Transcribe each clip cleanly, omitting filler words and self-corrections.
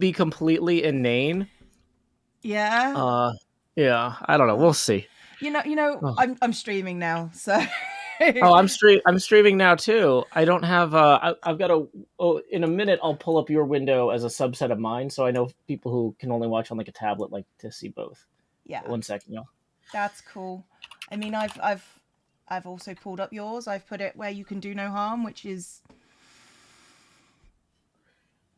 be completely inane. Yeah. Yeah, I don't know. We'll see. Oh, I'm streaming now, so I'm streaming now too. I don't have. I've got a. Oh, in a minute, I'll pull up your window as a subset of mine, so I know people who can only watch on like a tablet like to see both. yeah, 1 second, y'all. that's cool. I mean, I've also pulled up yours. I've put it where you can do no harm, which is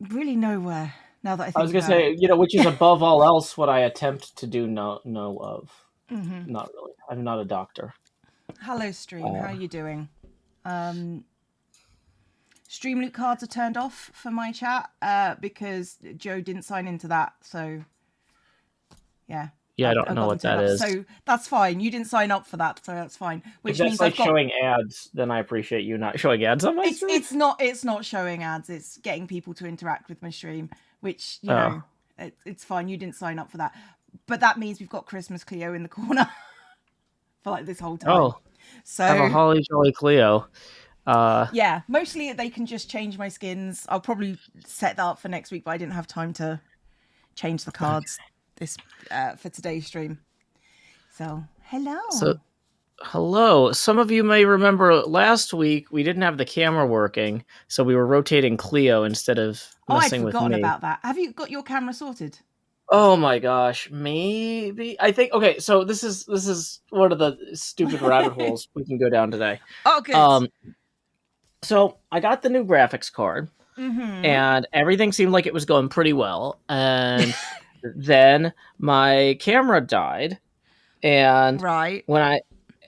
really nowhere. Now that I I was think gonna about it. say, which is above all else what I attempt to do know of. Hmm. Not really. I'm not a doctor. Hello, stream. How Uh, are you doing? Um, Stream loot cards are turned off for my chat because Joe didn't sign into that. So yeah, yeah, I don't I've know got them what turned that off. is. So that's fine. You didn't sign up for that, so that's fine. If Which that's means like I've got showing ads, then I appreciate you not showing ads on my it's stream. it's not showing ads. It's getting people to interact with my stream, which Oh, it's fine. You didn't sign up for that, but that means we've got Christmas Cleo in the corner for like this whole time. oh, have a So holly jolly Cleo. Uh, yeah, mostly they can just change my skins. I'll probably set that up for next week, but I didn't have time to change the cards this for today's stream. So so hello. hello. Some of you may remember last week we didn't have the camera working, so we were rotating Cleo instead of Oh, I'd messing with forgotten me. about that. Have you got your camera sorted? Oh my gosh, maybe I think okay. So this is one of the stupid rabbit holes we can go down today. Oh, good. Um, so I got the new graphics card, Mm-hmm. and everything seemed like it was going pretty well, and then my camera died, and Right. when I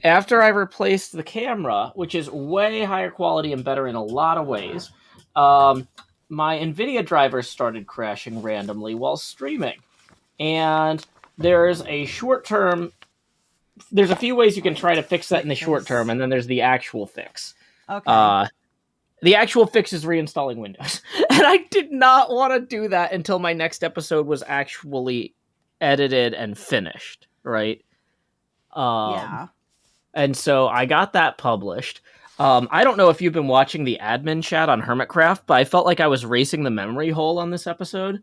after I replaced the camera, which is way higher quality and better in a lot of ways, um, my NVIDIA drivers started crashing randomly while streaming. And there's a short term, there's a few ways you can try to fix that in the short term, Fixes. and then there's the actual fix. Okay. Uh, the actual fix is reinstalling Windows. And I did not want to do that until my next episode was actually edited and finished, right? Um, Yeah. and so I got that published. I don't know if you've been watching the admin chat on Hermitcraft, but I felt like I was racing the memory hole on this episode.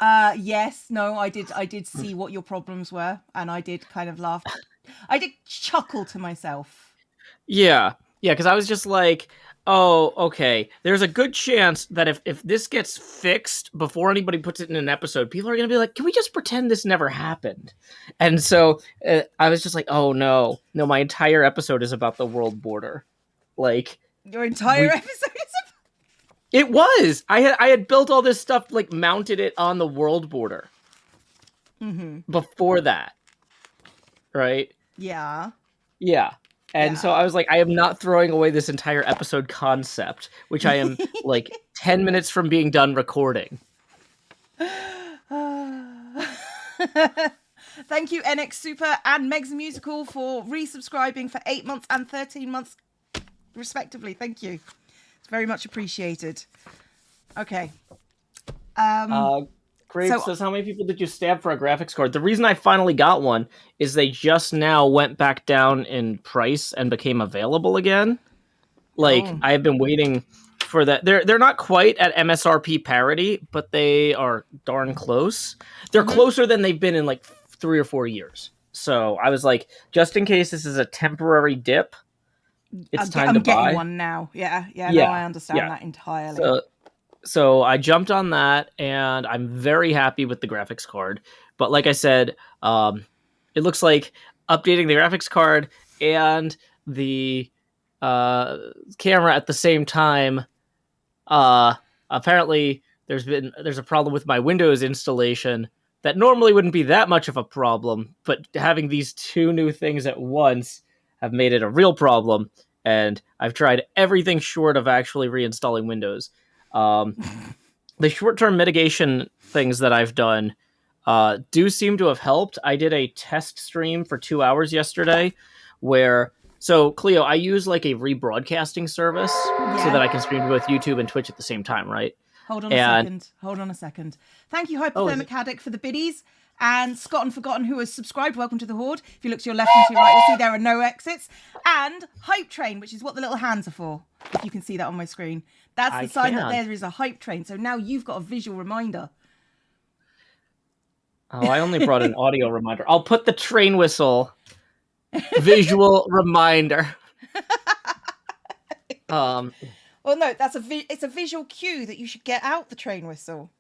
Yes, no, I did see what your problems were, and I did kind of laugh. I did chuckle to myself. Yeah. Yeah, because I was just like, oh, okay. There's a good chance that if this gets fixed before anybody puts it in an episode, people are going to be like, can we just pretend this never happened? And so I was just like, oh, no. No, my entire episode is about the world border. Like, Your entire we. episode is It was. I had built all this stuff, like mounted it on the world border mm-hmm. before that, right? Yeah. Yeah. And so I Yeah. was like, I am not throwing away this entire episode concept, which I am like 10 minutes from being done recording. Thank you, NX Super and Megs the Musical, for resubscribing for 8 months and 13 months, respectively. Thank you. It's very much appreciated. Okay. Graves So, says, how many people did you stab for a graphics card? The reason I finally got one is they just now went back down in price and became available again. Like, I have been waiting for that. They're not quite at MSRP parity, but they are darn close. They're closer than they've been in like 3 or 4 years. So I was like, just in case this is a temporary dip, it's time to I'm getting buy. one now. Yeah. No, Yeah, I understand that entirely. So I jumped on that, and I'm very happy with the graphics card. But like I said, it looks like updating the graphics card and the camera at the same time. Apparently, there's a problem with my Windows installation that normally wouldn't be that much of a problem, but having these two new things at once have made it a real problem. And I've tried everything short of actually reinstalling Windows. Um, the short-term mitigation things that I've done do seem to have helped. I did a test stream for 2 hours yesterday where so Cleo, I use like a rebroadcasting service so that I can stream to both YouTube and Twitch at the same time, right? Hold on And a second. Thank you, oh, is Hypothermic it? Haddock, for the biddies. And Scott and Forgotten, who has subscribed, welcome to the Horde. If you look to your left and to your right, you'll see there are no exits. And Hype Train, which is what the little hands are for. If you can see that on my screen. That's the sign that there is a Hype Train. So now you've got a visual reminder Oh, I only brought an audio reminder. I'll put the train whistle visual reminder. Um, Well, no, it's a visual cue that you should get out the train whistle.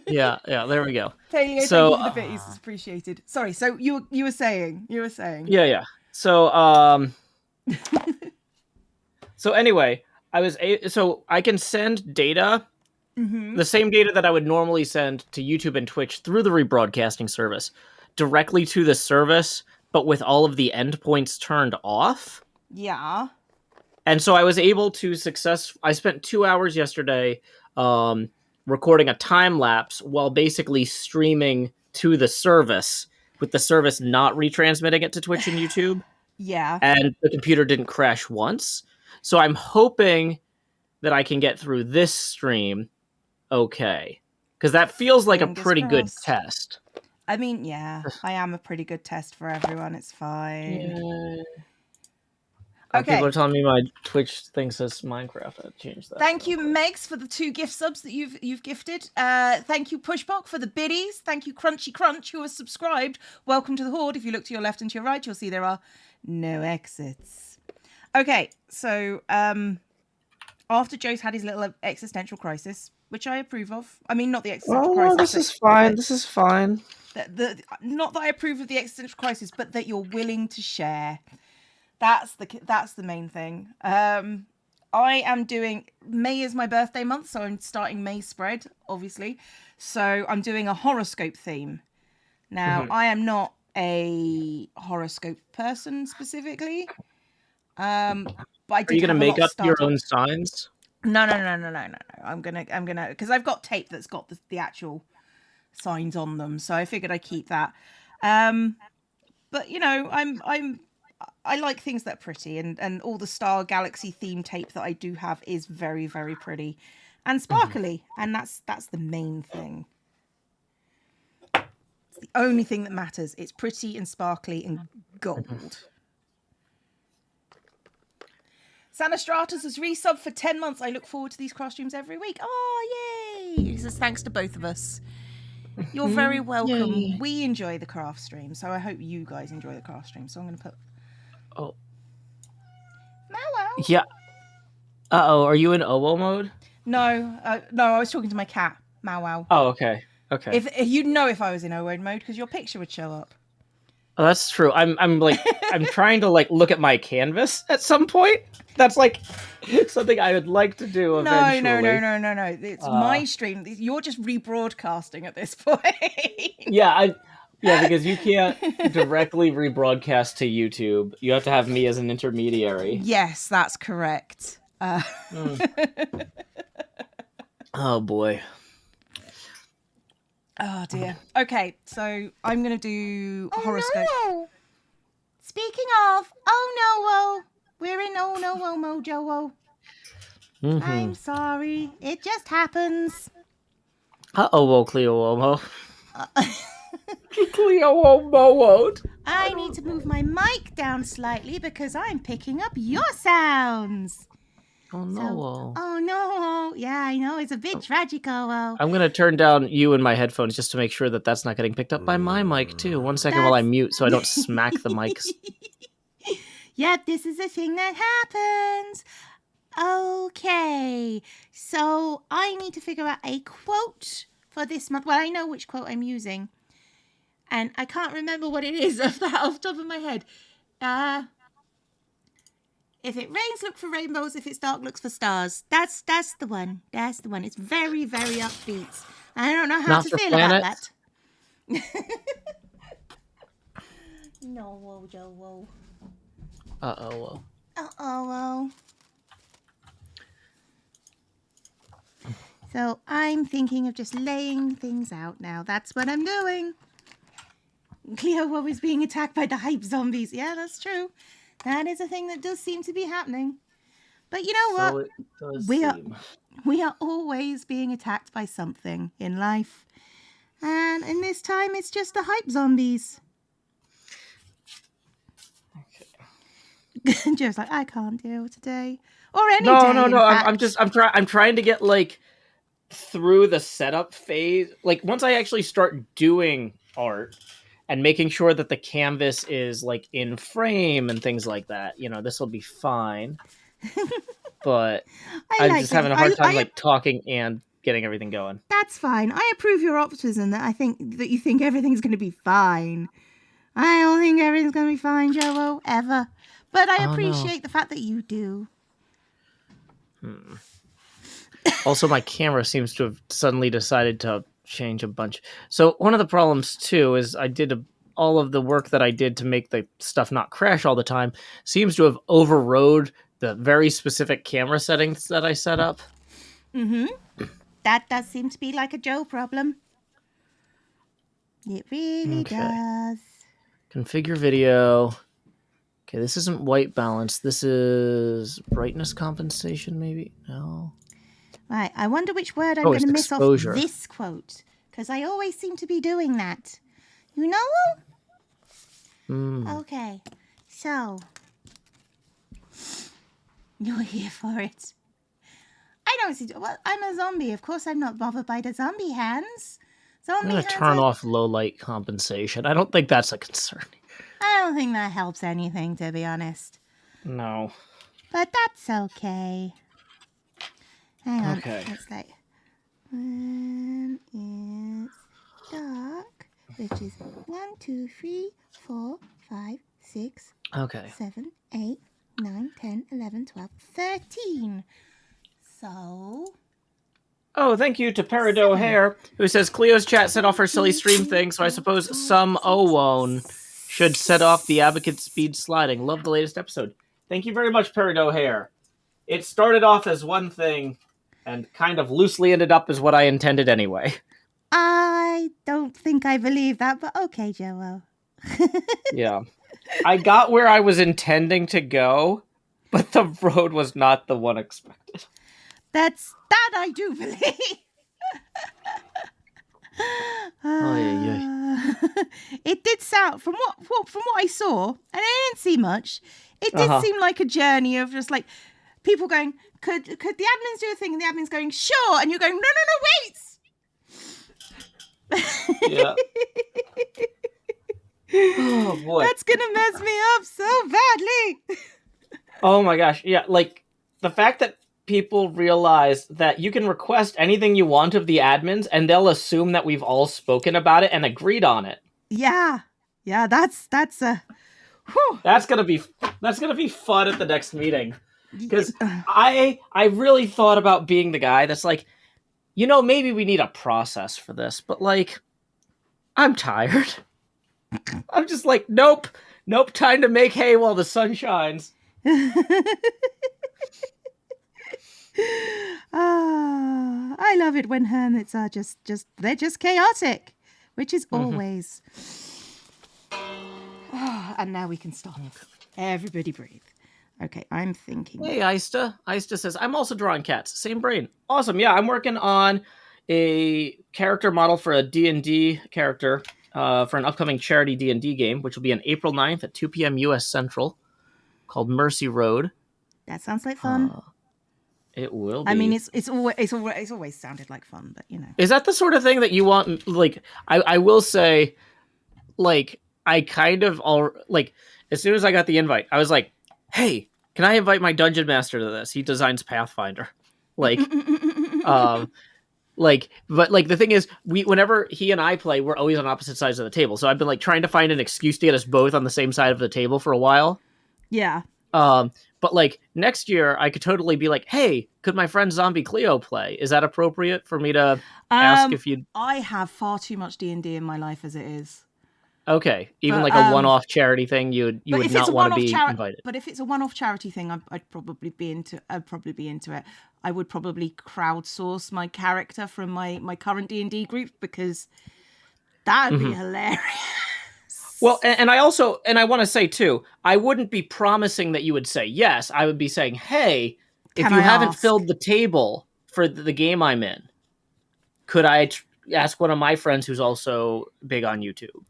yeah, there we go. Paleo, thank So, you for the bitties. It's appreciated. Sorry, so you were saying. yeah. So, so anyway, so I can send data, the same data that I would normally send to YouTube and Twitch through the rebroadcasting service, directly to the service, but with all of the endpoints turned off. Yeah. And so I was able to I spent 2 hours yesterday recording a time lapse while basically streaming to the service, with the service not retransmitting it to Twitch and YouTube. Yeah. And the computer didn't crash once. So I'm hoping that I can get through this stream okay. Because that feels like Fingers a pretty crossed. good test. I mean, yeah, I am a pretty good test for everyone. It's fine. Yeah. Okay. People are telling me my Twitch thing says Minecraft. I changed that. Thank you, Megs, for the 2 gift subs that you've gifted. Thank you, Pushbok, for the biddies. Thank you, Crunchy Crunch, who has subscribed. Welcome to the Horde. If you look to your left and to your right, you'll see there are no exits. Okay, so after Joe's had his little existential crisis, which I approve of. I mean, not the existential crisis. This is fine. This is fine. Not that I approve of the existential crisis, but that you're willing to share. That's the main thing. I am doing May is my birthday month, so I'm starting May spread, obviously. So I'm doing a horoscope theme. Now, I am not a horoscope person specifically. But I did. Are you gonna make up your own signs? No. I'm gonna because I've got tape that's got the actual signs on them, so I figured I'd keep that. But you know, I like things that are pretty, and all the Star Galaxy theme tape that I do have is very, very pretty and sparkly, and that's the main thing. It's the only thing that matters. It's pretty and sparkly and gold. Sanastratus has resubbed for 10 months. I look forward to these craft streams every week. Oh, yay! This is thanks to both of us. You're very welcome. Yay. We enjoy the craft stream, so I hope you guys enjoy the craft stream. So I'm going to put... Oh. Wow. Yeah. Uh-oh, are you in OWO mode? No, I was talking to my cat, Mau Wow. Oh, okay. If you'd know if I was in OWO mode, because your picture would show up. Oh, that's true. I'm like I'm trying to like look at my canvas at some point. That's like something I would like to do eventually. No. It's my stream. You're just rebroadcasting at this point. Yeah, because you can't directly rebroadcast to YouTube. You have to have me as an intermediary. Yes, that's correct. Oh boy. Oh dear. Okay, so I'm gonna do horoscope. No. Speaking of, oh no, we're in oh no, mojo. I'm sorry, it just happens. Cleo Cleo. I need to move my mic down slightly because I'm picking up your sounds. Oh no. Oh no. Yeah, I know. It's a bit tragico. I'm going to turn down you and my headphones just to make sure that that's not getting picked up by my mic too. 1 second while I mute so I don't smack the mics. Yep, this is a thing that happens. Okay. So I need to figure out a quote for this month. Well, I know which quote I'm using. And I can't remember what it is off the top of my head. If it rains, look for rainbows. If it's dark, look for stars. That's the one. That's the one. It's very, very upbeat. I don't know how to feel about that. No, Joe. Uh-oh. So I'm thinking of just laying things out now. That's what I'm doing. Cleo is being attacked by the hype zombies. Yeah, that's true. That is a thing that does seem to be happening. But you know what? We are always being attacked by something in life. And in this time, it's just the hype zombies. Okay. Joe's like, I can't deal today. Or any day. No. I'm trying to get like through the setup phase, like once I actually start doing art and making sure that the canvas is like in frame and things like that, this will be fine. But I I'm like just that. having a hard time like talking and getting everything going. That's fine. I approve your optimism that you think everything's going to be fine. I don't think everything's going to be fine, Joe, ever. But I appreciate the fact that you do. Also, my camera seems to have suddenly decided to change a bunch. So one of the problems too is I did all of the work that I did to make the stuff not crash all the time seems to have overrode the very specific camera settings that I set up. Mm-hmm. That does seem to be like a Joe problem. It really does. Configure video. Okay, this isn't white balance. This is brightness compensation, maybe? No. Right, I wonder which word I'm going to miss exposure. off this quote, because I always seem to be doing that. You know? Okay, so you're here for it. I don't see. Well, I'm a zombie. Of course, I'm not bothered by the zombie hands. I'm going to turn off low light compensation. I don't think that's a concern. I don't think that helps anything, to be honest. No. But that's okay. Hang on. Okay. It's like when it's dark, which is 1, 2, 3, 4, 5, 6, okay, 7, 8, 9, 10, 11, 12, 13. So. Oh, thank you to Peridot Hair, who says Cleo's chat set off her silly stream thing, so I suppose some Owone should set off the Advocate speed sliding. Love the latest episode. Thank you very much, Peridot Hair. It started off as one thing and kind of loosely ended up as what I intended anyway. I don't think I believe that, but okay, Joel. Yeah. I got where I was intending to go, but the road was not the one expected. That I do believe. It did sound from what I saw, and I didn't see much. It did seem like a journey of just like people going, could the admins do a thing, and the admins going, sure, and you're going, no, wait. Yeah. Oh boy, that's gonna mess me up so badly. Oh my gosh, yeah, like the fact that people realize that you can request anything you want of the admins and they'll assume that we've all spoken about it and agreed on it. Yeah, that's gonna be fun at the next meeting, because I really thought about being the guy that's like, maybe we need a process for this, but like, I'm tired. I'm just like, nope, time to make hay while the sun shines. I love it when hermits are they're just chaotic, which is always. And now we can stop. Everybody breathe. Okay, I'm thinking. Hey, Aista. Aista says, I'm also drawing cats. Same brain. Awesome. Yeah, I'm working on a character model for a D&D character for an upcoming charity D&D game, which will be on April 9th at 2 p.m. U.S. Central, called Mercy Road. That sounds like fun. It will be. I mean, it's always sounded like fun, but Is that the sort of thing that you want? Like, I will say, like, I kind of like, as soon as I got the invite, I was like, hey, can I invite my dungeon master to this? He designs Pathfinder. Like, but like the thing is, whenever he and I play, we're always on opposite sides of the table. So I've been like trying to find an excuse to get us both on the same side of the table for a while. Yeah. But like next year, I could totally be like, hey, could my friend Zombie Cleo play? Is that appropriate for me to ask if you'd... I have far too much D&D in my life as it is. Okay. Even like a one-off charity thing, you would not want to be invited. But if it's a one-off charity thing, I'd probably be into it. I would probably crowdsource my character from my current D&D group, because that would be hilarious. Well, and I want to say too, I wouldn't be promising that you would say yes. I would be saying, hey, if you haven't filled the table for the game I'm in, could I ask one of my friends who's also big on YouTube,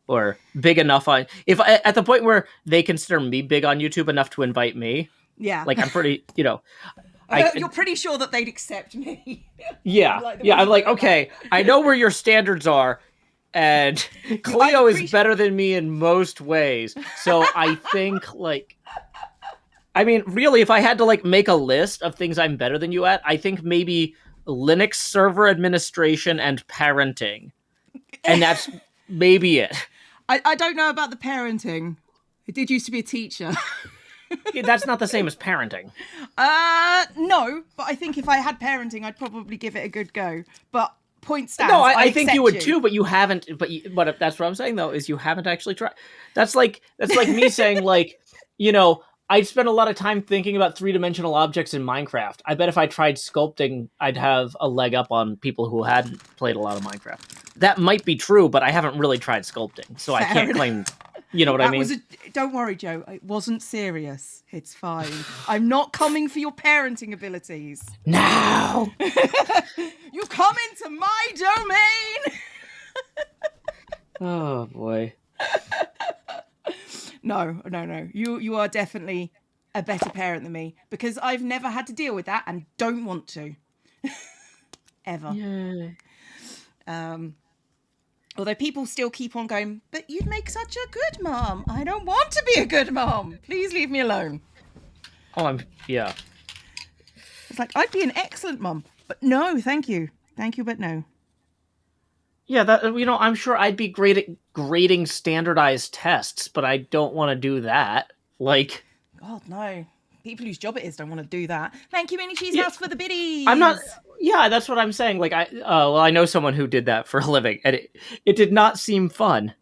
or big enough on, at the point where they consider me big on YouTube enough to invite me? Yeah. Like, I'm pretty, You're pretty sure that they'd accept me. Yeah, I'm like, okay, I know where your standards are, and Cleo is better than me in most ways. So I think, like, I mean, really, if I had to like make a list of things I'm better than you at, I think maybe Linux server administration and parenting, and that's maybe it. I don't know about the parenting. I did used to be a teacher. That's not the same as parenting. No, but I think if I had parenting, I'd probably give it a good go. But point stands. No, I think you would too, but you haven't. But that's what I'm saying though, is you haven't actually tried. That's like me saying, like, you know, I spent a lot of time thinking about 3-dimensional objects in Minecraft. I bet if I tried sculpting, I'd have a leg up on people who hadn't played a lot of Minecraft. That might be true, but I haven't really tried sculpting, so I can't claim. You know what I mean? Don't worry, Joe. It wasn't serious. It's fine. I'm not coming for your parenting abilities. No! You come into my domain! Oh, boy. No. You are definitely a better parent than me, because I've never had to deal with that and don't want to. Ever. Yeah. Although people still keep on going, but you'd make such a good mom. I don't want to be a good mom. Please leave me alone. Oh, yeah. It's like, I'd be an excellent mom. But no, thank you. Thank you, but no. Yeah, that, you know, I'm sure I'd be great at grading standardized tests, but I don't want to do that. Like... God, no. People whose job it is don't want to do that. Thank you, Mini Cheese House, for the biddies. I'm not... Yeah, that's what I'm saying. Like, I know someone who did that for a living, and it did not seem fun.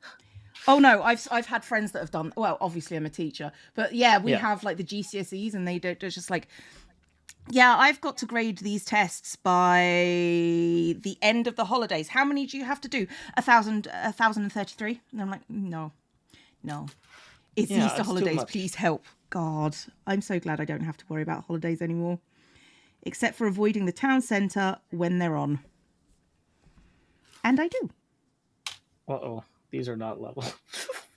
Oh no, I've had friends that have done. Well, obviously I'm a teacher, but yeah, we have like the GCSEs, and they're just like, yeah, I've got to grade these tests by the end of the holidays. How many do you have to do? 1,033. And I'm like, no, it's Easter holidays. Please help. God, I'm so glad I don't have to worry about holidays anymore. Except for avoiding the town centre when they're on. And I do. Uh-oh. These are not level.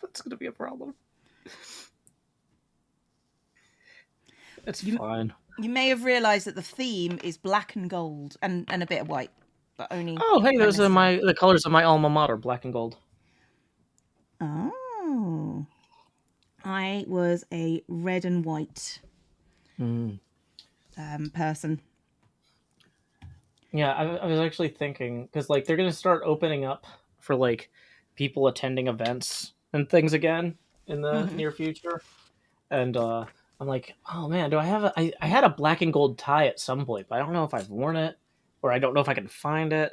That's going to be a problem. That's fine. You may have realised that the theme is black and gold and a bit of white. But only... Oh, hey, those are the colours of my alma mater, black and gold. Oh. I was a red and white... person. Yeah, I was actually thinking, because like they're gonna start opening up for like people attending events and things again in the near future, and I'm like, oh man, do I have I had a black and gold tie at some point, but I don't know if I've worn it, or I don't know if I can find it.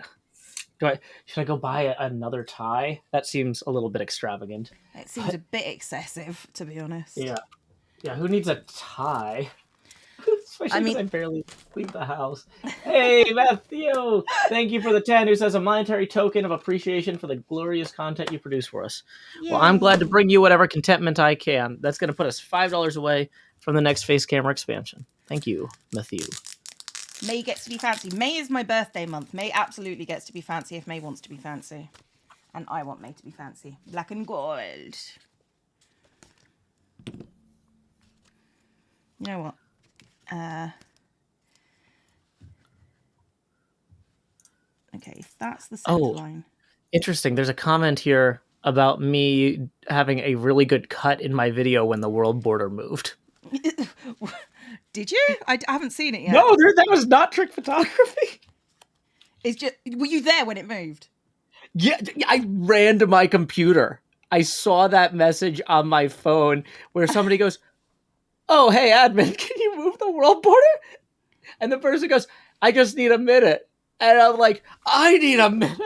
Should I go buy another tie? That seems a little bit extravagant. It seems a bit excessive, to be honest. Yeah, who needs a tie? Especially I barely leave the house. Hey, Matthew! Thank you for the 10, who says a monetary token of appreciation for the glorious content you produce for us. Yay. Well, I'm glad to bring you whatever contentment I can. That's going to put us $5 away from the next face camera expansion. Thank you, Matthew. May gets to be fancy. May is my birthday month. May absolutely gets to be fancy if May wants to be fancy. And I want May to be fancy. Black and gold. You know what? Okay, if that's the center line. Interesting. There's a comment here about me having a really good cut in my video when the world border moved. Did you? I haven't seen it yet. No, that was not trick photography. Were you there when it moved? Yeah, I ran to my computer. I saw that message on my phone where somebody goes, "Oh, hey, admin, can you move the world border?" And the person goes, "I just need a minute." And I'm like, I need a minute?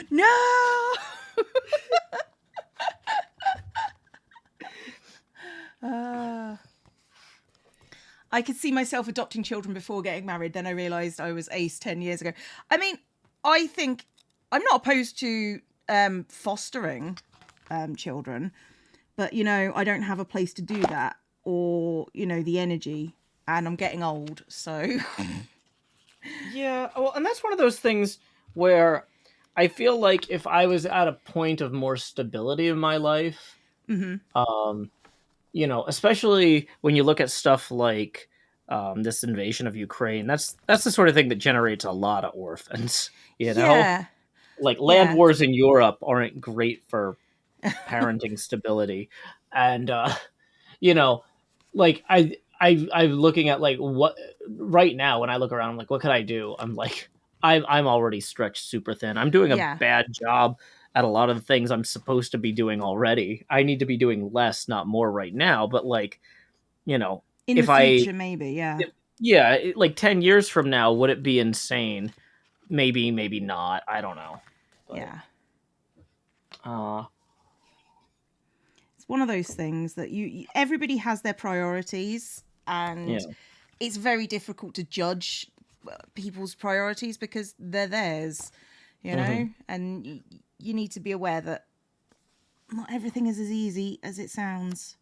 No! I could see myself adopting children before getting married. Then I realised I was ace 10 years ago. I mean, I think I'm not opposed to fostering children. But, you know, I don't have a place to do that or, you know, the energy. And I'm getting old, so... Yeah, well, and that's one of those things where I feel like if I was at a point of more stability in my life, you know, especially when you look at stuff like this invasion of Ukraine. That's the sort of thing that generates a lot of orphans. You know, Yeah. like land Yeah. wars in Europe aren't great for parenting stability, and you know, like I'm looking at like what right now when I look around, I'm like, what could I do? I'm like, I'm already stretched super thin. I'm doing a Yeah. bad job at a lot of the things I'm supposed to be doing already. I need to be doing less, not more right now. But like, you know, In the if I, future, maybe. Yeah. yeah, like 10 years from now, would it be insane? Maybe, maybe not. I don't know. But Yeah. uh, It's one of those things that everybody has their priorities, yeah. and it's very difficult to judge people's priorities because they're theirs, you Hmm. know, and you need to be aware that not everything is as easy as it sounds.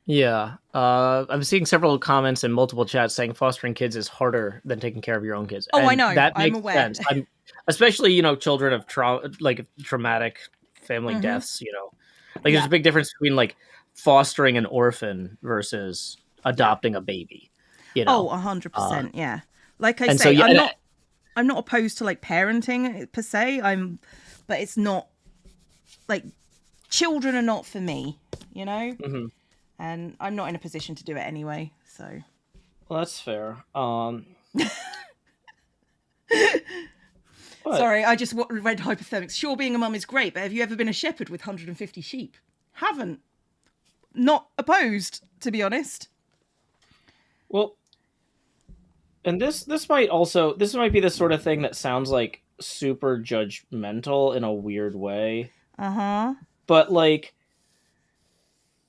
Yeah, I'm seeing several comments in multiple chats saying fostering kids is harder than taking care of your own kids, Oh, I and know. that I'm makes aware. sense. I'm especially children of like traumatic family Hmm. deaths. Like there's Yeah. a big difference between like fostering an orphan versus Yeah. adopting a baby. You Oh, know, uh, 100%. Yeah. Like I and so say, yeah, I'm not opposed to like parenting per se. But it's not like children are not for me, you know? mhm. And I'm not in a position to do it anyway. So, Well, that's fair. But sorry, I just read hypothermics. Sure, being a mum is great, but have you ever been a shepherd with 150 sheep? Haven't. Not opposed, to be honest. well, and this might be the sort of thing that sounds like super judgmental in a weird way, Uh huh. but like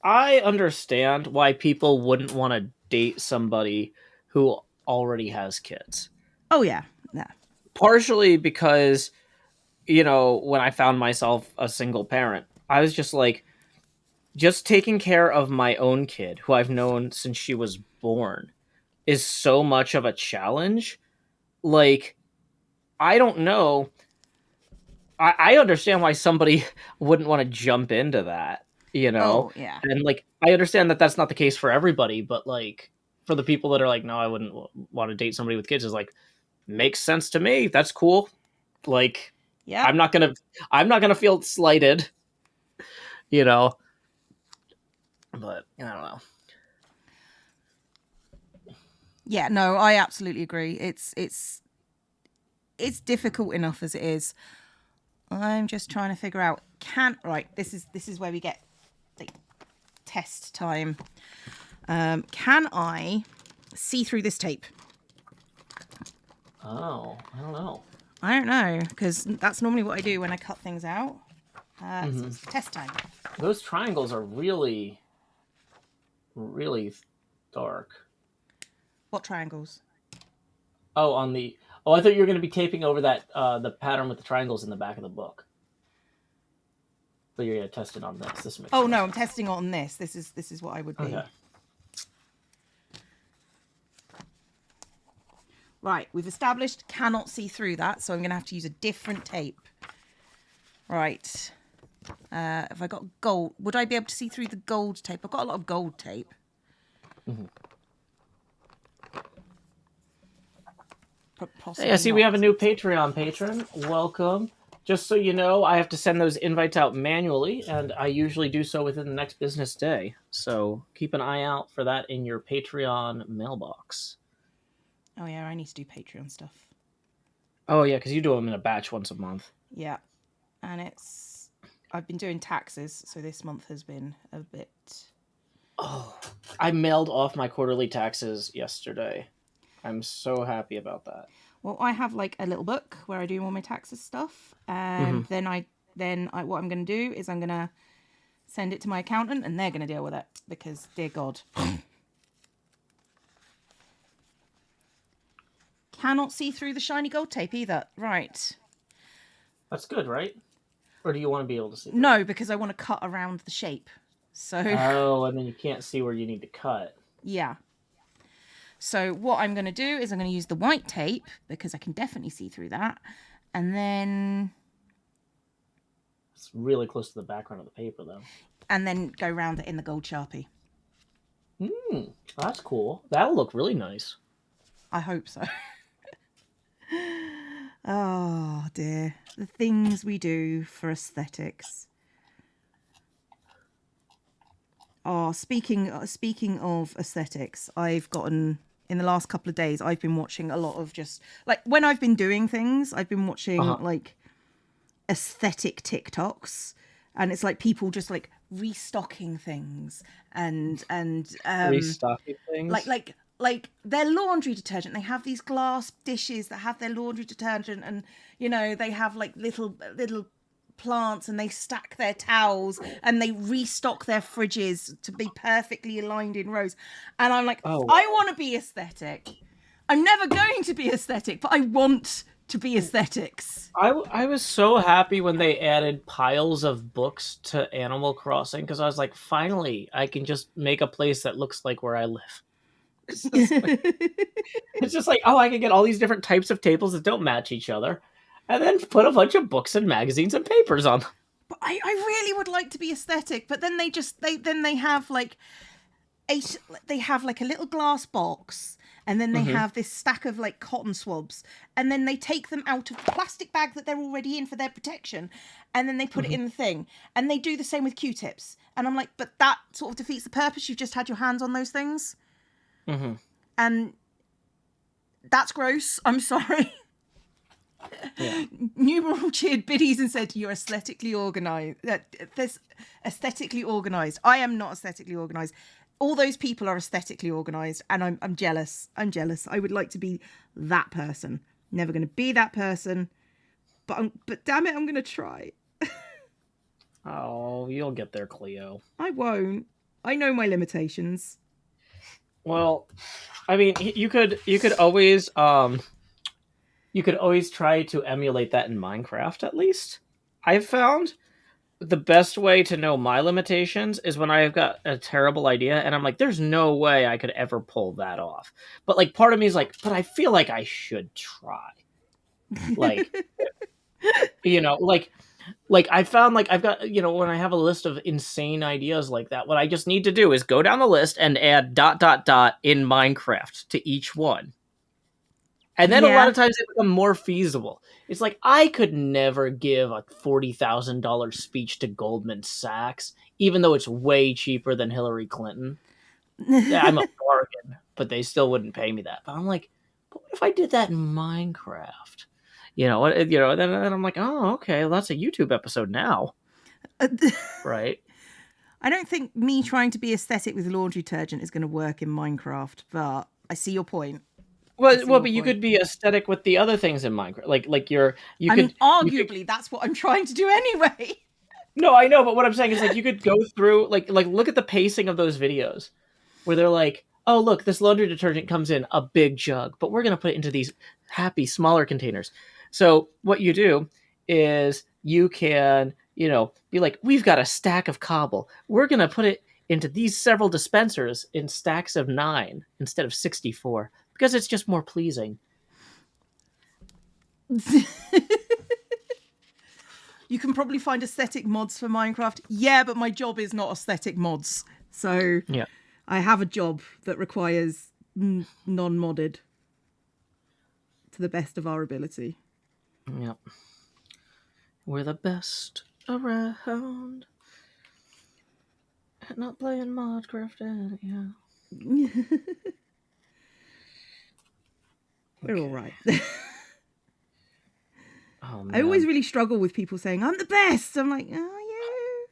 I understand why people wouldn't want to date somebody who already has kids. Oh, yeah. Yeah. Partially because, when I found myself a single parent, I was just like, just taking care of my own kid, who I've known since she was born, is so much of a challenge. Like, I don't know. I understand why somebody wouldn't want to jump into that, Oh, yeah. and like I understand that that's not the case for everybody, but like for the people that are like, no, I wouldn't want to date somebody with kids, is like makes sense to me. That's cool. Like Yep. I'm not gonna I'm not gonna feel slighted, you know. But I don't know. Yeah, no, I absolutely agree. It's difficult enough as it is. I'm just trying to figure out right, this is where we get the test time. Can I see through this tape? Oh, I don't know. I don't know, because that's normally what I do when I cut things out. So Mhm. it's test time. Those triangles are really, really dark. What triangles? Oh, I thought you were going to be taping over that the pattern with the triangles in the back of the book. But you're going to test it on this. This makes Oh sense. no, I'm testing on this. This is what I would be. Okay. Right, we've established cannot see through that, so I'm going to have to use a different tape. Right. If I got gold, would I be able to see through the gold tape? I've got a lot of gold tape. Mm-hmm. Possibly Hey, I see not. we have a new Patreon patron. Welcome. Just so you know, I have to send those invites out manually, and I usually do so within the next business day. So keep an eye out for that in your Patreon mailbox. Oh yeah, I need to do Patreon stuff. Oh yeah, because you do them in a batch once a month. Yeah, and I've been doing taxes, so this month has been a bit. Oh, I mailed off my quarterly taxes yesterday. I'm so happy about that. Well, I have like a little book where I do all my taxes stuff, and Mm-hmm. then what I'm going to do is I'm going to send it to my accountant, and they're going to deal with it because, dear God, cannot see through the shiny gold tape either. Right? That's good, right? Or do you want to be able to see through No, it? because I want to cut around the shape. So Oh, and then you can't see where you need to cut. yeah. So what I'm going to do is I'm going to use the white tape because I can definitely see through that, and then It's really close to the background of the paper, though. go around it in the gold Sharpie. That's cool. That'll look really nice. I hope so. Oh dear, the things we do for aesthetics. Oh, speaking of aesthetics, I've gotten in the last couple of days. I've been watching a lot of just like when I've been doing things. I've been watching Uh-huh. like aesthetic TikToks, and it's like people just like restocking things and Restocking things. like their laundry detergent. They have these glass dishes that have their laundry detergent, and they have like little plants, and they stack their towels, and they restock their fridges to be perfectly aligned in rows. And I'm like, Oh, I want to be aesthetic. I'm never going to be aesthetic, but I want to be aesthetics. I was so happy when they added piles of books to Animal Crossing because I was like, finally, I can just make a place that looks like where I live. It's just like, oh, I can get all these different types of tables that don't match each other, and then put a bunch of books and magazines and papers on them. But I really would like to be aesthetic, but then they have like they have like a little glass box, and then they Mm-hmm. have this stack of like cotton swabs, and then they take them out of the plastic bag that they're already in for their protection, and then they put it in the thing, and they do the same with Q-tips. And I'm like, but that sort of defeats the purpose. You've just had your hands on those things, Mm-hmm. and that's gross. I'm sorry. Yeah. Numeral cheered biddies and said, "You're aesthetically organized. This aesthetically organized. I am not aesthetically organized. All those people are aesthetically organized, and I'm jealous. I'm jealous. I would like to be that person. Never going to be that person, but damn it, I'm going to try. Oh, you'll get there, Cleo. I won't. I know my limitations. Well, I mean, you could always try to emulate that in Minecraft at least. I've found the best way to know my limitations is when I've got a terrible idea and I'm like, there's no way I could ever pull that off. But like part of me is like, but I feel like I should try. Like, like I found like I've got, when I have a list of insane ideas like that, what I just need to do is go down the list and add dot dot dot in Minecraft to each one. And then a lot Yeah. of times they become more feasible. It's like I could never give a $40,000 speech to Goldman Sachs, even though it's way cheaper than Hillary Clinton. Yeah, I'm a bargain, but they still wouldn't pay me that. But I'm like, but what if I did that in Minecraft? Then I'm like, oh, okay, well, that's a YouTube episode now, right? I don't think me trying to be aesthetic with laundry detergent is going to work in Minecraft, but I see your point. But you could be aesthetic with the other things in Minecraft, you I mean, could. arguably, that's what I'm trying to do anyway. No, I know, but what I'm saying is like you could go through like look at the pacing of those videos where they're like, "Oh, look, this laundry detergent comes in a big jug, but we're going to put it into these happy smaller containers." So, what you do is you can, be like, "We've got a stack of cobble. We're going to put it into these several dispensers in stacks of 9 instead of 64 because it's just more pleasing." You can probably find aesthetic mods for Minecraft. Yeah, but my job is not aesthetic mods. So Yeah. I have a job that requires non-modded to the best of our ability. Yep. We're the best around. Not playing Minecraft anyhow. We're all right. Oh, man. I always really struggle with people saying, I'm the best. I'm like, oh,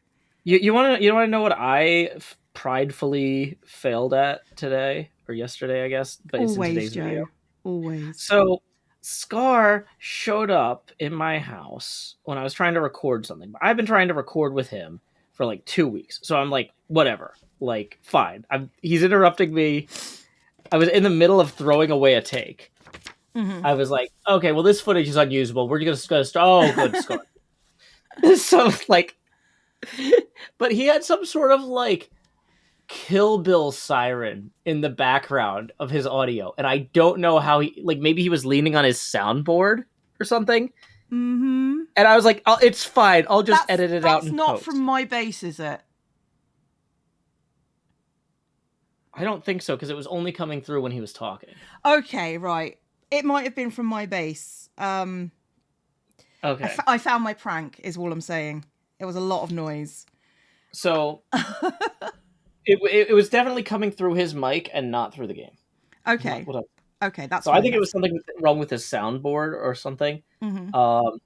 You want to know what I pridefully failed at today or yesterday, I guess, but yeah. it's in Always, today's Joe. video. Always. So Scar showed up in my house when I was trying to record something. I've been trying to record with him for like 2 weeks, so I'm like, whatever, like fine. He's interrupting me. I was in the middle of throwing away a take. Mm-hmm. I was like, okay, well, this footage is unusable. We're just going to start. Oh, good, Scar. So like, but he had some sort of like Kill Bill siren in the background of his audio, and I don't know how maybe he was leaning on his soundboard or something. Mm-hmm. And I was like, oh, it's fine. I'll just edit it out. That's not from my base, is it? I don't think so, because it was only coming through when he was talking. Okay, right. It might have been from my base. Okay. I found my prank, is all I'm saying. It was a lot of noise. So it was definitely coming through his mic and not through the game. Okay. Okay, that's so fine. I think it was something wrong with his soundboard or something. Mm-hmm.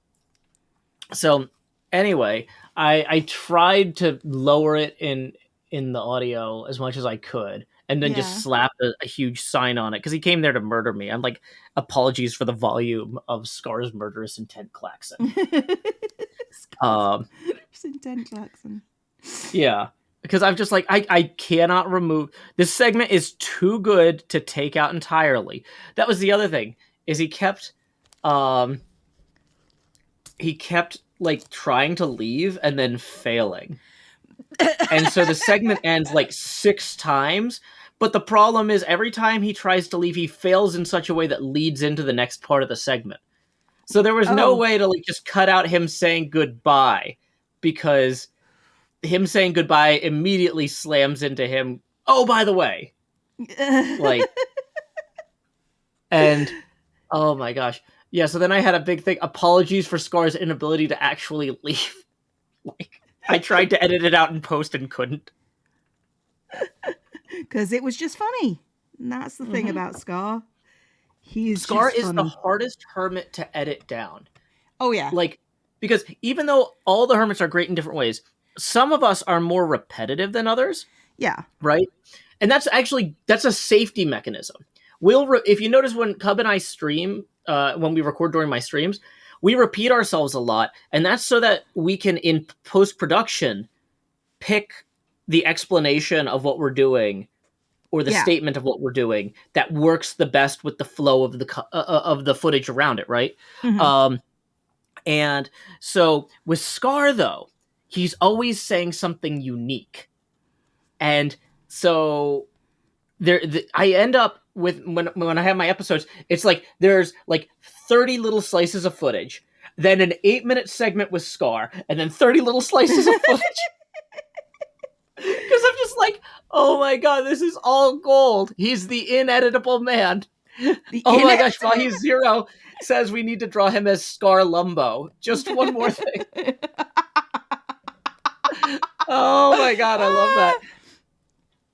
So anyway, I tried to lower it in the audio as much as I could, and then just slapped a huge sign on it because he came there to murder me. I'm like, apologies for the volume of Scar's murderous intent klaxon. Intent klaxon. Yeah, because I'm just like, I cannot remove this segment is too good to take out entirely. That was the other thing, is he kept like trying to leave and then failing. And so the segment ends like 6 times, but the problem is every time he tries to leave, he fails in such a way that leads into the next part of the segment. So there was no way to like just cut out him saying goodbye, because him saying goodbye immediately slams into him. Oh, by the way, like, and oh my gosh. Yeah, so then I had a big thing. Apologies for Scar's inability to actually leave. Like, I tried to edit it out in post and couldn't. Because it was just funny. And that's the thing about Scar. Scar is the hardest hermit to edit down. Oh, yeah. Like, because even though all the hermits are great in different ways, some of us are more repetitive than others. Yeah. Right? And that's a safety mechanism. If you notice when Cub and I stream, when we record during my streams, we repeat ourselves a lot, and that's so that we can, in post-production, pick the explanation of what we're doing or the statement of what we're doing that works the best with the flow of the footage around it, right? Mm-hmm. And so with Scar, though, he's always saying something unique. And so I end up with, when I have my episodes, it's like there's like 30 little slices of footage, then an 8-minute segment with Scar, and then 30 little slices of footage. Because I'm just like, oh my god, this is all gold. He's the ineditable man. My gosh, Mahi0 says we need to draw him as Scar Lumbo. Just one more thing. Oh my god, I love that.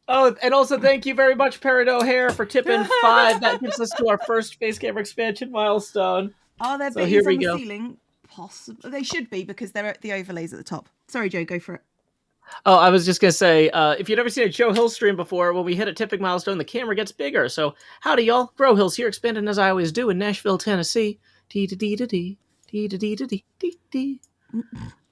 Oh, and also thank you very much, Parrot O'Hare, for tipping 5. That gets us to our first Face Camera expansion milestone. Are there bits on the ceiling? Possibly. They should be, because they're at the overlays at the top. Sorry, Joe, go for it. Oh, I was just going to say, if you've never seen a Joe Hill stream before, when we hit a tipping milestone, the camera gets bigger. So, howdy, y'all. Grow Hills here, expanding as I always do in Nashville, Tennessee.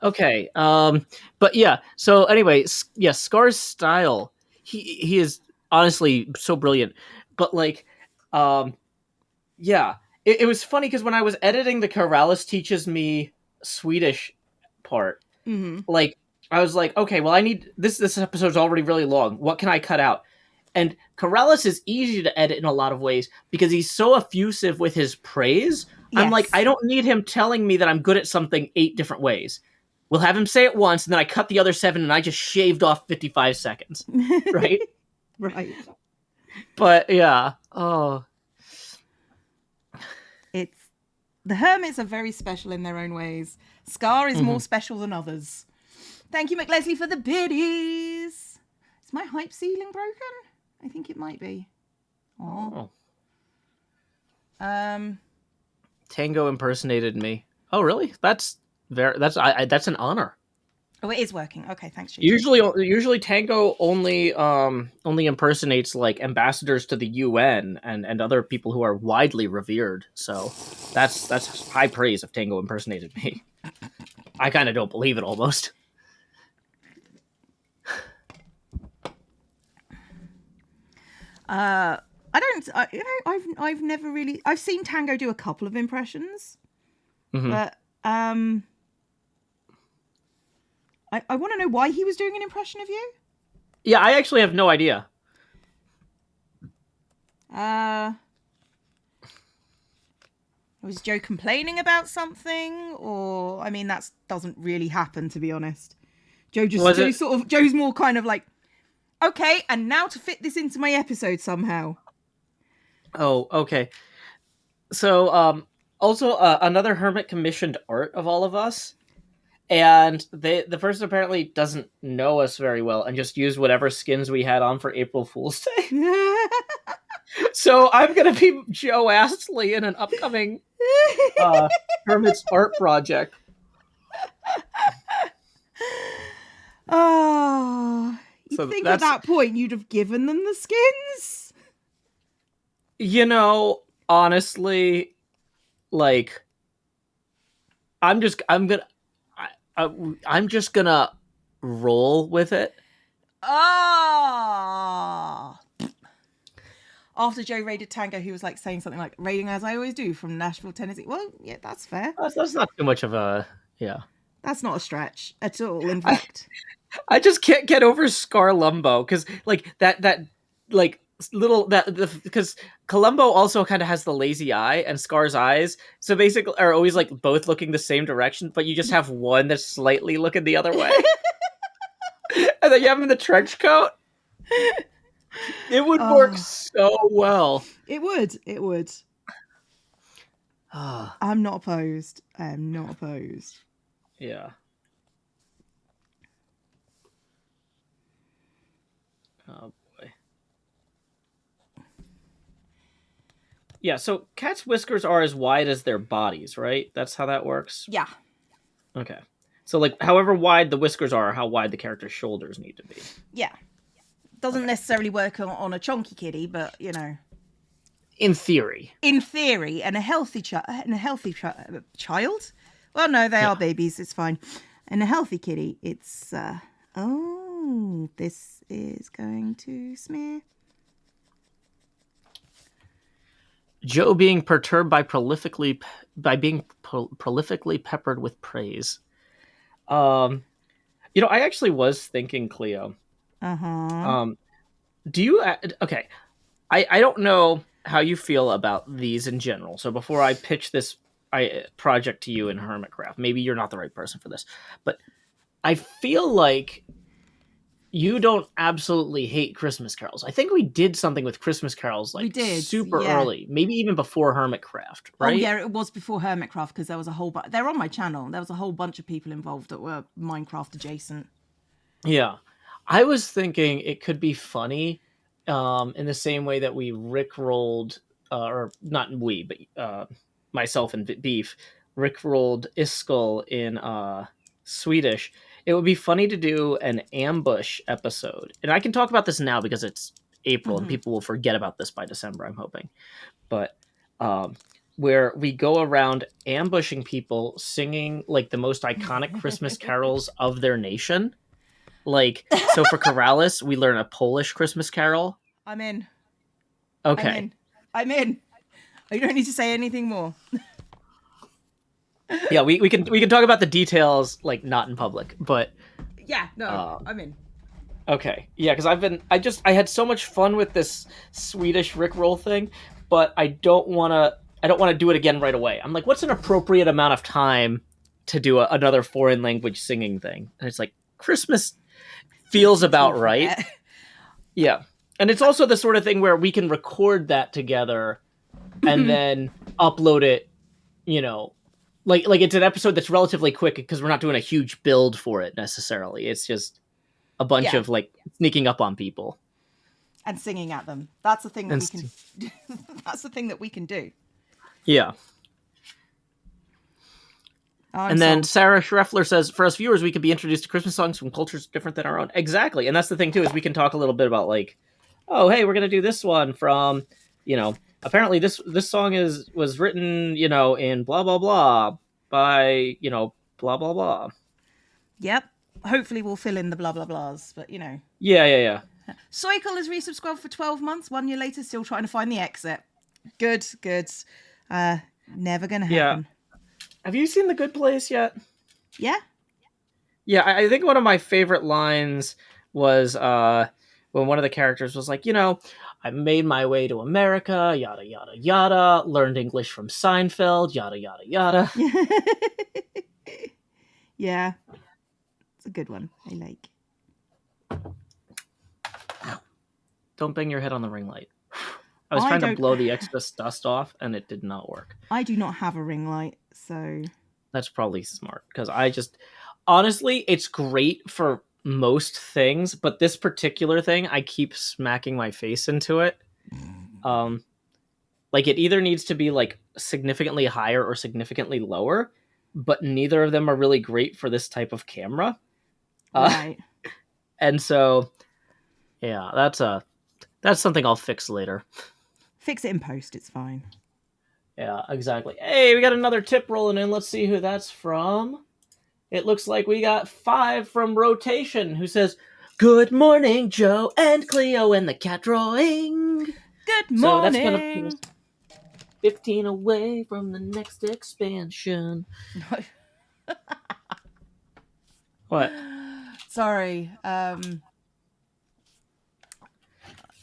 Okay, but yeah, so anyway, yeah, Scar's style, he is honestly so brilliant. But like, yeah, it was funny because when I was editing the Keralis teaches me Swedish part, like, I was like, okay, well, I need this episode's already really long. What can I cut out? And Keralis is easy to edit in a lot of ways because he's so effusive with his praise. Yes. I'm like, I don't need him telling me that I'm good at something 8 different ways. We'll have him say it once, and then I cut the other 7, and I just shaved off 55 seconds. Right? Right. But, yeah. Oh. The hermits are very special in their own ways. Scar is more special than others. Thank you, McLesley, for the biddies. Is my hype ceiling broken? I think it might be. Oh. Tango impersonated me. Oh, really? That's an honor. Oh, it is working. Okay, thanks. Usually Tango only impersonates like ambassadors to the UN and other people who are widely revered. So that's high praise if Tango impersonated me. I kind of don't believe it almost. I've never really. I've seen Tango do a couple of impressions, but I want to know why he was doing an impression of you. Yeah, I actually have no idea. Was Joe complaining about something, or I mean, that doesn't really happen, to be honest. Joe's more kind of like, Okay, and now to fit this into my episode somehow. Oh, okay. So, also another hermit commissioned art of all of us, and the person apparently doesn't know us very well and just used whatever skins we had on for April Fool's Day. So I'm gonna be Joe Astley in an upcoming hermit's art project. Oh, you So think at that point you'd have given them the skins? You know, honestly, like, I'm just gonna roll with it. Ah. After Joe raided Tango, he was like saying something like "raiding as I always do from Nashville, Tennessee." Well, yeah, that's fair. That's not too much of a That's not a stretch at all. In fact, I just can't get over Scar Lumbo because like that like little because Columbo also kind of has the lazy eye and Scar's eyes, so basically are always like both looking the same direction, but you just have one that's slightly looking the other way, and then you have him in the trench coat. It would work so well. It would. It would. I'm not opposed. I am not opposed. Yeah. Oh boy. Yeah, so cats' whiskers are as wide as their bodies, right? That's how that works? Yeah. Okay. So, like, however wide the whiskers are, how wide the character's shoulders need to be. Yeah. Doesn't necessarily work on a chonky kitty, but, you know. In theory. In theory, and a healthy child. Well, no, they are babies. It's fine. And a healthy kitty, it's... Oh, this is going to smear. Joe being perturbed by being prolifically peppered with praise. You know, I actually was thinking, Cleo. Do you okay? I don't know how you feel about these in general. So before I pitch this project to you in Hermitcraft, maybe you're not the right person for this, but I feel like you don't absolutely hate Christmas carols. I think we did something with Christmas carols like super early, maybe even before Hermitcraft, right? Oh yeah, it was before Hermitcraft because there was a whole they're on my channel. There was a whole bunch of people involved that were Minecraft adjacent. Yeah. I was thinking it could be funny in the same way that we rickrolled, or not we, but myself and Beef rickrolled Iskall in Swedish. It would be funny to do an ambush episode. And I can talk about this now because it's April and people will forget about this by December, I'm hoping. But where we go around ambushing people singing like the most iconic Christmas carols of their nation. Like, so for Keralis, we learn a Polish Christmas carol. I'm in. Okay. I'm in. You don't need to say anything more. Yeah, we can talk about the details, like, not in public, but yeah, no, I'm in. Okay, yeah, because I had so much fun with this Swedish Rickroll thing, but I don't want to do it again right away. I'm like, what's an appropriate amount of time to do another foreign language singing thing? And it's like Christmas feels about right. Yeah. And it's also the sort of thing where we can record that together and then upload it, you know, like it's an episode that's relatively quick because we're not doing a huge build for it necessarily. It's just a bunch of like sneaking up on people and singing at them. That's the thing that we can that's the thing that we can do. Yeah. And then Sarah Schreffler says, for us viewers, we could be introduced to Christmas songs from cultures different than our own. Exactly. And that's the thing, too, is we can talk a little bit about, like, oh, hey, we're going to do this one from, you know, apparently this song was written, you know, in blah, blah, blah by, you know, blah, blah, blah. Yep. Hopefully we'll fill in the blah, blah, blahs, but, you know. Yeah. Soikle has resubscribed for 12 months. 1 year later, still trying to find the exit. Good. Never going to happen. Yeah. Have you seen The Good Place yet? Yeah. Yeah, I think one of my favorite lines was when one of the characters was like, you know, I made my way to America, yada, yada, yada, learned English from Seinfeld, yada, yada, yada. Yeah. It's a good one. I like. Don't bang your head on the ring light. I was I trying to don't. blow the excess dust off, and it did not work. I do not have a ring light, so That's probably smart because I just honestly, it's great for most things, but this particular thing, I keep smacking my face into it. Um, like it either needs to be like significantly higher or significantly lower, but neither of them are really great for this type of camera. right. And so, yeah, that's something I'll fix later. Fix it in post. It's fine. Yeah, exactly. Hey, we got another tip rolling in. Let's see who that's from. It looks like we got 5 from Rotation, who says, "Good morning, Joe and Cleo and the cat drawing." Good morning. So that's gonna put us 15 away from the next expansion. What? Sorry.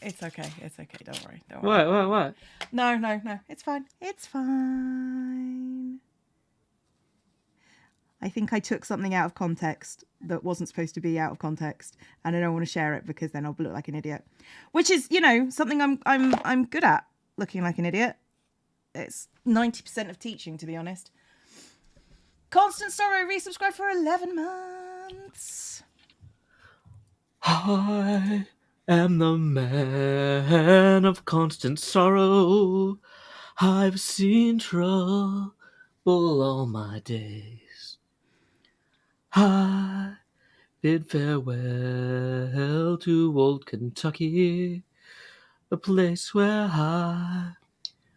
It's okay. It's okay. Don't worry. Don't worry. What? No. It's fine. It's fine. I think I took something out of context that wasn't supposed to be out of context, and I don't want to share it because then I'll look like an idiot. Which is, something I'm good at, looking like an idiot. It's 90% of teaching, to be honest. Constant Sorrow resubscribed for 11 months. I am the man of constant sorrow. I've seen trouble all my days. I bid farewell to old Kentucky, a place where I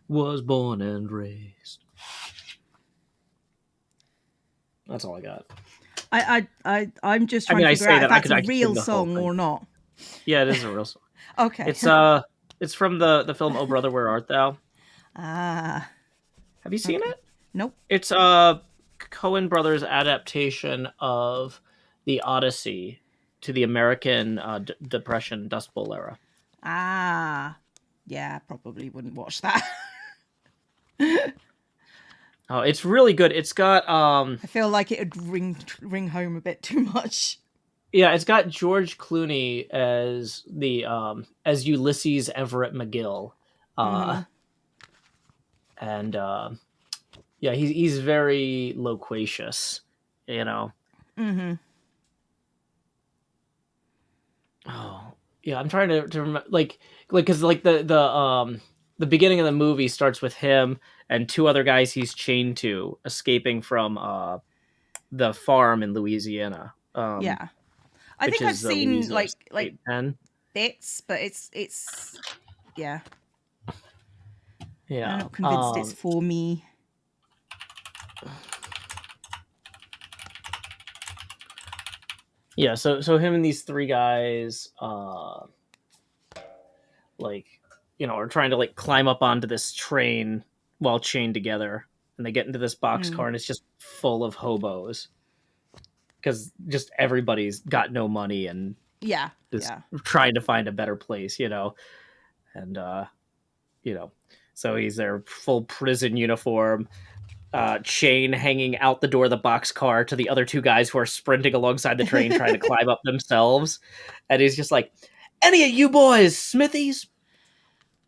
was born and raised. That's all I got. I'm just trying to figure out if that's a real song or not. Yeah, it is a real song. Okay. It's from the film Oh Brother, Where Art Thou? Ah. Have you seen it? Nope. It's Coen Brothers adaptation of the Odyssey to the American Depression Dust Bowl era. Ah. Yeah, probably wouldn't watch that. Oh, it's really good. It's got I feel like it would ring home a bit too much. Yeah, it's got George Clooney as the as Ulysses Everett McGill. And yeah, he's very loquacious, Mm-hmm. Oh, yeah, I'm trying to remember, like because the beginning of the movie starts with him and 2 other guys he's chained to escaping from the farm in Louisiana. Yeah, I think I've seen like bits, but it's yeah. Yeah, I'm not convinced it's for me. Yeah, so him and these 3 guys, are trying to like climb up onto this train while chained together, and they get into this boxcar, and it's just full of hobos because just everybody's got no money and trying to find a better place, and so he's their full prison uniform. Chain hanging out the door of the boxcar to the other 2 guys who are sprinting alongside the train trying to climb up themselves. And he's just like, "Any of you boys smithies?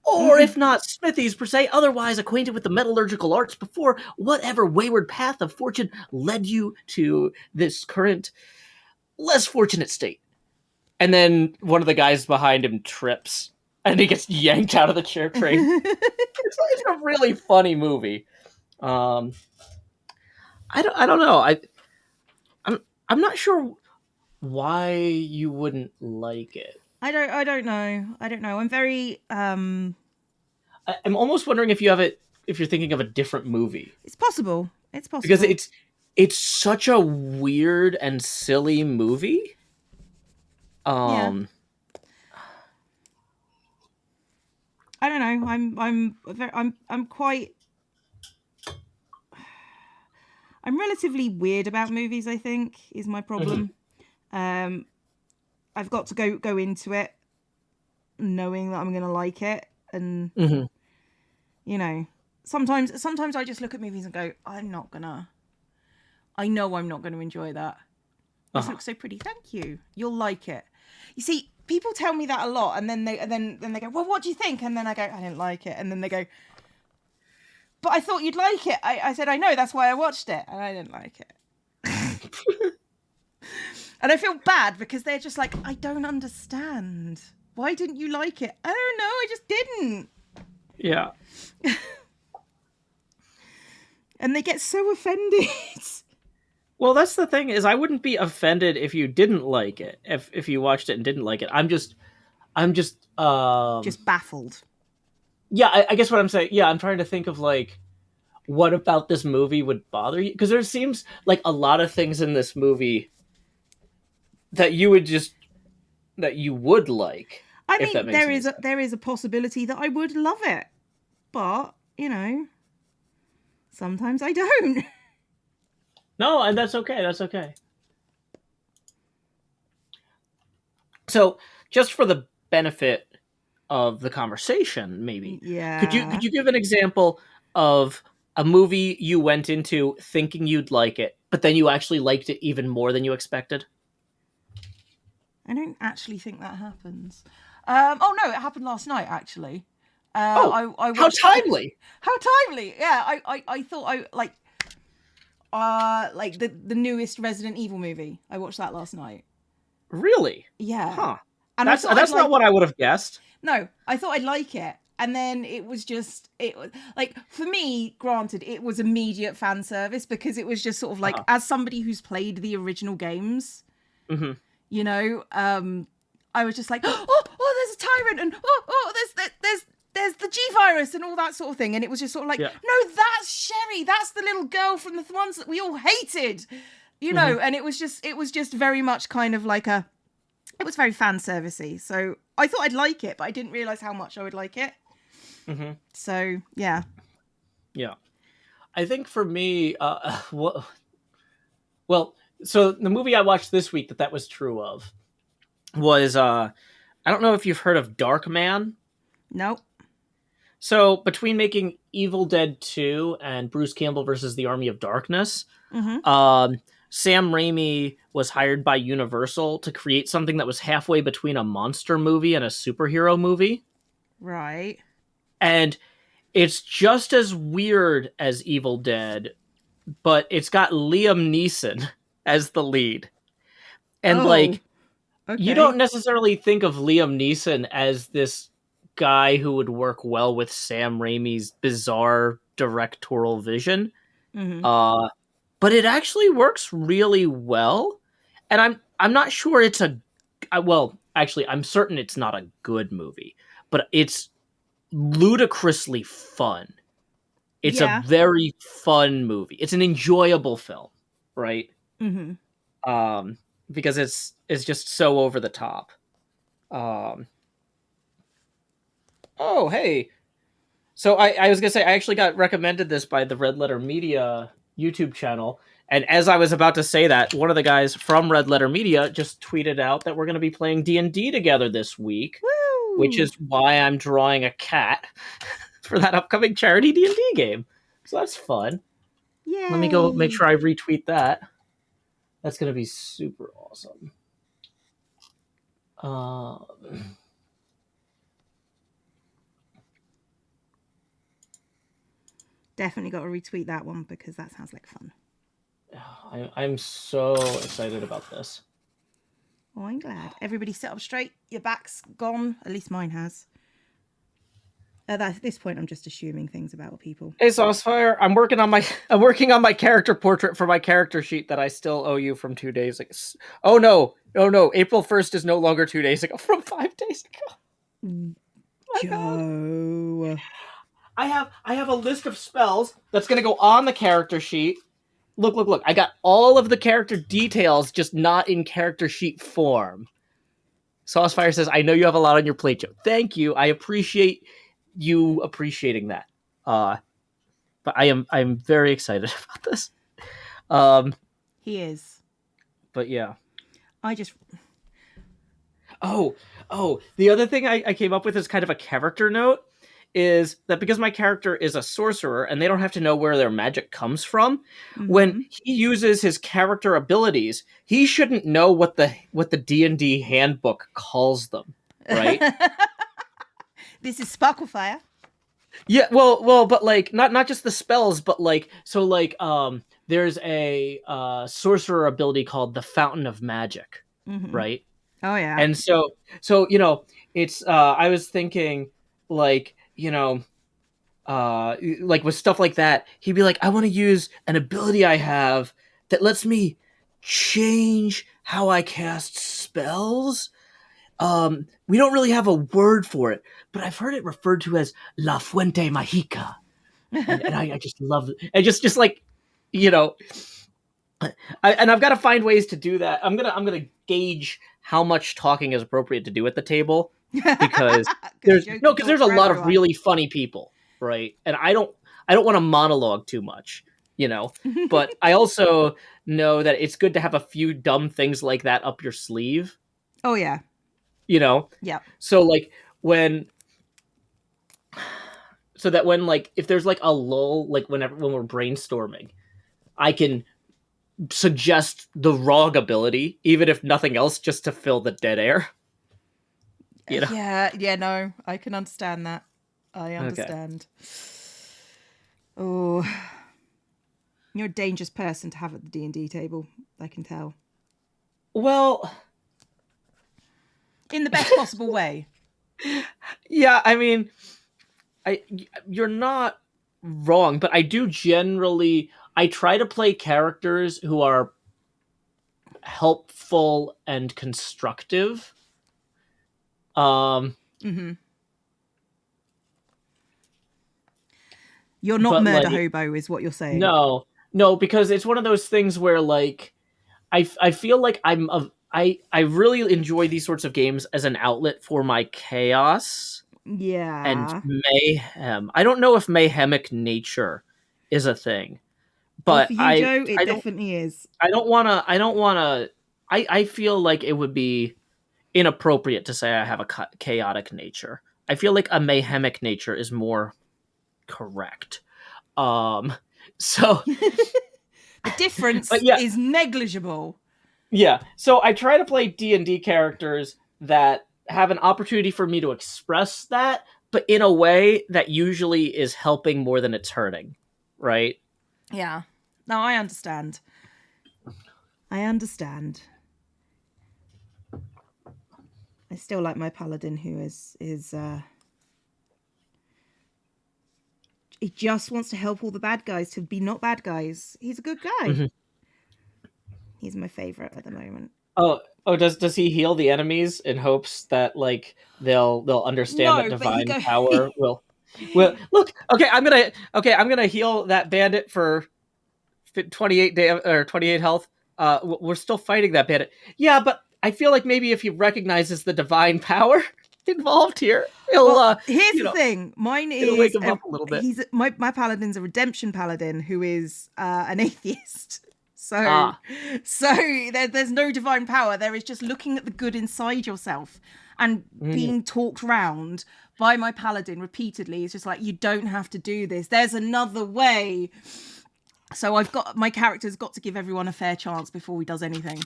Or if not smithies per se, otherwise acquainted with the metallurgical arts before whatever wayward path of fortune led you to this current less fortunate state." And then one of the guys behind him trips and he gets yanked out of the train. It's a really funny movie. I don't know. I'm not sure why you wouldn't like it. I don't know. I'm very I'm almost wondering if you're thinking of a different movie. It's possible. Because it's such a weird and silly movie. Yeah. I don't know. I'm relatively weird about movies, I think, is my problem. I've got to go into it knowing that I'm going to like it. And, sometimes I just look at movies and go, I know I'm not going to enjoy that. This looks so pretty. Thank you. You'll like it. You see, people tell me that a lot, and then they go, well, what do you think? And then I go, I didn't like it. And then they go, but I thought you'd like it. I said, I know, that's why I watched it, and I didn't like it. And I feel bad because they're just like, I don't understand. Why didn't you like it? I don't know, I just didn't. Yeah. And they get so offended. Well, that's the thing, is I wouldn't be offended if you didn't like it. If you watched it and didn't like it. I'm just Just baffled. yeah, I guess what I'm saying, yeah, I'm trying to think of like what about this movie would bother you, because there seems like a lot of things in this movie that you would like. I if that mean, makes sense. there is a possibility that I would love it, but sometimes I don't. No, and that's okay. That's okay. So, just for the benefit of the conversation, maybe Yeah. could you give an example of a movie you went into thinking you'd like it, but then you actually liked it even more than you expected? I don't actually think that happens. Oh no, it happened last night actually. I I how timely! How timely! Yeah, I thought I like the newest Resident Evil movie. I watched that last night. Really? Yeah. Huh. And that's not what I would have guessed. No, I thought I'd like it. And then it was like, for me, granted, it was immediate fan service because it was just sort of like, as somebody who's played the original games, mm-hmm. I was just like, there's a tyrant, and there's the G virus and all that sort of thing. And it was just sort of like, no, that's Sherry. That's the little girl from the ones that we all hated, Mm-hmm. and it was just very much kind of like it was very fan servicey. So I thought I'd like it, but I didn't realize how much I would like it. Mm-hmm. So yeah. I think for me, well, so the movie I watched this week that was true of was I don't know if you've heard of Darkman. Nope. So between making Evil Dead 2 and Bruce Campbell versus the Army of Darkness, Sam Raimi was hired by Universal to create something that was halfway between a monster movie and a superhero movie. Right. And it's just as weird as Evil Dead, but it's got Liam Neeson as the lead. And okay. You don't necessarily think of Liam Neeson as this guy who would work well with Sam Raimi's bizarre directorial vision. Mm-hmm. But it actually works really well. And I'm not sure it's I'm certain it's not a good movie, but it's ludicrously fun. It's a very fun movie. It's an enjoyable film, right? Mm-hmm. Because it's just so over the top. Oh, hey. So I was gonna say I actually got recommended this by the Red Letter Media YouTube channel, and as I was about to say that, one of the guys from Red Letter Media just tweeted out that we're gonna be playing D&D together this week. Woo! Which is why I'm drawing a cat for that upcoming charity D&D game. So that's fun. Yay. Let me go make sure I retweet that. That's gonna be super awesome. Definitely got to retweet that one because that sounds like fun. I'm so excited about this. Oh, I'm glad. Everybody sit up straight. Your back's gone. At least mine has. At this point, I'm just assuming things about people. Hey, Saucefire, I'm working on my character portrait for my character sheet that I still owe you from 2 days ago. Oh no! April 1st is no longer 2 days ago. From 5 days ago. Joe. I have a list of spells that's gonna go on the character sheet. Look. I got all of the character details, just not in character sheet form. Saucefire says, I know you have a lot on your plate, Joe. Thank you. I appreciate you appreciating that. But I'm very excited about this. He is. But yeah. Oh, the other thing I came up with is kind of a character note, is that because my character is a sorcerer and they don't have to know where their magic comes from, when Mhm. he uses his character abilities, he shouldn't know what the D&D handbook calls them, right? This is Sparklefire. Yeah, well, but like not just the spells, but like so like there's a sorcerer ability called the Fountain of Magic, Hmm. right? Oh yeah. And so it's I was thinking like, like with stuff like that, he'd be like, I want to use an ability I have that lets me change how I cast spells. We don't really have a word for it, but I've heard it referred to as La Fuente Mágica, and I just love it. And just like, you know, I've got to find ways to do that. I'm gonna gauge how much talking is appropriate to do at the table because Because Joe can because talk there's a for lot of everyone. really funny people, right? And I don't want to monologue too much, but I also know that it's good to have a few dumb things like that up your sleeve, Oh yeah. you know. Yeah. So like when so that when like if there's like a lull, like when we're brainstorming, I can suggest the wrong ability, even if nothing else, just to fill the dead air. You know. Yeah. Yeah. No, I can understand that. I Okay. understand. Oh, you're a dangerous person to have at the D&D table. I can tell. Well, In the best possible way. yeah. I mean, I you're not wrong, but I do generally I try to play characters who are helpful and constructive. Um, Hmm. You're not but murder like hobo, is what you're saying. no, because it's one of those things where like I feel like I really enjoy these sorts of games as an outlet for my chaos and Yeah. mayhem. I don't know if mayhemic nature is a thing, Oh, but for you, Joe, it I don't definitely is. I don't want to I feel like it would be inappropriate to say I have a chaotic nature. I feel like a mayhemic nature is more correct. Um so The but difference yeah, is negligible. yeah. So I try to play D&D characters that have an opportunity for me to express that, but in a way that usually is helping more than it's hurting, right? Yeah. No, I understand. I understand. I still like my paladin who is he just wants to help all the bad guys to be not bad guys. He's a good guy. Mhm. He's my favorite at the moment. Oh, does he heal the enemies in hopes that like they'll understand that No, but he divine go power will look, I'm gonna heal that bandit for 28 day or 28 health. We're still fighting that bandit. Yeah, but I feel like maybe if he recognizes the divine power involved here, Well, here's you the know, thing. Mine it'll wake is him up a little bit. he's my paladin's a redemption paladin who is an atheist. So, Ah, so there's no divine power. There is just looking at the good inside yourself and mm, being talked round by my paladin repeatedly. It's just like, you don't have to do this. There's another way. So I've got my character's got to give everyone a fair chance before he does anything.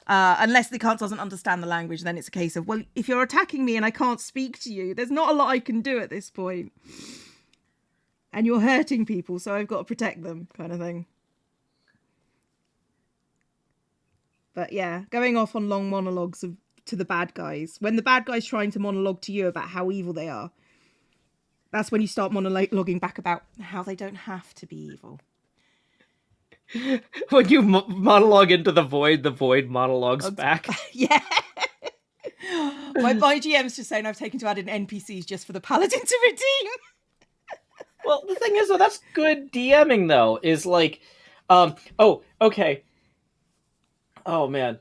Unless the card doesn't understand the language, then it's a case of, well, if you're attacking me and I can't speak to you, there's not a lot I can do at this point. And you're hurting people, so I've got to protect them, kind of thing. But yeah, going off on long monologues to the bad guys. When the bad guy's trying to monologue to you about how evil they are, that's when you start monologuing back about how they don't have to be evil. when you monologue into the void monologues back. Yeah. My GM's just saying I've taken to add in NPCs just for the paladin to redeem. Well, the thing is, though, that's good DMing, though. Is like, oh, okay. Oh man.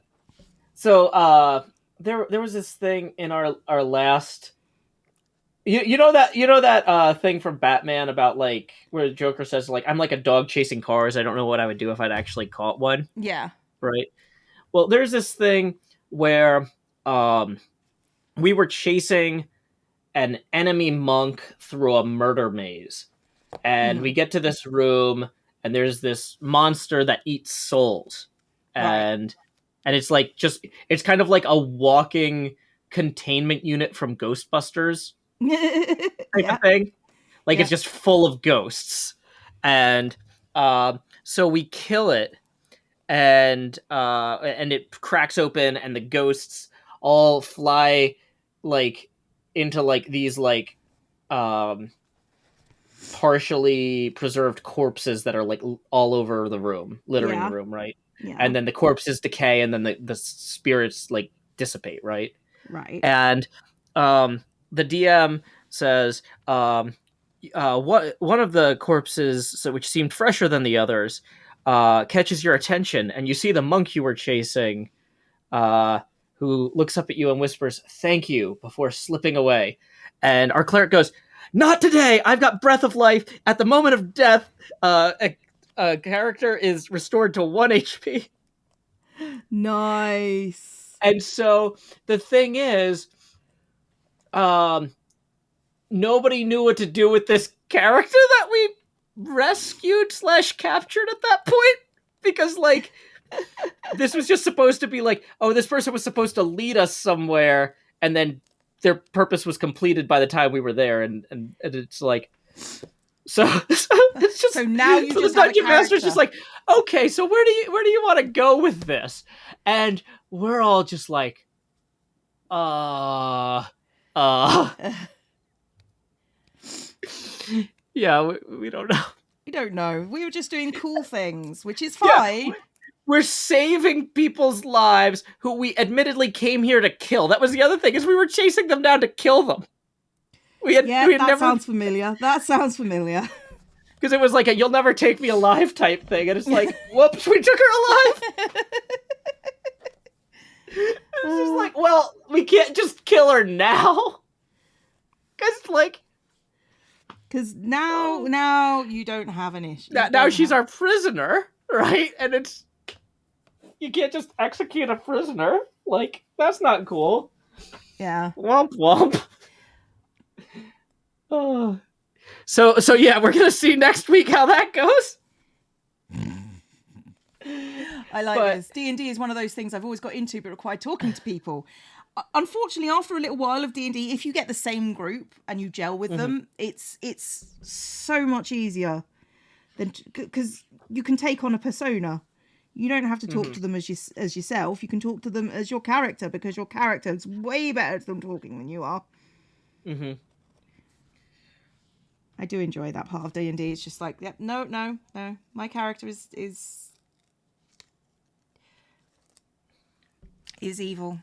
So, there was this thing in our last. You know that thing from Batman about like where Joker says like I'm like a dog chasing cars. I don't know what I would do if I'd actually caught one. Yeah. Right. Well, there's this thing where we were chasing an enemy monk through a murder maze. And we get to this room, and there's this monster that eats souls. And it's like it's kind of like a walking containment unit from Ghostbusters type of thing. Like it's just full of ghosts. And so we kill it, and it cracks open, and the ghosts all fly like into like these like partially preserved corpses that are like all over the room, littering the room, right? Yeah. And then the corpses decay, and then the spirits like dissipate, right? Right. And the DM says, one of the corpses, which seemed fresher than the others, catches your attention, and you see the monk you were chasing, who looks up at you and whispers, "Thank you," before slipping away. And our cleric goes, "Not today! I've got breath of life. At the moment of death, a character is restored to 1 HP. Nice. And so the thing is, nobody knew what to do with this character that we rescued / captured at that point, because like this was just supposed to be like, oh, this person was supposed to lead us somewhere, and then their purpose was completed by the time we were there, and it's like, so it's just, so now you so just the have a dungeon master's character. just like, okay, so where do you want to go with this? And we're all just like, yeah, we don't know. We don't know. We were just doing cool things, which is fine. Yeah, we're saving people's lives who we admittedly came here to kill. That was the other thing, is we were chasing them down to kill them. Sounds familiar. That sounds familiar. Because it was like a "you'll never take me alive" type thing, and it's like, whoops, we took her alive. It's just like, well, we can't just kill her now. Because now you don't have an issue. Now she's our prisoner, right? And it's, you can't just execute a prisoner. Like, that's not cool. Yeah. Womp womp. Oh. So yeah, we're gonna see next week how that goes. I like this. D&D is one of those things I've always got into, but required talking to people. Unfortunately, after a little while of D&D, if you get the same group and you gel with them, it's so much easier than, because you can take on a persona. You don't have to talk to them as yourself. You can talk to them as your character, because your character is way better at them talking than you are. Mm-hmm. I do enjoy that part of D&D. It's just like, yep, no. My character is evil.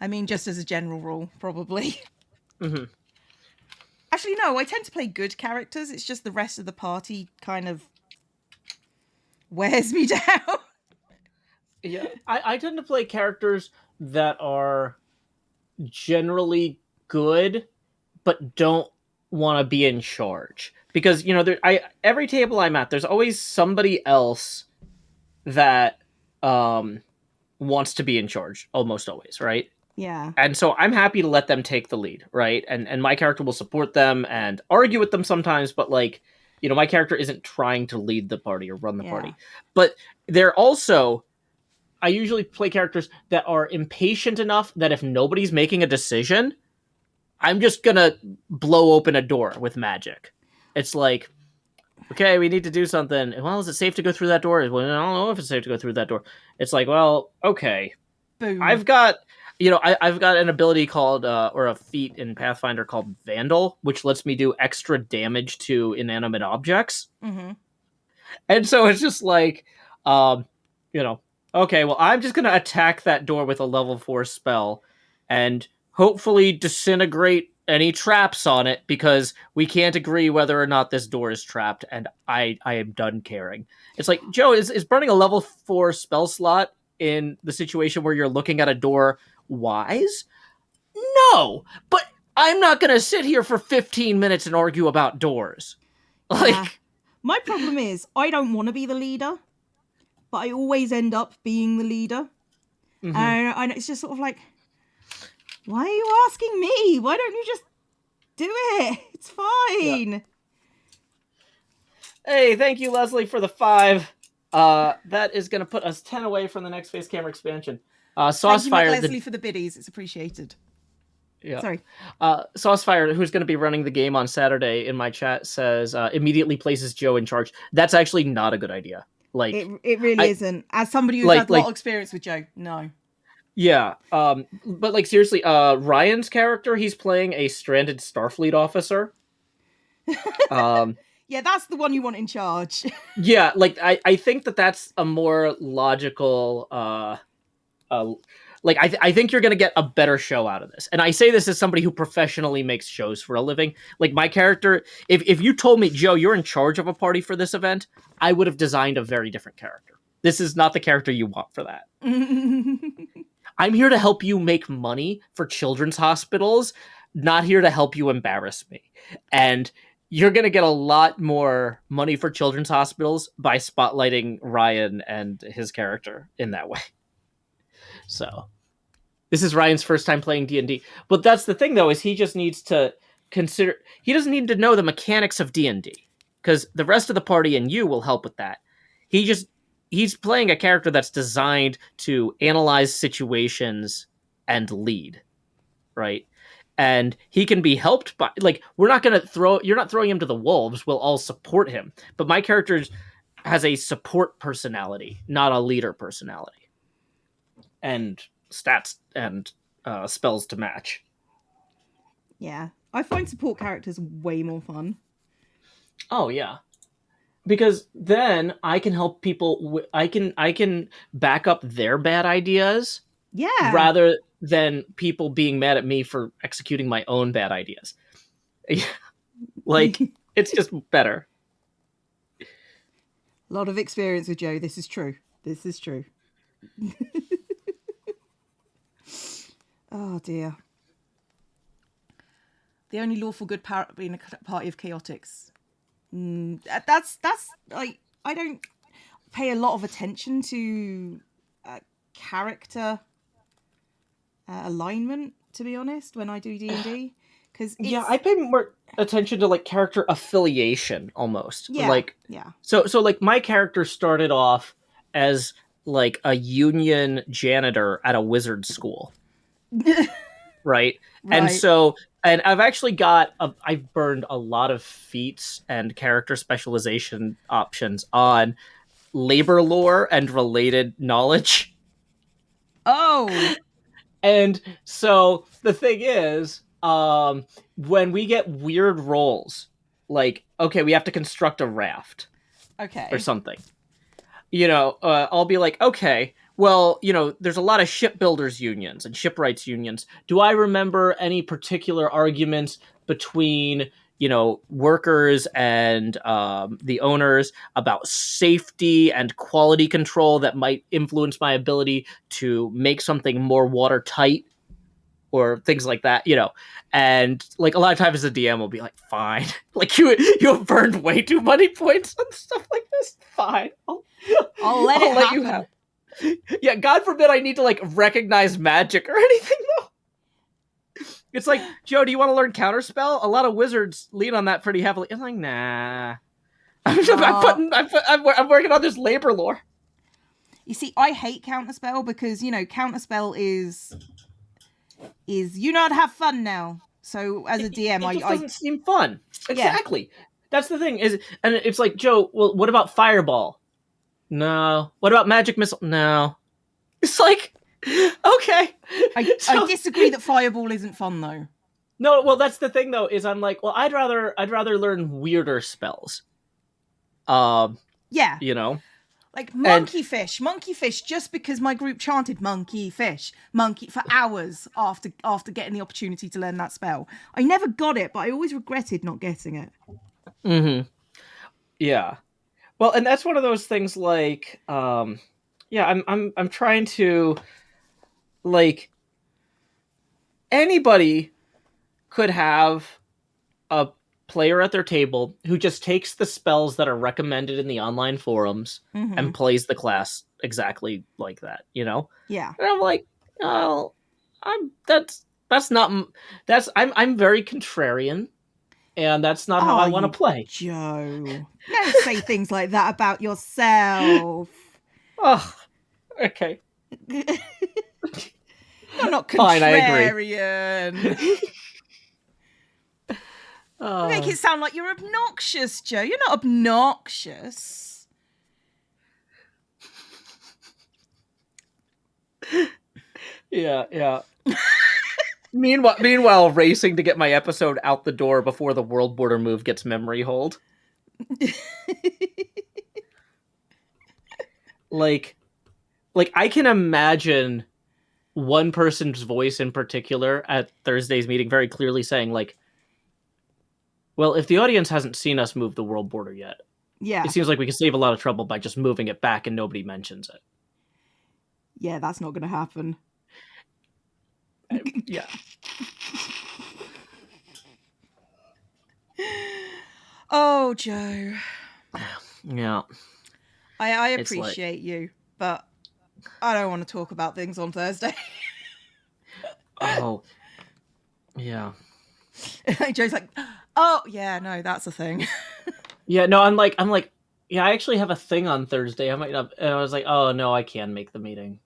I mean, just as a general rule, probably. Mm-hmm. Actually, no, I tend to play good characters. It's just the rest of the party kind of wears me down. Yeah, I tend to play characters that are generally good, but don't want to be in charge. Because, every table I'm at, there's always somebody else that wants to be in charge, almost always, right? Yeah. And so I'm happy to let them take the lead, right? And my character will support them and argue with them sometimes, but like, my character isn't trying to lead the party or run the party. But they're also, I usually play characters that are impatient enough that if nobody's making a decision, I'm just gonna blow open a door with magic. It's like, okay, we need to do something. Well, is it safe to go through that door? Well, I don't know if it's safe to go through that door. It's like, well, okay. Boom. I've got an ability called, or a feat in Pathfinder called Vandal, which lets me do extra damage to inanimate objects. Mm-hmm. And so it's just like, okay, well, I'm just going to attack that door with a level 4 spell and hopefully disintegrate any traps on it, because we can't agree whether or not this door is trapped, and I am done caring. It's like, Joe, is burning a level 4 spell slot in the situation where you're looking at a door wise? No, but I'm not going to sit here for 15 minutes and argue about doors. My problem is I don't want to be the leader, but I always end up being the leader. Mm-hmm. And it's just sort of like, Why are you asking me? Why don't you just do it? It's Yeah. fine. Hey, thank you, Leslie, for the 5. That is going to put us 10 away from the next face camera expansion. Thank you, Saucefire, McLesley, for the biddies. It's appreciated. yeah. Sorry. Saucefire, who's going to be running the game on Saturday in my chat, says immediately places Joe in charge. That's actually not a good idea. Like it really isn't. As somebody who's had a lot of experience with Joe, no. Yeah, but like seriously, Ryan's character, he's playing a stranded Starfleet officer. Yeah, that's the one you want in charge. Yeah, like I think that's a more logical like I think you're gonna get a better show out of this. And I say this as somebody who professionally makes shows for a living. Like my character, if you told me, Joe, you're in charge of a party for this event, I would have designed a very different character. This is not the character you want for that. I'm here to help you make money for children's hospitals, not here to help you embarrass me. And you're going to get a lot more money for children's hospitals by spotlighting Ryan and his character in that way. So, this is Ryan's first time playing D&D. But that's the thing, though, is he just needs to consider... He doesn't need to know the mechanics of D&D, because the rest of the party and you will help with that. He's playing a character that's designed to analyze situations and lead, right? And he can be helped by, like, you're not throwing him to the wolves. We'll all support him. But my character has a support personality, not a leader personality. And stats and spells to match. Yeah. I find support characters way more fun. Oh, yeah. Because then I can help people. I can back up their bad ideas, rather than people being mad at me for executing my own bad ideas. Like it's just better. A lot of experience with Joe. This is true. Oh dear. The only lawful good being a party of chaotics. That's like, I don't pay a lot of attention to character alignment, to be honest, when I do D&D, because I pay more attention to like character affiliation almost. So like my character started off as like a union janitor at a wizard school. Right? And so, and I've actually I've burned a lot of feats and character specialization options on labor lore and related knowledge. Oh. And so the thing is, when we get weird rolls, like, okay, we have to construct a raft. Okay. Or something. I'll be like, okay, well, there's a lot of shipbuilders unions and shipwrights unions. Do I remember any particular arguments between, workers and the owners about safety and quality control that might influence my ability to make something more watertight or things like that, and like a lot of times the DM will be like, fine, like you have burned way too many points on stuff like this. Fine. I'll let you have. Yeah, God forbid I need to like recognize magic or anything though. It's like, Joe, do you want to learn counterspell? A lot of wizards lean on that pretty heavily. I'm like, nah. I'm working on this labor lore. You see, I hate counterspell because counterspell is you know how to have fun now. So as a DM, it doesn't seem fun. Exactly. Yeah. That's the thing and it's like, Joe, well, what about fireball? No. What about magic missile? No. It's like, okay. I disagree that fireball isn't fun though. No, well, that's the thing though, is I'm like, well, I'd rather learn weirder spells. Yeah. Like monkeyfish, just because my group chanted monkey for hours after getting the opportunity to learn that spell. I never got it, but I always regretted not getting it. Mm-hmm. Yeah. Well, and that's one of those things like, I'm trying to, like, anybody could have a player at their table who just takes the spells that are recommended in the online forums and plays the class exactly like that, Yeah. And I'm like, oh, that's That's not. That's I'm very contrarian, and that's not how I want to play. Joe? Don't say things like that about yourself. Oh, okay. You're not contrarian. Fine, I agree. You make it sound like you're obnoxious, Joe. You're not obnoxious. Yeah. Meanwhile, racing to get my episode out the door before the world border move gets memory hold. like I can imagine one person's voice in particular at Thursday's meeting very clearly saying, like, well, if the audience hasn't seen us move the world border yet, yeah, it seems like we can save a lot of trouble by just moving it back and nobody mentions it. Yeah, that's not going to happen. Yeah. Oh, Joe. Yeah. I appreciate you, but I don't want to talk about things on Thursday. Oh. Yeah. Joe's like, oh, yeah, no, that's a thing. Yeah, no, I'm like, yeah, I actually have a thing on Thursday. I might not. And I was like, oh, no, I can make the meeting.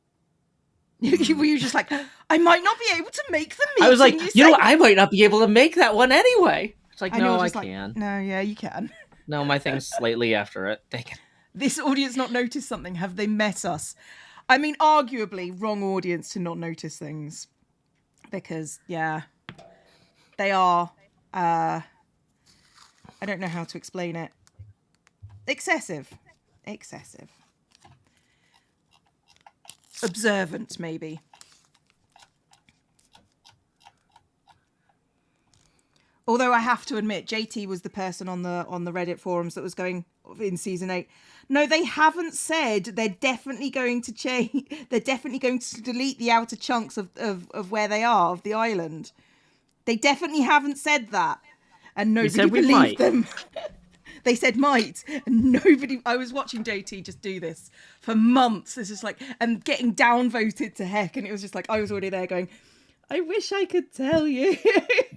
Were you just like, I might not be able to make the meeting? I was like, you know what? I might not be able to make that one anyway. It's like, no, I can. No, yeah, you can. No, my thing's slightly after it. Dang it. This audience not noticed something? Have they met us? I mean, arguably, wrong audience to not notice things. Because, yeah, they are, I don't know how to explain it. Excessive. Observant, maybe. Although I have to admit, JT was the person on the Reddit forums that was going in season 8. No, they haven't said they're definitely going to change. They're definitely going to delete the outer chunks of where they are, of the island. They definitely haven't said that. And nobody believed them. They said might. And nobody... I was watching JT just do this for months. It's just like... And getting downvoted to heck. And it was just like, I was already there going... I wish I could tell you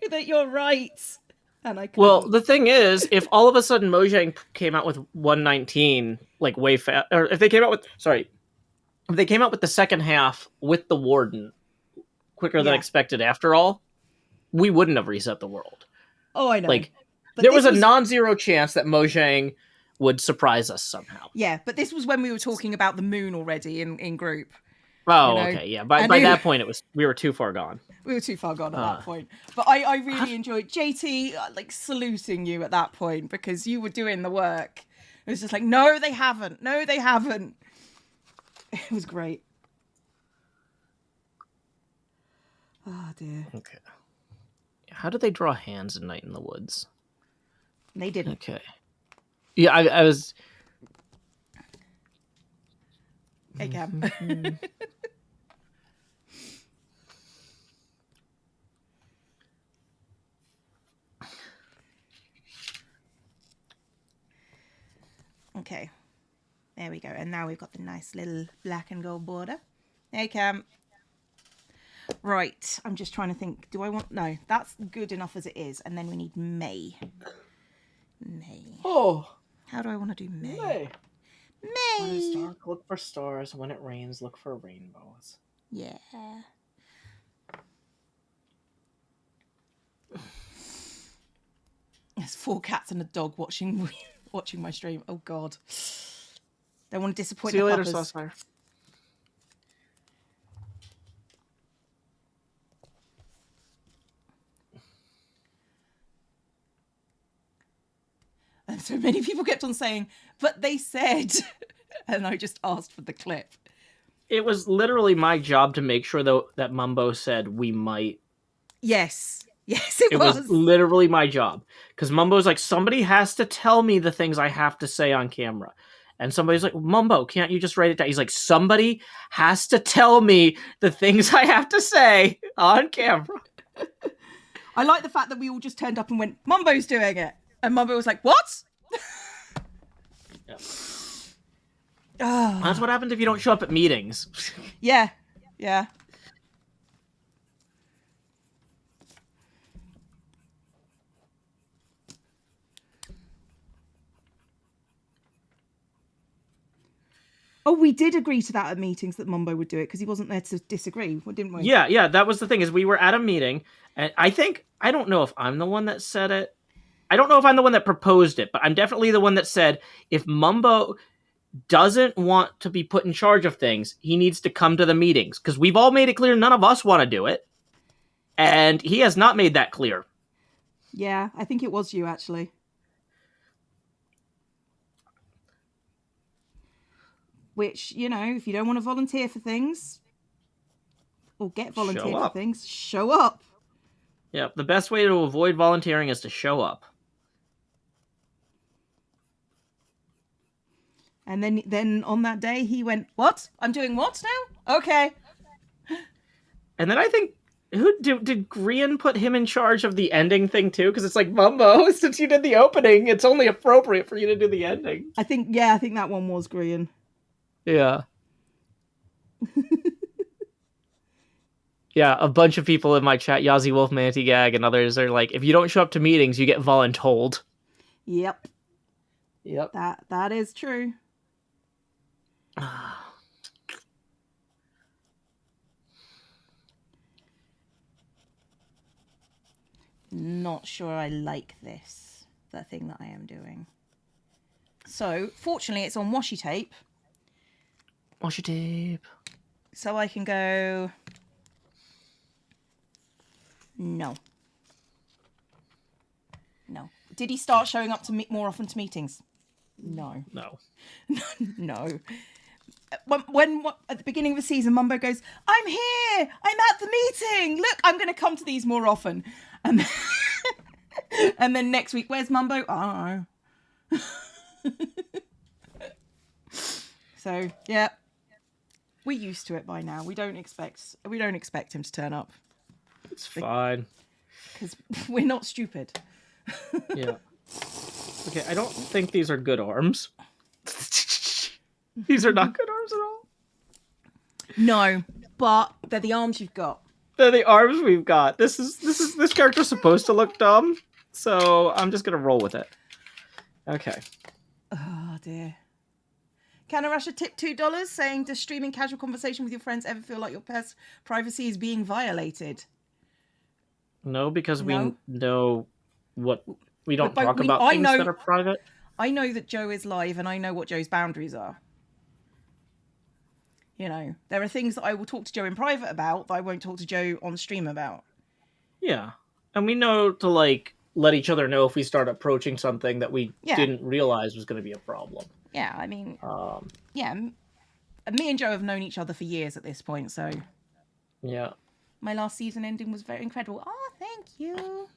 that you're right. And I couldn't. Well, the thing is, if all of a sudden Mojang came out with 119, like way fast, or if they came out with the second half with the Warden quicker than expected after all, we wouldn't have reset the world. Oh, I know. Like, but there was a non-zero chance that Mojang would surprise us somehow. Yeah, but this was when we were talking about the moon already in group. Oh, okay, yeah. By that point, we were too far gone. We were too far gone at that point. But I really enjoyed JT like saluting you at that point because you were doing the work. It was just like, no, they haven't. No, they haven't. It was great. Oh dear. Okay. How did they draw hands in Night in the Woods? They didn't. Okay. Yeah, I was. Hey, Cam. Okay. There we go. And now we've got the nice little black and gold border. Hey, Cam. Right. I'm just trying to think. Do I want... No, that's good enough as it is. And then we need May. Oh. How do I want to do May? May. When it's dark, look for stars. When it rains, look for rainbows. Yeah. There's 4 cats and a dog watching my stream. Oh God. Don't want to disappoint. See you later, puppers. Saucefire. And so many people kept on saying, but they said, and I just asked for the clip. It was literally my job to make sure though that Mumbo said we might. Yes, it was. It was literally my job because Mumbo's like, somebody has to tell me the things I have to say on camera, and somebody's like, Mumbo, can't you just write it down? He's like, somebody has to tell me the things I have to say on camera. I like the fact that we all just turned up and went, Mumbo's doing it. And Mumbo was like, what? Yeah. That's what happens if you don't show up at meetings. Yeah. Oh, we did agree to that at meetings that Mumbo would do it because he wasn't there to disagree, didn't we? Yeah, that was the thing, is we were at a meeting, and I don't know if I'm the one that said it. I don't know if I'm the one that proposed it, but I'm definitely the one that said if Mumbo doesn't want to be put in charge of things, he needs to come to the meetings, because we've all made it clear none of us want to do it, and he has not made that clear. Yeah, I think it was you actually. Which, if you don't want to volunteer for things or get volunteered for things, show up. Yeah, the best way to avoid volunteering is to show up. And then on that day, he went, "What? I'm doing what now? Okay." And then I think, did Grian put him in charge of the ending thing too? Because it's like, Mumbo, since you did the opening, it's only appropriate for you to do the ending. I think that one was Grian. Yeah. Yeah, a bunch of people in my chat, Yazi Wolf, Mantigag, and others are like, if you don't show up to meetings, you get voluntold. Yep. Yep. That is true. Not sure I like this, the thing that I am doing. So, fortunately, it's on washi tape. Washi tape. So I can go... No. Did he start showing up to more often to meetings? No. No. When at the beginning of the season, Mumbo goes, "I'm here. I'm at the meeting. Look, I'm going to come to these more often." And then next week, where's Mumbo? I don't know. So yeah, we're used to it by now. We don't expect him to turn up. It's fine because we're not stupid. Yeah. Okay, I don't think these are good arms. These are not good arms at all. No, but they're the arms you've got. They're the arms we've got. This character's supposed to look dumb, so I'm just gonna roll with it. Okay. Oh dear. Can Arasha tip $2 saying, does streaming casual conversation with your friends ever feel like your pet's privacy is being violated? No, because we know what we don't talk about things that are private. I know that Joe is live and I know what Joe's boundaries are. You know, there are things that I will talk to Joe in private about that I won't talk to Joe on stream about. Yeah. And we know to let each other know if we start approaching something that we didn't realize was going to be a problem. Yeah, I mean, me and Joe have known each other for years at this point, so. Yeah. My last season ending was very incredible. Oh, thank you.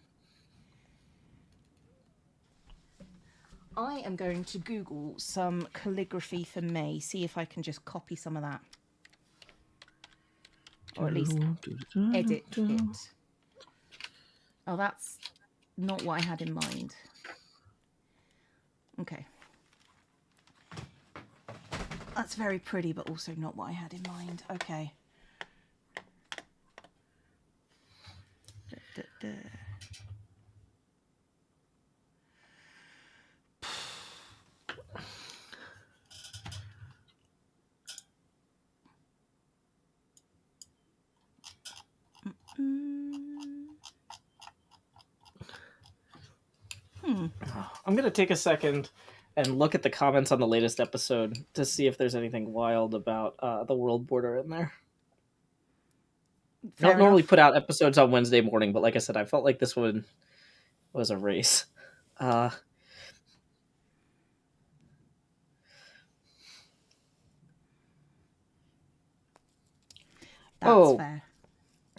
I am going to Google some calligraphy for May, see if I can just copy some of that. Or at least edit it. Oh, that's not what I had in mind. Okay. That's very pretty, but also not what I had in mind. Okay. I'm going to take a second and look at the comments on the latest episode to see if there's anything wild about the world border in there. I don't normally put out episodes on Wednesday morning, but like I said, I felt like this one was a race. That's fair.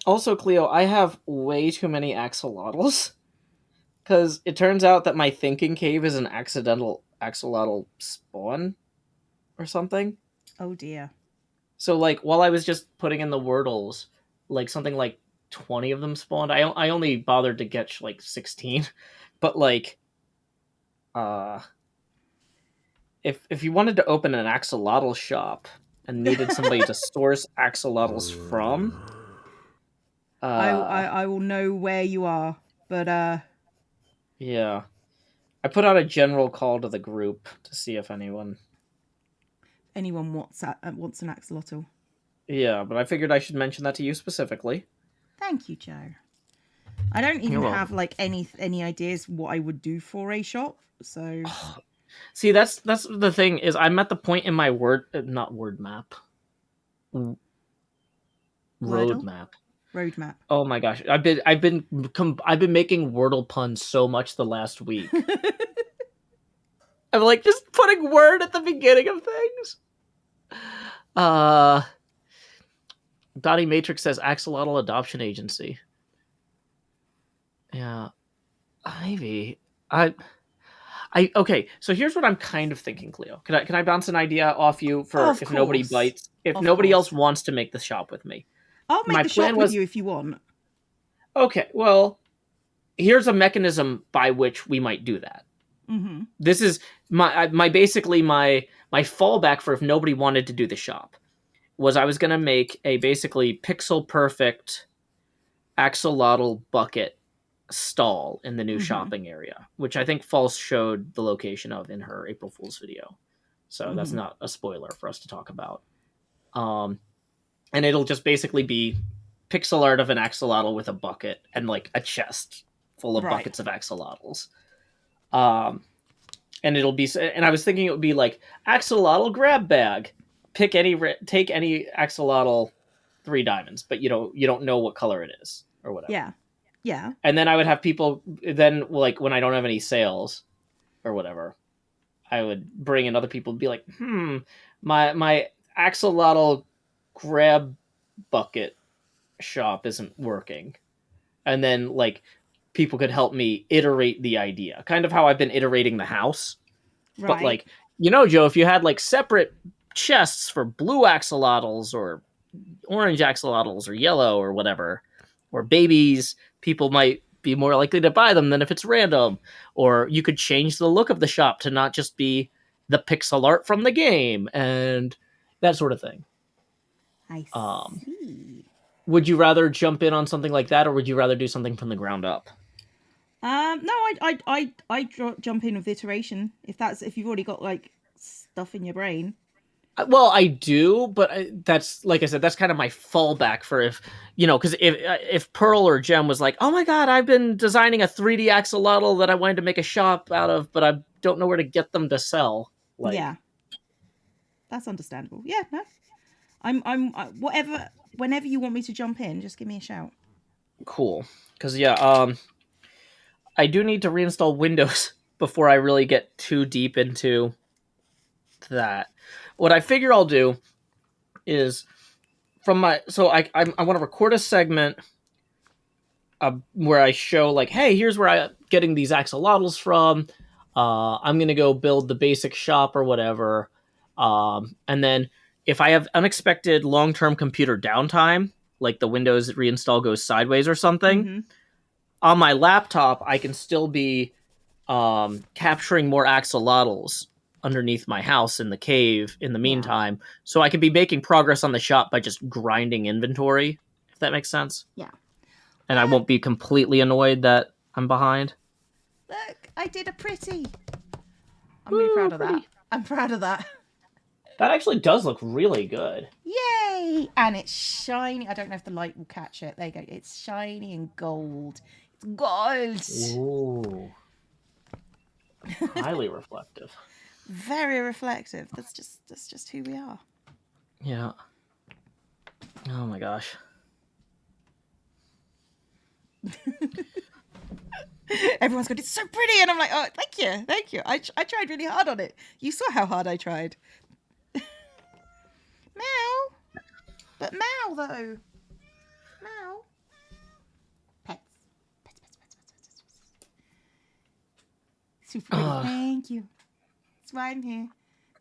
Also, Cleo, I have way too many axolotls. Because it turns out that my thinking cave is an accidental axolotl spawn or something. Oh dear. So while I was just putting in the wordles, something like 20 of them spawned. I only bothered to get 16. But if you wanted to open an axolotl shop and needed somebody to source axolotls from, I will know where you are, but yeah. I put out a general call to the group to see if anyone... anyone wants an axolotl. Yeah, but I figured I should mention that to you specifically. Thank you, Joe. I don't You're even welcome. have like any ideas what I would do for a shop. So See, that's the thing is I'm at the point in my not word map, road Wordle map. roadmap. Oh my gosh, I've been making Wordle puns so much the last week. I'm like just putting word at the beginning of things. Dottie Matrix says Axolotl Adoption Agency. Yeah, maybe. Okay. So here's what I'm kind of thinking, Cleo. Can I bounce an idea off you for Of if nobody course, bites, if of nobody else course. wants to make the shop with me? I'll make My the shop plan with was you if you want. okay. Well, here's a mechanism by which we might do that. Mm-hmm. This is my basically my fallback for if nobody wanted to do the shop was I was gonna make a basically pixel perfect axolotl bucket stall in the new Mm-hmm. shopping area, which I think False showed the location of in her April Fool's video. So that's Mm-hmm. not a spoiler for us to talk about. Um, and it'll just basically be pixel art of an axolotl with a bucket and like a chest full of Right. buckets of axolotls. Um, and I was thinking it would be like axolotl grab bag, take any axolotl 3 diamonds, but you don't know what color it is or whatever. Yeah. Yeah. And then I would have people then like when I don't have any sales or whatever, I would bring in other people and be like, my axolotl grab bucket shop isn't working. And then like people could help me iterate the idea. Kind of how I've been iterating the house. But Right. like, Joe, if you had like separate chests for blue axolotls or orange axolotls or yellow or whatever, or babies, people might be more likely to buy them than if it's random. Or you could change the look of the shop to not just be the pixel art from the game and that sort of thing. I Um, see. would you rather jump in on something like that, or would you rather do something from the ground up? No, I jump in with iteration if you've already got like stuff in your brain. Well, I do, but that's like I said, that's kind of my fallback for if because if Pearl or Gem was like, oh my god, I've been designing a 3D axolotl that I wanted to make a shop out of, but I don't know where to get them to sell. Yeah, Like, that's understandable. Yeah, no, I'm whatever. Whenever you want me to jump in, just give me a shout. cool, because yeah, I do need to reinstall Windows before I really get too deep into that. What I figure I'll do is from my so I want to record a segment where I show like, hey, here's where I'm getting these axolotls from. I'm gonna go build the basic shop or whatever, and then if I have unexpected long-term computer downtime, like the Windows reinstall goes sideways or something, Mm-hmm. on my laptop I can still be capturing more axolotls underneath my house in the cave in the Yeah. meantime, so I could be making progress on the shop by just grinding inventory, if that makes sense. Yeah. And I won't be completely annoyed that I'm behind. Look, I did a pretty. I'm really Woo, proud of pretty. that. I'm proud of that. That actually does look really good. Yay! And it's shiny. I don't know if the light will catch it. There you go. It's shiny and gold. It's gold. Ooh. Highly reflective. Very reflective. That's just who we are. Yeah. Oh my gosh. Everyone's going, it's so pretty. And I'm like, oh, thank you. I tried really hard on it. You saw how hard I tried. Meow. But meow, though. Meow. Pets. Pets. Super pretty. Thank you. That's why I'm here.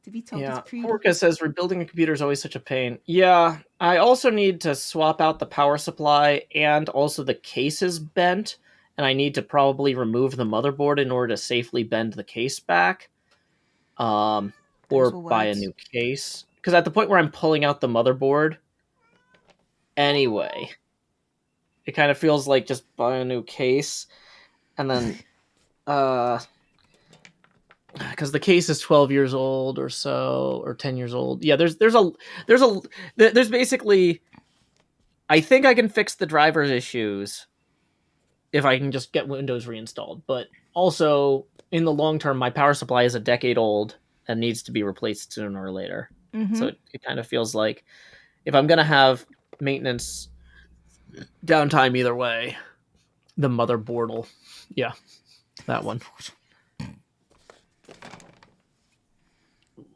To be told Yeah. it's pretty. Orca says rebuilding a computer is always such a pain. Yeah. I also need to swap out the power supply, and also the case is bent, and I need to probably remove the motherboard in order to safely bend the case back. Or buy a new case. Because at the point where I'm pulling out the motherboard, anyway, it kind of feels like just buy a new case, and then because the case is 12 years old or so, or 10 years old. Yeah, there's basically, I think I can fix the driver's issues if I can just get Windows reinstalled. But also, in the long term, my power supply is a decade old and needs to be replaced sooner or later. Mm-hmm. So it kind of feels like if I'm gonna have maintenance downtime either way, the motherboard'll, yeah, that one.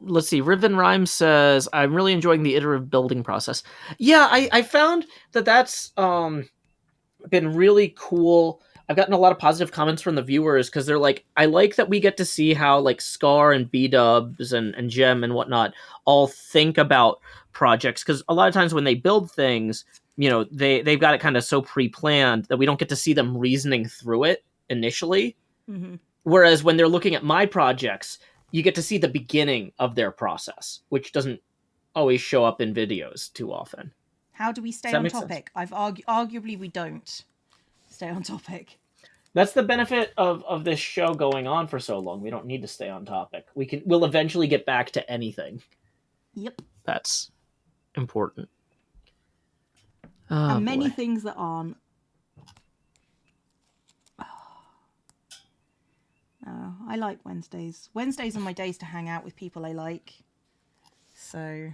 Let's see. Riven Rhyme says, "I'm really enjoying the iterative building process." Yeah, I found that that's been really cool. I've gotten a lot of positive comments from the viewers because they're like, I like that we get to see how like Scar and B Dubs and Gem and whatnot all think about projects, because a lot of times when they build things, they've got it kind of so pre-planned that we don't get to see them reasoning through it initially. Mm-hmm. Whereas when they're looking at my projects, you get to see the beginning of their process, which doesn't always show up in videos too often. How do we Does stay that on make sense? topic? Arguably we don't stay on topic. That's the benefit of this show going on for so long. We don't need to stay on topic. We'll eventually get back to anything. Yep. That's important. And many boy. things that aren't. No, I like Wednesdays. Wednesdays are my days to hang out with people I like. So.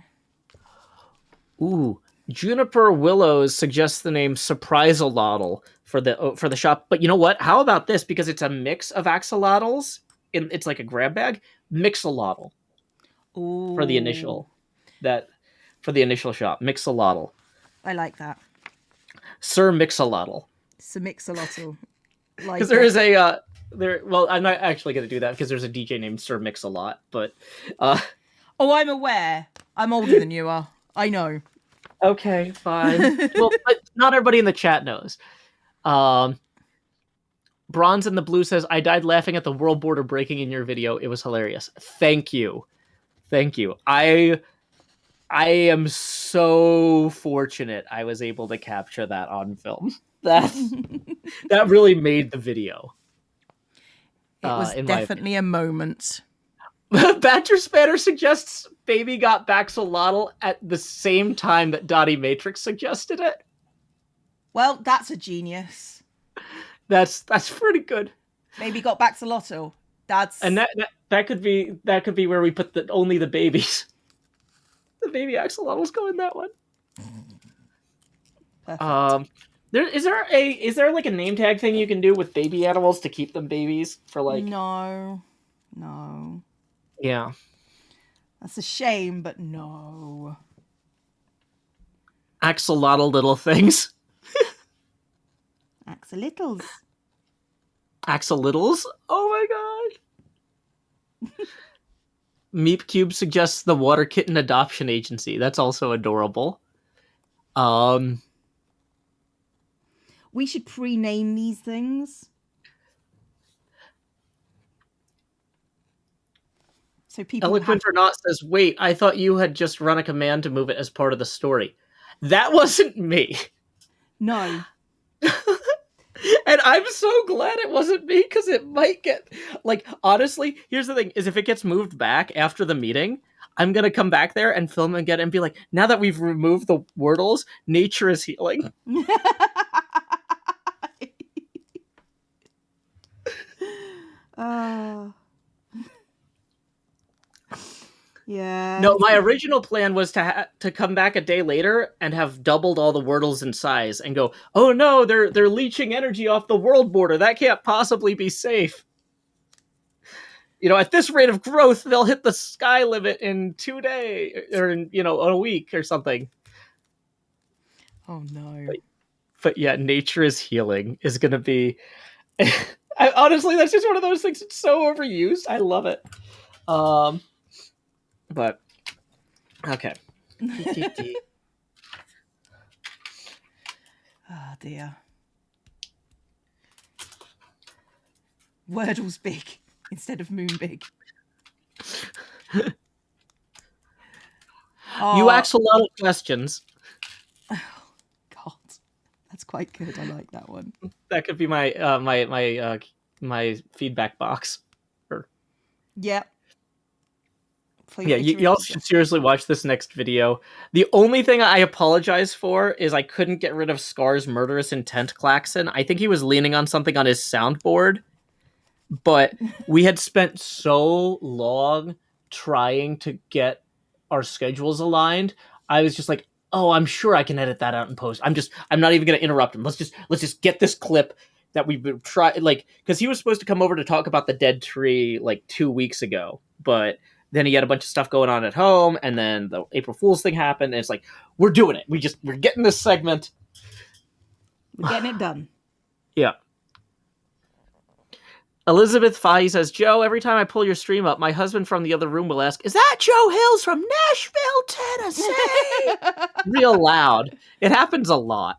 Ooh, Juniper Willows suggests the name Surprise-a-Lotl for the shop. But you know what? How about this? Because it's a mix of axolotls. It's like a grab bag. Mix-a-lotl for the initial. For the initial shop. Mix-a-lotl. I like that. Sir Mix-a-Lotl. Sir Mix-a-Lotl. Because there is a well, I'm not actually going to do that because there's a DJ named Sir Mix-a-Lot, but oh, I'm aware. I'm older than you are. I know. Okay, fine. Well, but not everybody in the chat knows. Bronze in the Blue says, "I died laughing at the world border breaking in your video. It was hilarious." Thank you. I am so fortunate I was able to capture that on film. That really made the video. It was definitely a moment. Badger Spanner suggests Baby got Baxolotl at the same time that Dottie Matrix suggested it. Well, that's a genius. That's pretty good. Baby got Baxolotl. And that could be where we put only the babies. The baby axolotls go in that one. Perfect. Is there like a name tag thing you can do with baby animals to keep them babies for like? No. Yeah. That's a shame, but no. Axolotl little things. Axolotls. Axolotls? Oh my god. Meep Cube suggests the Water Kitten Adoption Agency. That's also adorable. We should pre-name these things. So people Eloquent or Not says, "Wait, I thought you had just run a command to move it as part of the story." That wasn't me. No. And I'm so glad it wasn't me, because it might get, like, honestly, here's the thing, is if it gets moved back after the meeting, I'm going to come back there and film again and be like, now that we've removed the Wordles, nature is healing. Yeah. No, my original plan was to come back a day later and have doubled all the Wordles in size and go, oh no, they're leeching energy off the world border. That can't possibly be safe. At this rate of growth, they'll hit the sky limit in 2 days, or in a week or something. Oh no. But yeah, nature is healing is going to be. Honestly, that's just one of those things. It's so overused. I love it. But okay. Oh dear. Wordle's big instead of moon big. You ask a lot of questions. Oh, God, that's quite good. I like that one. That could be my my feedback box. Yep. For your Yeah, y'all should seriously watch this next video. The only thing I apologize for is I couldn't get rid of Scar's murderous intent klaxon. I think he was leaning on something on his soundboard, but we had spent so long trying to get our schedules aligned. I was just like, oh, I'm sure I can edit that out in post. I'm not even going to interrupt him. Let's just get this clip that we've been trying, like, because he was supposed to come over to talk about the dead tree like 2 weeks ago, but then he had a bunch of stuff going on at home, and then the April Fool's thing happened, and it's like, we're doing it. We're getting this segment. We're getting it done. Yeah. Elizabeth Fahey says, Joe, every time I pull your stream up, my husband from the other room will ask, is that Joe Hills from Nashville, Tennessee? Real loud. It happens a lot.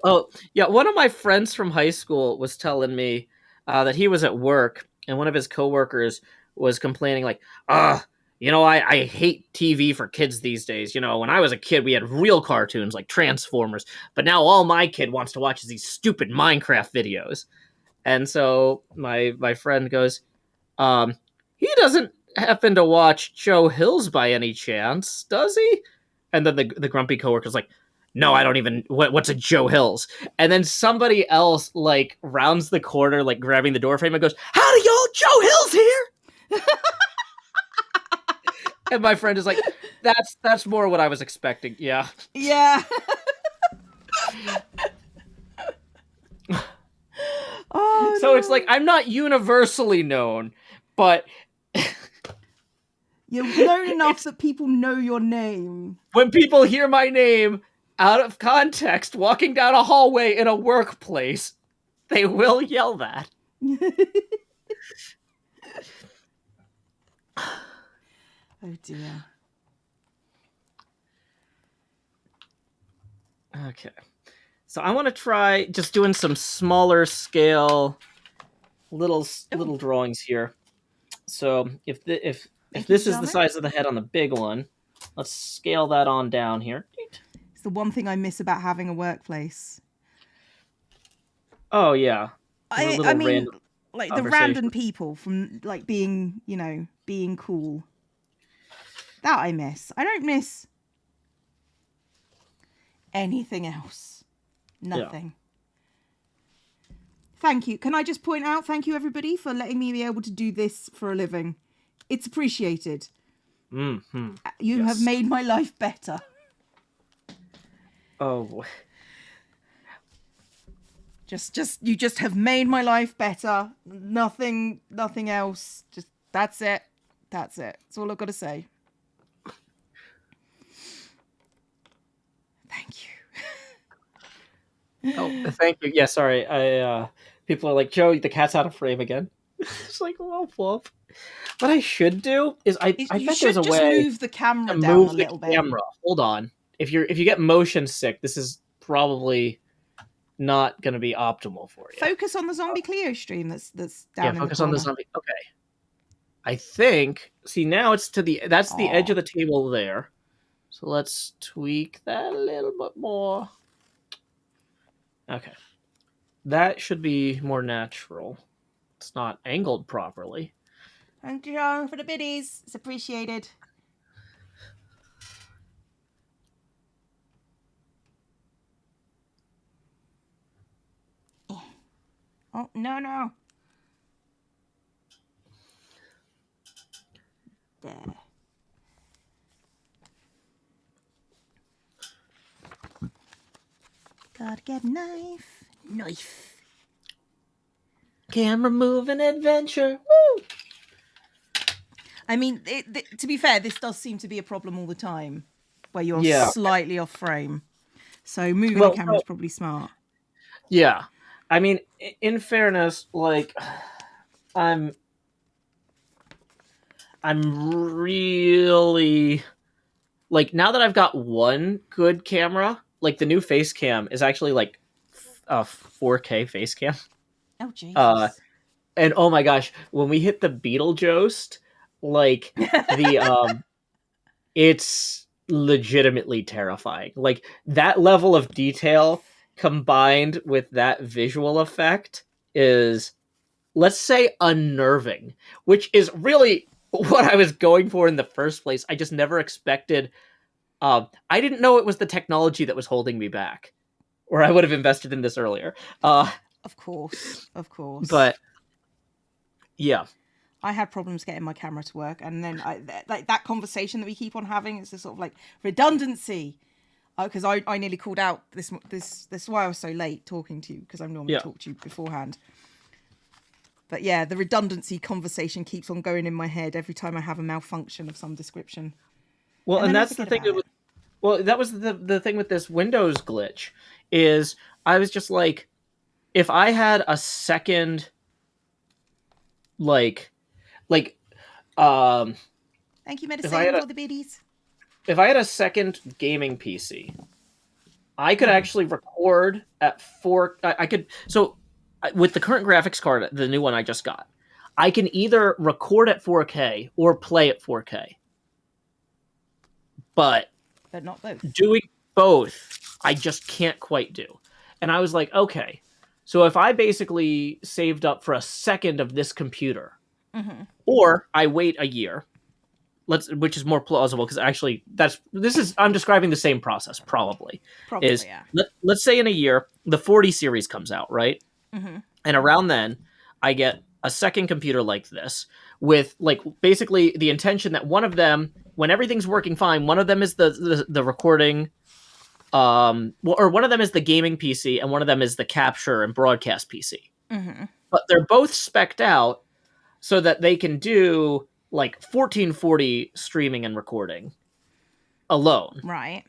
Oh, yeah. One of my friends from high school was telling me that he was at work, and one of his coworkers was complaining, like, I hate TV for kids these days. When I was a kid, we had real cartoons like Transformers, but now all my kid wants to watch is these stupid Minecraft videos. And so my friend goes, he doesn't happen to watch Joe Hills by any chance, does he? And then the grumpy coworker's like, no, I don't even. What's a Joe Hills? And then somebody else like rounds the corner, like grabbing the door frame, and goes, "Howdy, y'all! Joe Hills here." And my friend is like, "That's more what I was expecting." Yeah. Yeah. Oh. So it's like I'm not universally known, but you're known enough that people know your name. When people hear my name out of context, walking down a hallway in a workplace, they will yell that. Oh dear. Okay. So I want to try just doing some smaller scale little drawings here. So if this is the size of the head on the big one, let's scale that on down here. It's the one thing I miss about having a workplace. Oh yeah. I mean, like the random people from like being cool. That I miss. I don't miss anything else. Nothing. Yeah. Thank you. Can I just point out, thank you everybody for letting me be able to do this for a living. It's appreciated. Mm-hmm. You have made my life better. Oh. You just have made my life better. Nothing else. Just that's it. That's all I've got to say. Thank you. Oh, thank you. Yeah, sorry. People are like, Joe, the cat's out of frame again. It's like, whoop, whoop. What I should do is I bet there's a way move the camera down a little bit. Hold on. If you get motion sick, this is probably not going to be optimal for you. Focus on the Zombie Cleo stream that's down. Yeah, focus on the zombie. Okay. I think. See, now it's that's the edge of the table there. So let's tweak that a little bit more. Okay. That should be more natural. It's not angled properly. Thank you for the biddies. It's appreciated. Oh, no. There. Gotta get a knife. Camera moving adventure. Woo! I mean, to be fair, this does seem to be a problem all the time, where you're slightly off frame. So moving the camera is probably smart. Yeah. I mean, in fairness, like, I'm really, like, now that I've got one good camera, like, the new face cam is actually, like, a 4K face cam. Oh, Jesus. And, oh my gosh, when we hit the Beetlejuice, like, it's legitimately terrifying. Like, that level of detail combined with that visual effect is let's say, unnerving, which is really what I was going for in the first place. I just never expected. I didn't know it was the technology that was holding me back, or I would have invested in this earlier. Of course, of course. But yeah, I had problems getting my camera to work, and then like that conversation that we keep on having, it's a sort of like redundancy. Because I nearly called out this is why I was so late talking to you, because I normally talk to you beforehand. But yeah, the redundancy conversation keeps on going in my head every time I have a malfunction of some description. Well, and that's the thing. Well, that was the thing with this Windows glitch is I was just like, if I had a second, like, thank you, Medicine, for the biddies. If I had a second gaming PC, I could actually record at 4. I could, so with the current graphics card, the new one I just got, I can either record at 4K or play at 4K. But not both. Doing both, I just can't quite do. And I was like, okay, so if I basically saved up for a second of this computer, or I wait a year, which is more plausible, because actually I'm describing the same process, probably yeah. Let's say in a year the 40 series comes out, right? And around then I get a second computer like this, with like basically the intention that one of them, when everything's working fine, one of them is the recording, or one of them is the gaming PC and one of them is the capture and broadcast PC. But they're both spec'd out so that they can do like 1440 streaming and recording alone. Right.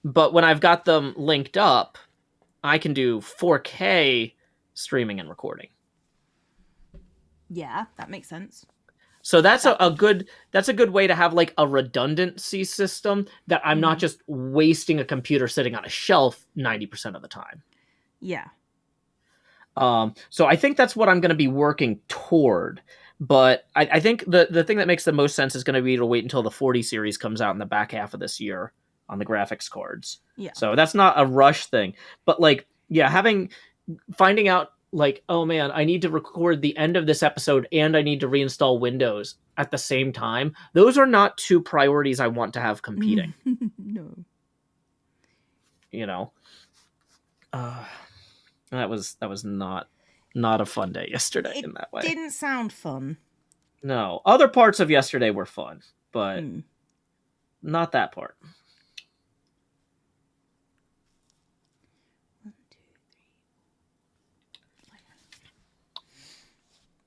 But when I've got them linked up, I can do 4K streaming and recording. Yeah, that makes sense. So that's a good way to have like a redundancy system that I'm not just wasting a computer sitting on a shelf 90% of the time. Yeah. So I think that's what I'm going to be working toward. But I think the thing that makes the most sense is going to be to wait until the 40 series comes out in the back half of this year on the graphics cards. Yeah. So that's not a rush thing. But like, yeah, finding out like, oh man, I need to record the end of this episode and I need to reinstall Windows at the same time. Those are not two priorities I want to have competing. No. You know? That was not a fun day yesterday in that way. It didn't sound fun. No. Other parts of yesterday were fun, but not that part. 1, 2,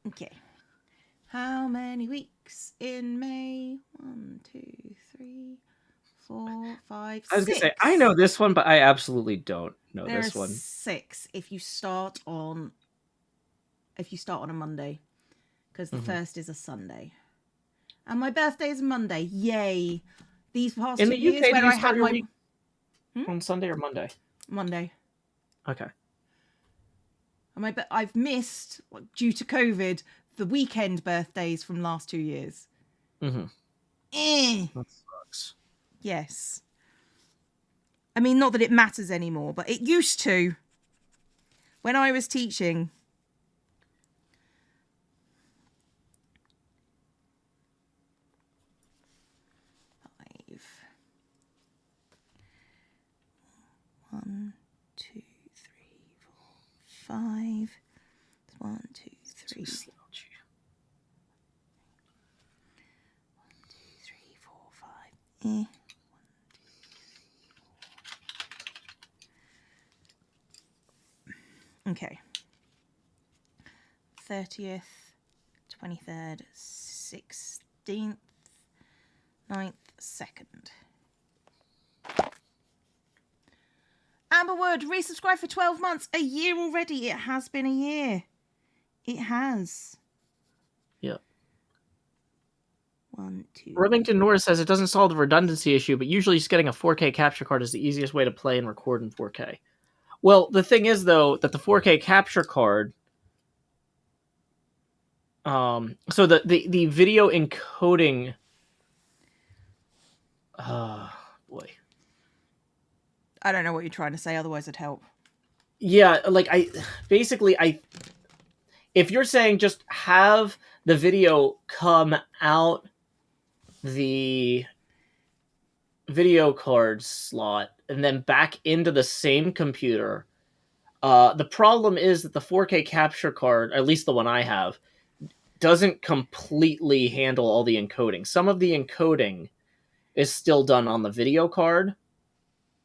3. Okay. How many weeks in May? 1, 2, 3, 4, 5, 6. I was going to say, I know this one, but I absolutely don't know this one. 6 if you start on a Monday, because the first is a Sunday, and my birthday is a Monday. Yay! These past 2 years where I had my on Sunday or Monday. Monday. Okay. And I've missed, due to COVID, the weekend birthdays from last 2 years. That sucks. Yes. I mean, not that it matters anymore, but it used to. When I was teaching. 1, 2, 3, 4, 5. 1, 2, 3. 1, 2, 3, 4, 5. 1, 2, 3, 4. Okay. 30th, 23rd, 16th, 9th, 2nd. Amber Wood, resubscribe for 12 months. A year already. It has been a year. It has. Yep. 1, 2. Remington Norris says it doesn't solve the redundancy issue, but usually just getting a 4K capture card is the easiest way to play and record in 4K. Well, the thing is, though, that the 4K capture card... so the video encoding... boy. I don't know what you're trying to say, otherwise it'd help. Yeah, like, if you're saying just have the video come out the video card slot and then back into the same computer, the problem is that the 4K capture card, at least the one I have, doesn't completely handle all the encoding. Some of the encoding is still done on the video card,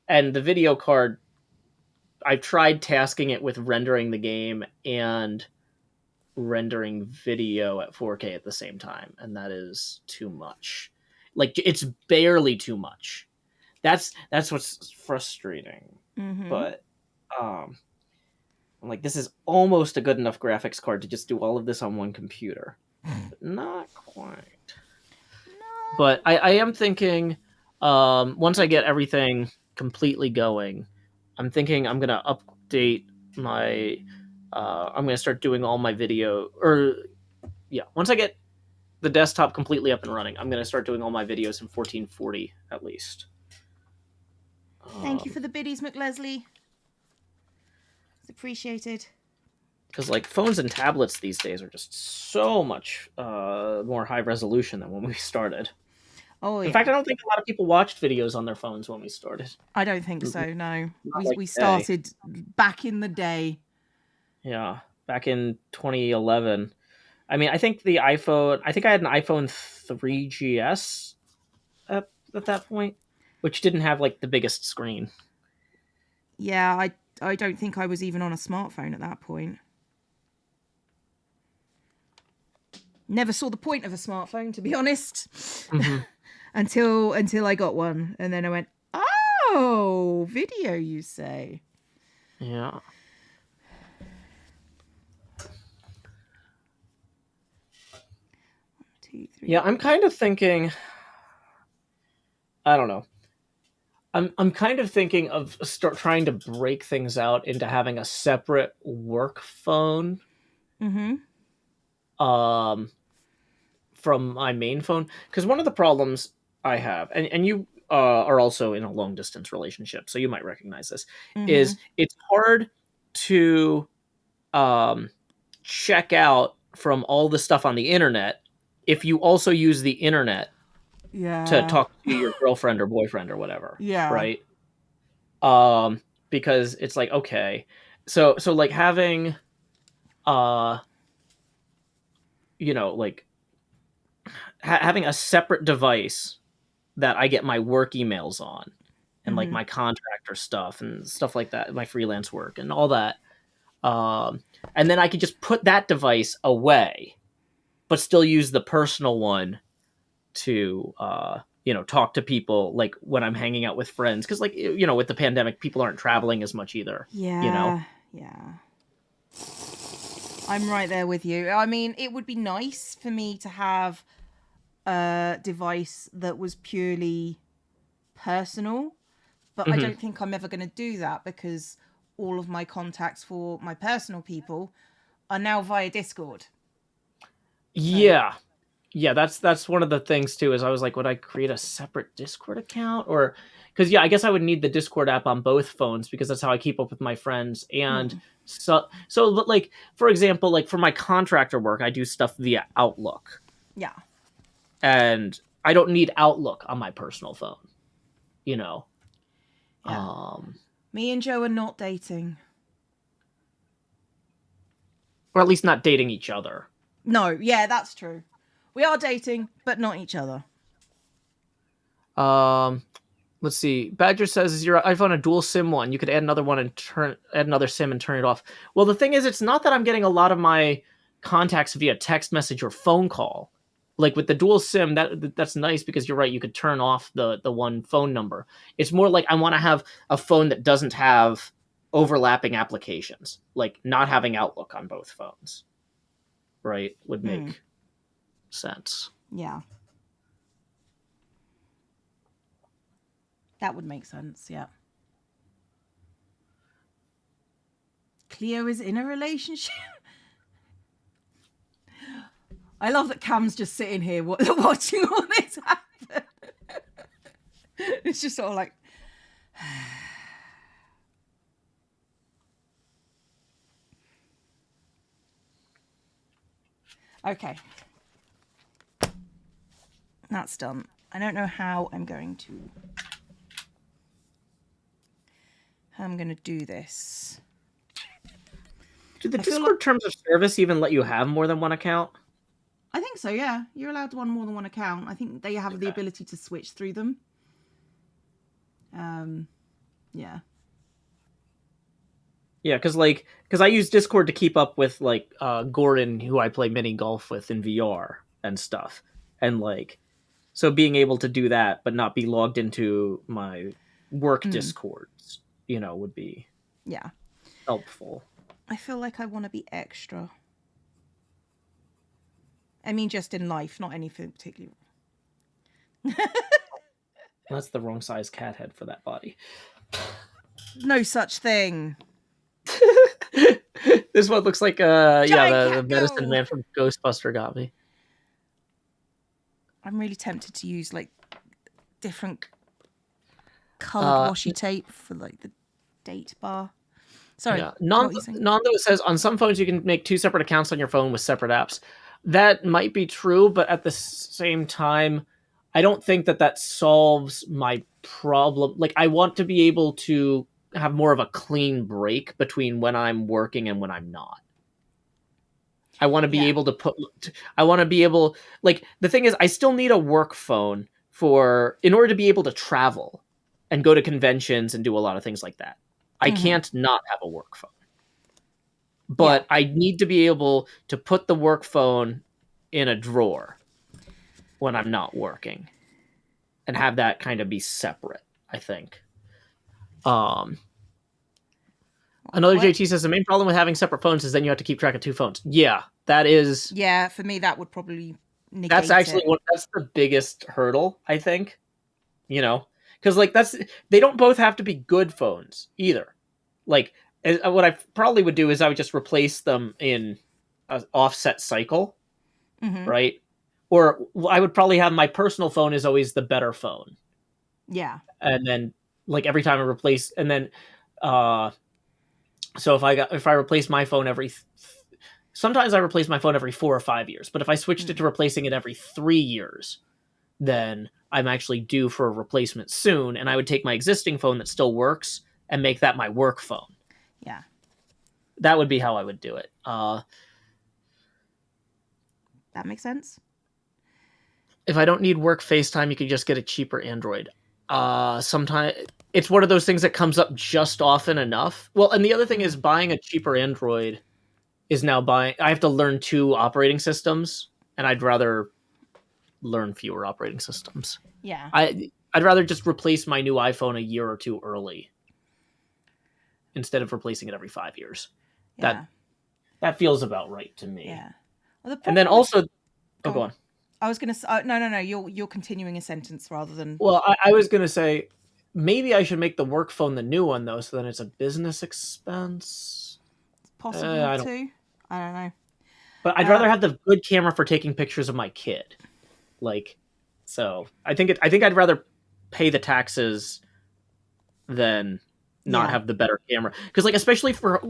and the video card, I've tried tasking it with rendering the game and rendering video at 4K at the same time, and that is too much. Like, it's barely too much. That's what's frustrating. But I'm like, this is almost a good enough graphics card to just do all of this on one computer. But not quite. No. But I am thinking, once I get everything completely going, I'm thinking I'm gonna update my. I'm gonna start doing all my video, or yeah, once I get the desktop completely up and running, I'm gonna start doing all my videos in 1440 at least. Thank you for the biddies, McLeslie. It's appreciated. Because like phones and tablets these days are just so much more high resolution than when we started. Oh yeah. In fact, I don't think a lot of people watched videos on their phones when we started. I don't think so. No, like we started back in the day. Yeah, back in 2011. I mean, I think the iPhone. I think I had an iPhone 3GS at that point, which didn't have like the biggest screen. Yeah, I don't think I was even on a smartphone at that point. Never saw the point of a smartphone, to be honest, until I got one, and then I went, "Oh, video, you say?" Yeah. 2, 3. Yeah, I'm kind of thinking. I don't know. I'm kind of thinking of trying to break things out into having a separate work phone. From my main phone, because one of the problems I have, and you are also in a long distance relationship, so you might recognize this, is it's hard to check out from all the stuff on the internet if you also use the internet to talk to your girlfriend or boyfriend or whatever. Yeah. Right. Because it's like, okay, so like having like having a separate device that I get my work emails on and like my contractor stuff and stuff like that, my freelance work and all that. And then I could just put that device away, but still use the personal one to, talk to people like when I'm hanging out with friends. Cause like, with the pandemic, people aren't traveling as much either. Yeah. Yeah. I'm right there with you. I mean, it would be nice for me to have a device that was purely personal, but I don't think I'm ever going to do that because all of my contacts for my personal people are now via Discord. Yeah. Yeah, that's one of the things too, is I was like, would I create a separate Discord account? Or because I guess I would need the Discord app on both phones because that's how I keep up with my friends. And so like, for example, like for my contractor work, I do stuff via Outlook. Yeah. And I don't need Outlook on my personal phone. Yeah. Me and Joe are not dating. Or at least not dating each other. No, yeah, that's true. We are dating, but not each other. Let's see. Badger says, "Is your iPhone a dual SIM one? You could add another one and add another SIM and turn it off." Well, the thing is, it's not that I'm getting a lot of my contacts via text message or phone call. Like with the dual SIM, that's nice because you're right. You could turn off the one phone number. It's more like I want to have a phone that doesn't have overlapping applications, like not having Outlook on both phones. Right? Would make sense. Yeah. That would make sense, yeah. Cleo is in a relationship. I love that Cam's just sitting here watching all this happen. It's just sort of like... Okay. That's done. I don't know how I'm going to do this. Do the I feel Discord like- terms of service even let you have more than one account? I think so, yeah. You're allowed to run more than one account. I think they have the ability to switch through them. Yeah. Yeah, because I use Discord to keep up with like Gordon, who I play mini golf with in VR and stuff, and like, so being able to do that but not be logged into my work Discords, would be helpful. I feel like I want to be extra. I mean, just in life, not anything particularly. That's the wrong size cat head for that body. No such thing. This one looks like the medicine man from Ghostbuster got me. I'm really tempted to use like different colored washi tape for like the date bar. Sorry. Yeah. Nando says on some phones you can make 2 separate accounts on your phone with separate apps. That might be true, but at the same time, I don't think that solves my problem. Like, I want to be able to have more of a clean break between when I'm working and when I'm not. I want to be able to like, the thing is, I still need a work phone in order to be able to travel and go to conventions and do a lot of things like that. I can't not have a work phone. But I need to be able to put the work phone in a drawer when I'm not working and have that kind of be separate, I think. Another JT says the main problem with having separate phones is then you have to keep track of 2 phones. Yeah, that is. Yeah, for me that would probably negate that's actually that's the biggest hurdle, I think. Because like they don't both have to be good phones either. Like, what I probably would do is I would just replace them in an offset cycle, right? Or I would probably have my personal phone is always the better phone. Yeah. And then like every time I replace, and then so if I replace my phone sometimes I replace my phone every 4 or 5 years, but if I switched it to replacing it every 3 years, then I'm actually due for a replacement soon, and I would take my existing phone that still works and make that my work phone. Yeah. That would be how I would do it. That makes sense. If I don't need work FaceTime, you could just get a cheaper Android. Sometimes it's one of those things that comes up just often enough. Well, and the other thing is buying a cheaper Android is now I have to learn 2 operating systems, and I'd rather learn fewer operating systems. Yeah. I'd rather just replace my new iPhone a year or 2 early instead of replacing it every 5 years. Yeah. That feels about right to me. Yeah. Well, and then also, go on. I was going to say, no. You're continuing a sentence rather than. Well, I was going to say maybe I should make the work phone the new one though, so then it's a business expense. It's possible too. I don't know. But I'd rather have the good camera for taking pictures of my kid. Like, so I think I'd rather pay the taxes than not have the better camera. Because like, especially for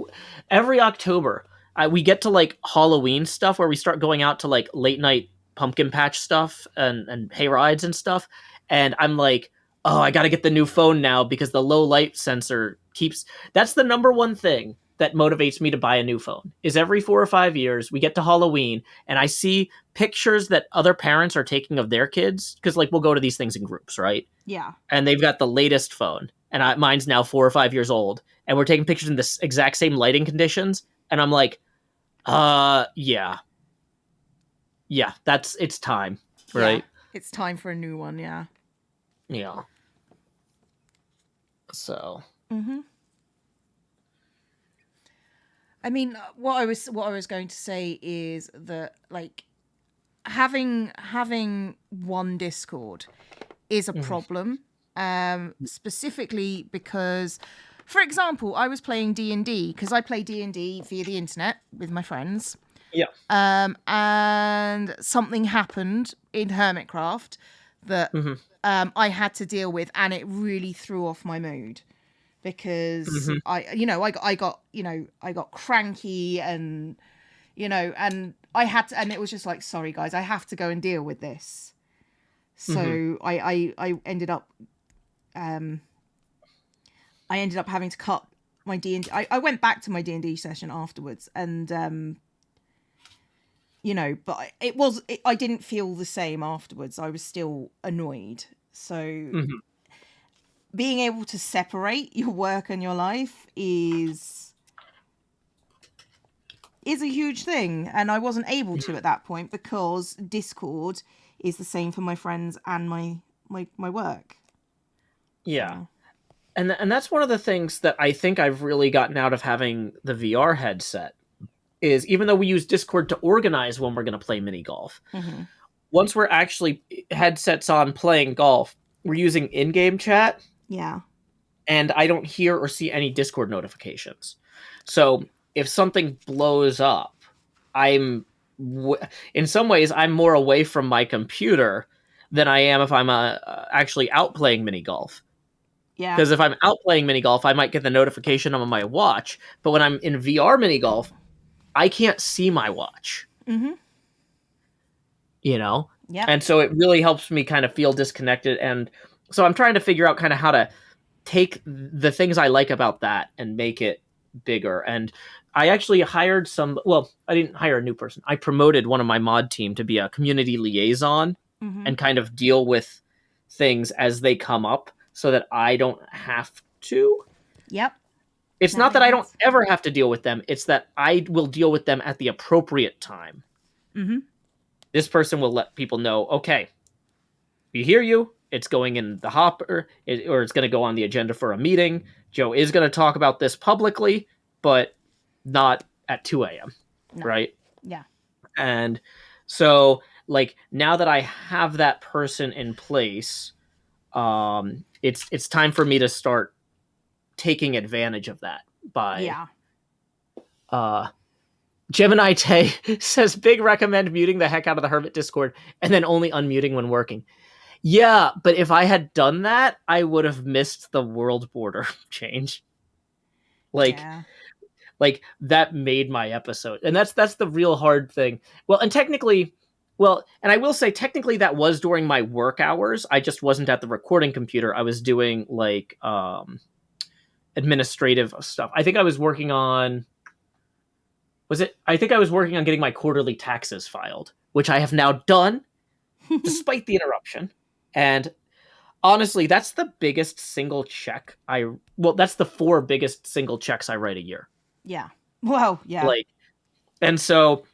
every October, we get to like Halloween stuff where we start going out to like late night pumpkin patch stuff and hay rides and stuff. And I'm like, oh, I got to get the new phone now because the low light sensor that's the number one thing that motivates me to buy a new phone is every 4 or 5 years we get to Halloween and I see pictures that other parents are taking of their kids. Cause like we'll go to these things in groups, right? Yeah. And they've got the latest phone and mine's now 4 or 5 years old and we're taking pictures in the exact same lighting conditions. And I'm like, yeah, it's time, right? Yeah, it's time for a new one. Yeah. Yeah. So. I mean, what I was going to say is that like having one Discord is a problem, specifically because, for example, I was playing D&D because I play D&D via the internet with my friends. Yeah. And something happened in Hermitcraft that I had to deal with, and it really threw off my mood because I got cranky and you know, and I had to, and it was just like, sorry guys, I have to go and deal with this. So I ended up I ended up having to cut my D&D. I went back to my D&D session afterwards, and you know, but I didn't feel the same afterwards. I was still annoyed. So being able to separate your work and your life is a huge thing, and I wasn't able to at that point because Discord is the same for my friends and my work. Yeah. So. And that's one of the things that I think I've really gotten out of having the VR headset is even though we use Discord to organize when we're going to play mini golf, once we're actually headsets on playing golf, we're using in-game chat. Yeah. And I don't hear or see any Discord notifications. So if something blows up, in some ways, I'm more away from my computer than I am if I'm actually out playing mini golf. Yeah. Because if I'm out playing mini golf, I might get the notification on my watch. But when I'm in VR mini golf, I can't see my watch. You know? Yeah. And so it really helps me kind of feel disconnected. And so I'm trying to figure out kind of how to take the things I like about that and make it bigger. And I actually hired I didn't hire a new person. I promoted one of my mod team to be a community liaison and kind of deal with things as they come up so that I don't have to. Yep. It's not that I don't ever have to deal with them. It's that I will deal with them at the appropriate time. This person will let people know, okay, we hear you. It's going in the hopper, or it's going to go on the agenda for a meeting. Joe is going to talk about this publicly, but not at 2 a.m., right? Yeah. And so, like, now that I have that person in place, it's time for me to start taking advantage of that by... Gemini Tay says, big recommend muting the heck out of the Hermit Discord and then only unmuting when working. Yeah, but if I had done that, I would have missed the world border change. Like that made my episode. And that's the real hard thing. Well, and I will say technically that was during my work hours. I just wasn't at the recording computer. I was doing like administrative stuff. I think I was working on getting my quarterly taxes filed, which I have now done despite the interruption. And honestly, that's the biggest single check that's the 4 biggest single checks I write a year. Yeah. Well, yeah. Like, and so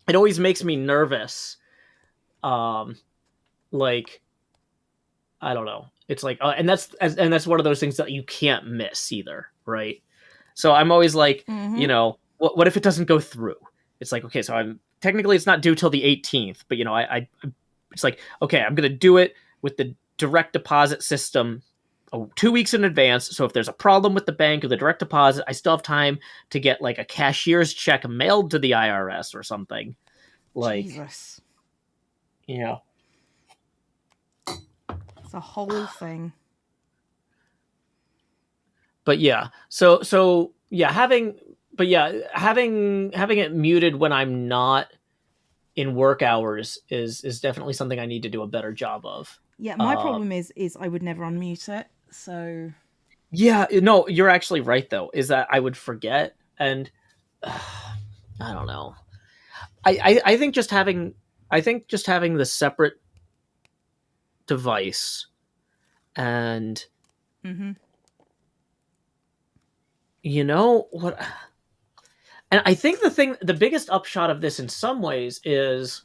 it always makes me nervous. Like, I don't know. It's like, and that's one of those things that you can't miss either, right? So I'm always like, you know, what if it doesn't go through? It's like, okay, so technically it's not due till the 18th, but you know, it's like, okay, I'm going to do it with the direct deposit system 2 weeks in advance. So if there's a problem with the bank or the direct deposit, I still have time to get like a cashier's check mailed to the IRS or something. Like, Jesus. You know, it's a whole thing. But yeah, so yeah, having it muted when I'm not in work hours is definitely something I need to do a better job of. Yeah, my problem is I would never unmute it. So yeah, no, you're actually right though. Is that I would forget, and I don't know. I think just having the separate device and you know what. And I think the biggest upshot of this in some ways is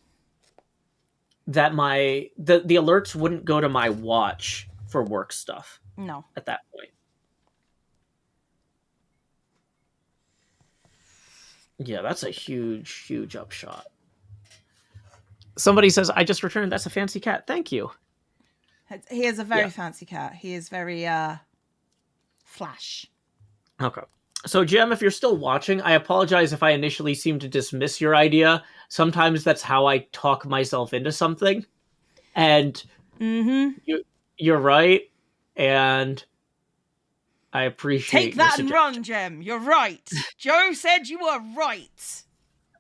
that the alerts wouldn't go to my watch for work stuff. No. At that point. Yeah, that's a huge, huge upshot. Somebody says, I just returned. That's a fancy cat. Thank you. He is a very fancy cat. He is very flash. Okay. So, Jem, if you're still watching, I apologize if I initially seemed to dismiss your idea. Sometimes that's how I talk myself into something. And you're right. And I appreciate Take that and run, Jem. You're right. Joe said you were right.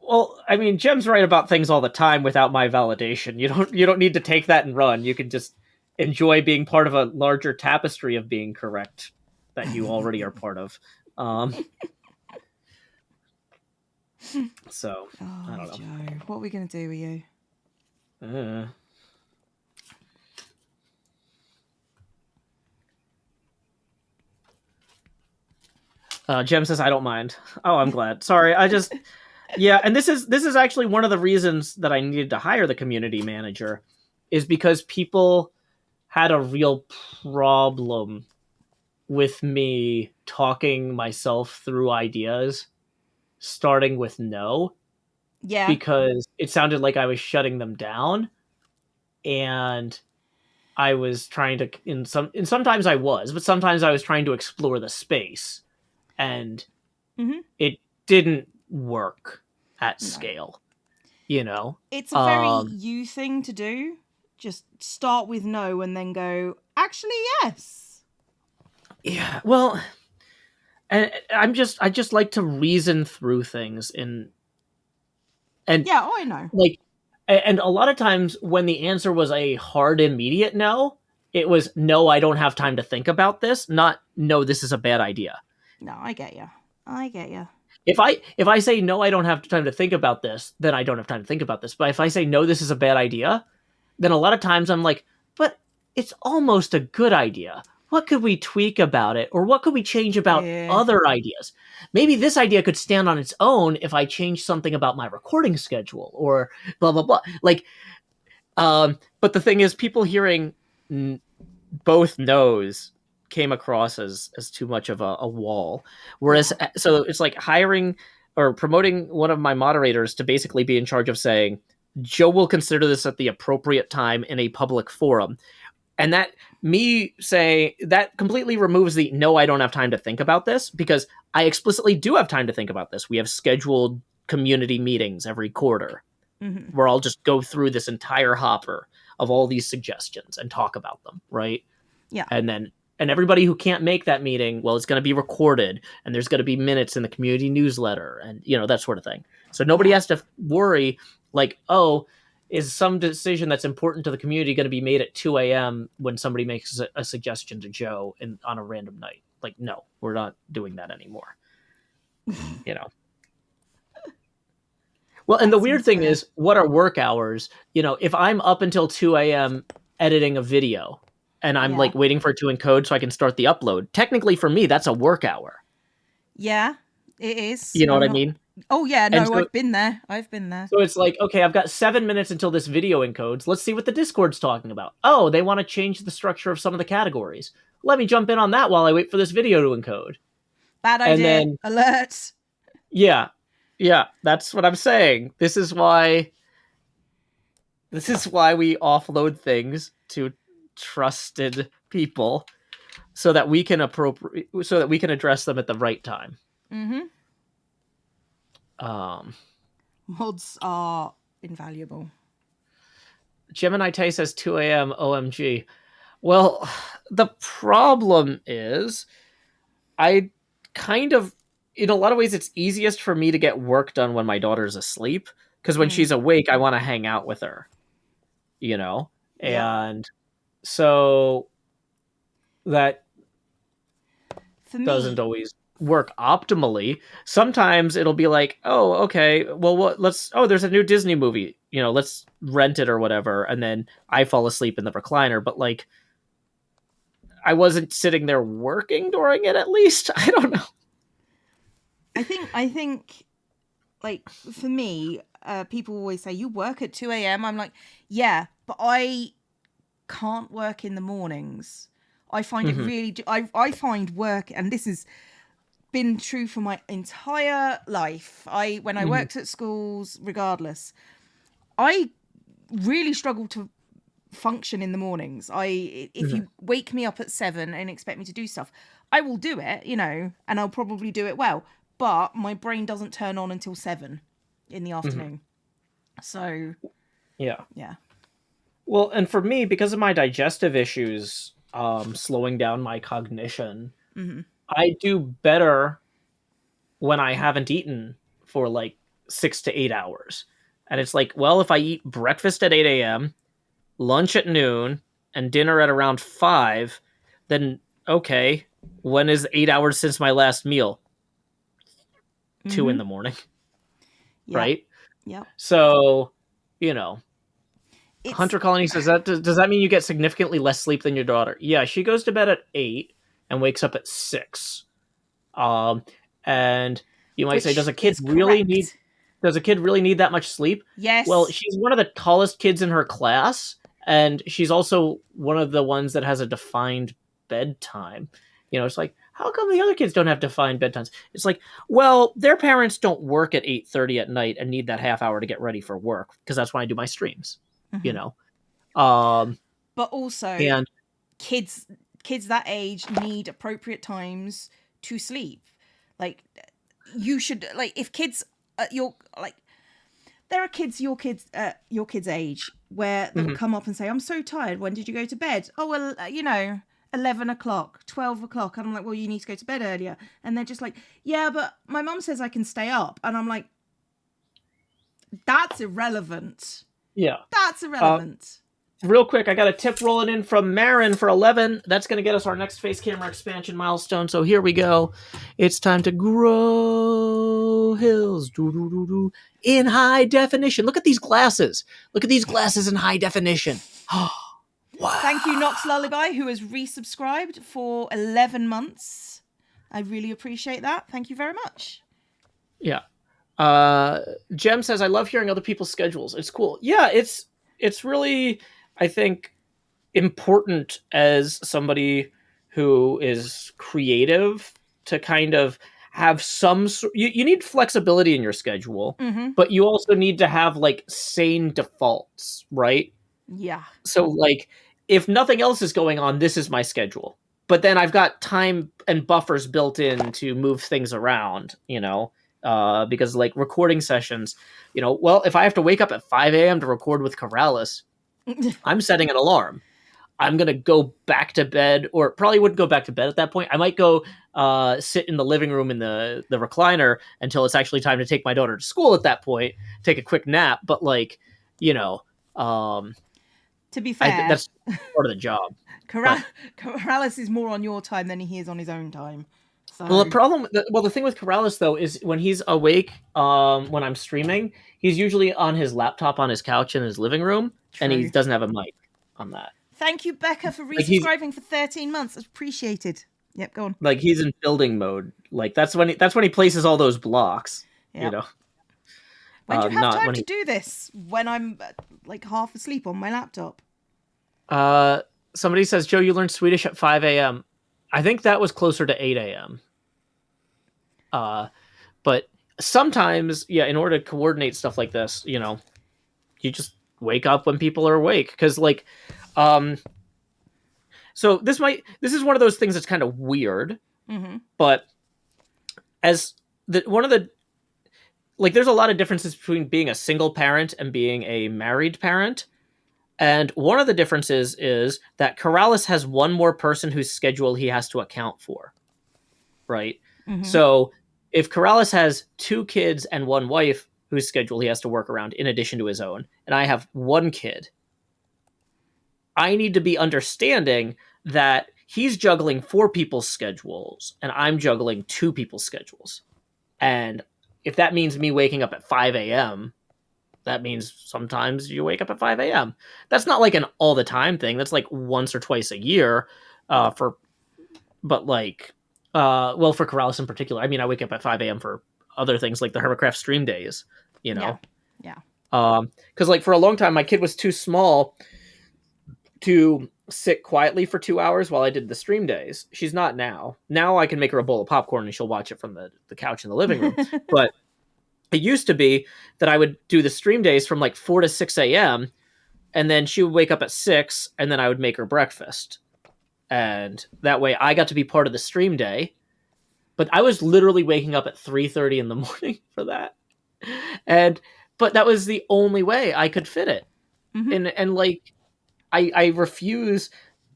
Well, I mean, Jem's right about things all the time without my validation. You don't need to take that and run. You can just enjoy being part of a larger tapestry of being correct that you already are part of. Um, so I Oh, don't know. Joe, what are we going to do with you? Uh, Jem says I don't mind. Oh, I'm glad. Sorry, I just yeah, and this is actually one of the reasons that I needed to hire the community manager, is because people had a real problem with me talking myself through ideas, starting with no, Yeah. because it sounded like I was shutting them down, and I was trying to and sometimes I was, but sometimes I was trying to explore the space, and Hmm. it didn't work at No. scale, you know. It's a very Um you thing to do. Just start with no and then go, actually, yes. yeah, well, and I just like to reason through things, and Yeah, I know. like and a lot of times when the answer was a hard immediate no, it was no, I don't have time to think about this, not no, this is a bad idea. No, I get you. I get you. If I say no, I don't have time to think about this, then I don't have time to think about this. But if I say no, this is a bad idea, then a lot of times I'm like, but it's almost a good idea. What could we tweak about it? Or what could we change about Yeah. other ideas? Maybe this idea could stand on its own if I change something about my recording schedule or blah, blah, blah. Like, but the thing is, people hearing both no's came across as too much of a wall. Whereas, Yeah. so it's like hiring or promoting one of my moderators to basically be in charge of saying, Joe will consider this at the appropriate time in a public forum. And that me say that completely removes the no, I don't have time to think about this, because I explicitly do have time to think about this. We have scheduled community meetings every quarter Hmm. where I'll just go through this entire hopper of all these suggestions and talk about them, right? Yeah. And everybody who can't make that meeting, well, it's going to be recorded, and there's going to be minutes in the community newsletter, and that sort of thing. So nobody Yeah. has to worry, like, oh, is some decision that's important to the community going to be made at 2 a.m. when somebody makes a suggestion to Joe on a random night? Like, no, we're not doing that anymore. you know well, and the That weird seems thing fair. is, what are work hours? If I'm up until 2 a.m. editing a video, and I'm Yeah. like waiting for it to encode so I can start the upload, technically for me that's a work hour. Yeah, it is. You know what I'm I not. mean? Oh, yeah, And no, so I've been there. I've been there. so it's like, okay, I've got 7 minutes until this video encodes. Let's see what the Discord's talking about. Oh, they want to change the structure of some of the categories. Let me jump in on that while I wait for this video to encode. Bad And idea. then, Alert. yeah, yeah, that's what I'm saying. This is why we offload things to trusted people, so that we can address them at the right time. Mm-hmm. Um, Mods are invaluable. Gemini Tay says 2 a.m. OMG. Well, the problem is, I kind of, in a lot of ways, it's easiest for me to get work done when my daughter's asleep, because when Mm. she's awake, I want to hang out with her, you know? Yep. And so that For doesn't me, always work optimally. Sometimes it'll be like, oh, okay, well, there's a new Disney movie, let's rent it or whatever. And then I fall asleep in the recliner. But like, I wasn't sitting there working during it, at least. I don't know. I think, like for me, people always say you work at 2 a.m. I'm like, yeah, but I can't work in the mornings. I find it Hmm. really. I find work, and this has been true for my entire life. When I Hmm. worked at schools, regardless, I really struggle to function in the mornings. If Hmm. you wake me up at 7 and expect me to do stuff, I will do it, and I'll probably do it well. But my brain doesn't turn on until 7 in the Hmm. afternoon. So Yeah. yeah. Well, and for me, because of my digestive issues, slowing down my cognition, Hmm. I do better when I haven't eaten for like 6 to 8 hours. And it's like, well, if I eat breakfast at 8 a.m., lunch at noon, and dinner at around 5, then okay, when is 8 hours since my last meal? 2 in the morning, Yep. right? Yep. So, you know, It's Hunter Colony says that does that mean you get significantly less sleep than your daughter? Yeah, she goes to bed at 8 and wakes up at 6. And you might say, which does a kid is really need correct. that much sleep? Well, Yes. she's one of the tallest kids in her class, and she's also one of the ones that has a defined bedtime. It's like, how come the other kids don't have defined bedtimes? It's like, well, their parents don't work at 8:30 at night and need that half hour to get ready for work, because that's when I do my streams. you know. Um, But also, and kids that age need appropriate times to sleep. Like, you should, like, if kids your like there are kids your kids age where that will mhm, come up and say, I'm so tired, when did you go to bed? Oh, well, 11 o'clock, 12 o'clock. And I'm like, well, you need to go to bed earlier. And they're just like, yeah, but my mum says I can stay up. And I'm like, that's irrelevant. yeah. That's irrelevant. Real quick, I got a tip rolling in from Marin for 11. That's going to get us our next face camera expansion milestone. So here we go. It's time to grow hills in high definition. Look at these glasses. Look at these glasses in high definition. Wow. Thank you, Nox Lullaby, who has resubscribed for 11 months. I really appreciate that. Thank you very much. Yeah. Jem says, I love hearing other people's schedules. It's cool. Yeah, it's really, I think, important as somebody who is creative to kind of have you need flexibility in your schedule, but you also need to have like sane defaults, right? Yeah. So like, if nothing else is going on, this is my schedule, but then I've got time and buffers built in to move things around, because like recording sessions, well, if I have to wake up at 5 a.m. to record with Corrales, I'm setting an alarm. I'm going to go back to bed, or probably wouldn't go back to bed at that point. I might go sit in the living room in the recliner until it's actually time to take my daughter to school at that point, take a quick nap. But like, to be fair, that's part of the job. Corrales is more on your time than he is on his own time. So. Well, the thing with Corrales though is when he's awake, when I'm streaming, he's usually on his laptop on his couch in his living room, and he doesn't have a mic on that. Thank you, Becca, for resubscribing for 13 months. Appreciated. Yep, go on. Like he's in building mode. Like that's when he places all those blocks. Yep. When do you have time to do this? When I'm like half asleep on my laptop. Somebody says, Joe, you learned Swedish at 5 a.m. I think that was closer to 8 a.m. But sometimes, yeah, in order to coordinate stuff like this, you just wake up when people are awake. Because like, so this is one of those things that's kind of weird, but as there's a lot of differences between being a single parent and being a married parent. And one of the differences is that Corrales has one more person whose schedule he has to account for, right? So if Corrales has 2 kids and 1 wife whose schedule he has to work around in addition to his own, and I have 1 kid, I need to be understanding that he's juggling 4 people's schedules and I'm juggling 2 people's schedules. And if that means me waking up at 5 a.m., that means sometimes you wake up at 5 a.m. That's not like an all the time thing. That's like once or twice a year for Corrales in particular. I mean, I wake up at 5 a.m. for other things like the Hermitcraft stream days, Yeah. Because like for a long time, my kid was too small to sit quietly for 2 hours while I did the stream days. She's not now. Now I can make her a bowl of popcorn and she'll watch it from the couch in the living room. But it used to be that I would do the stream days from like 4 to 6 a.m. and then she would wake up at 6 and then I would make her breakfast. And that way I got to be part of the stream day. But I was literally waking up at 3:30 in the morning for that. But that was the only way I could fit it. And like, I refuse,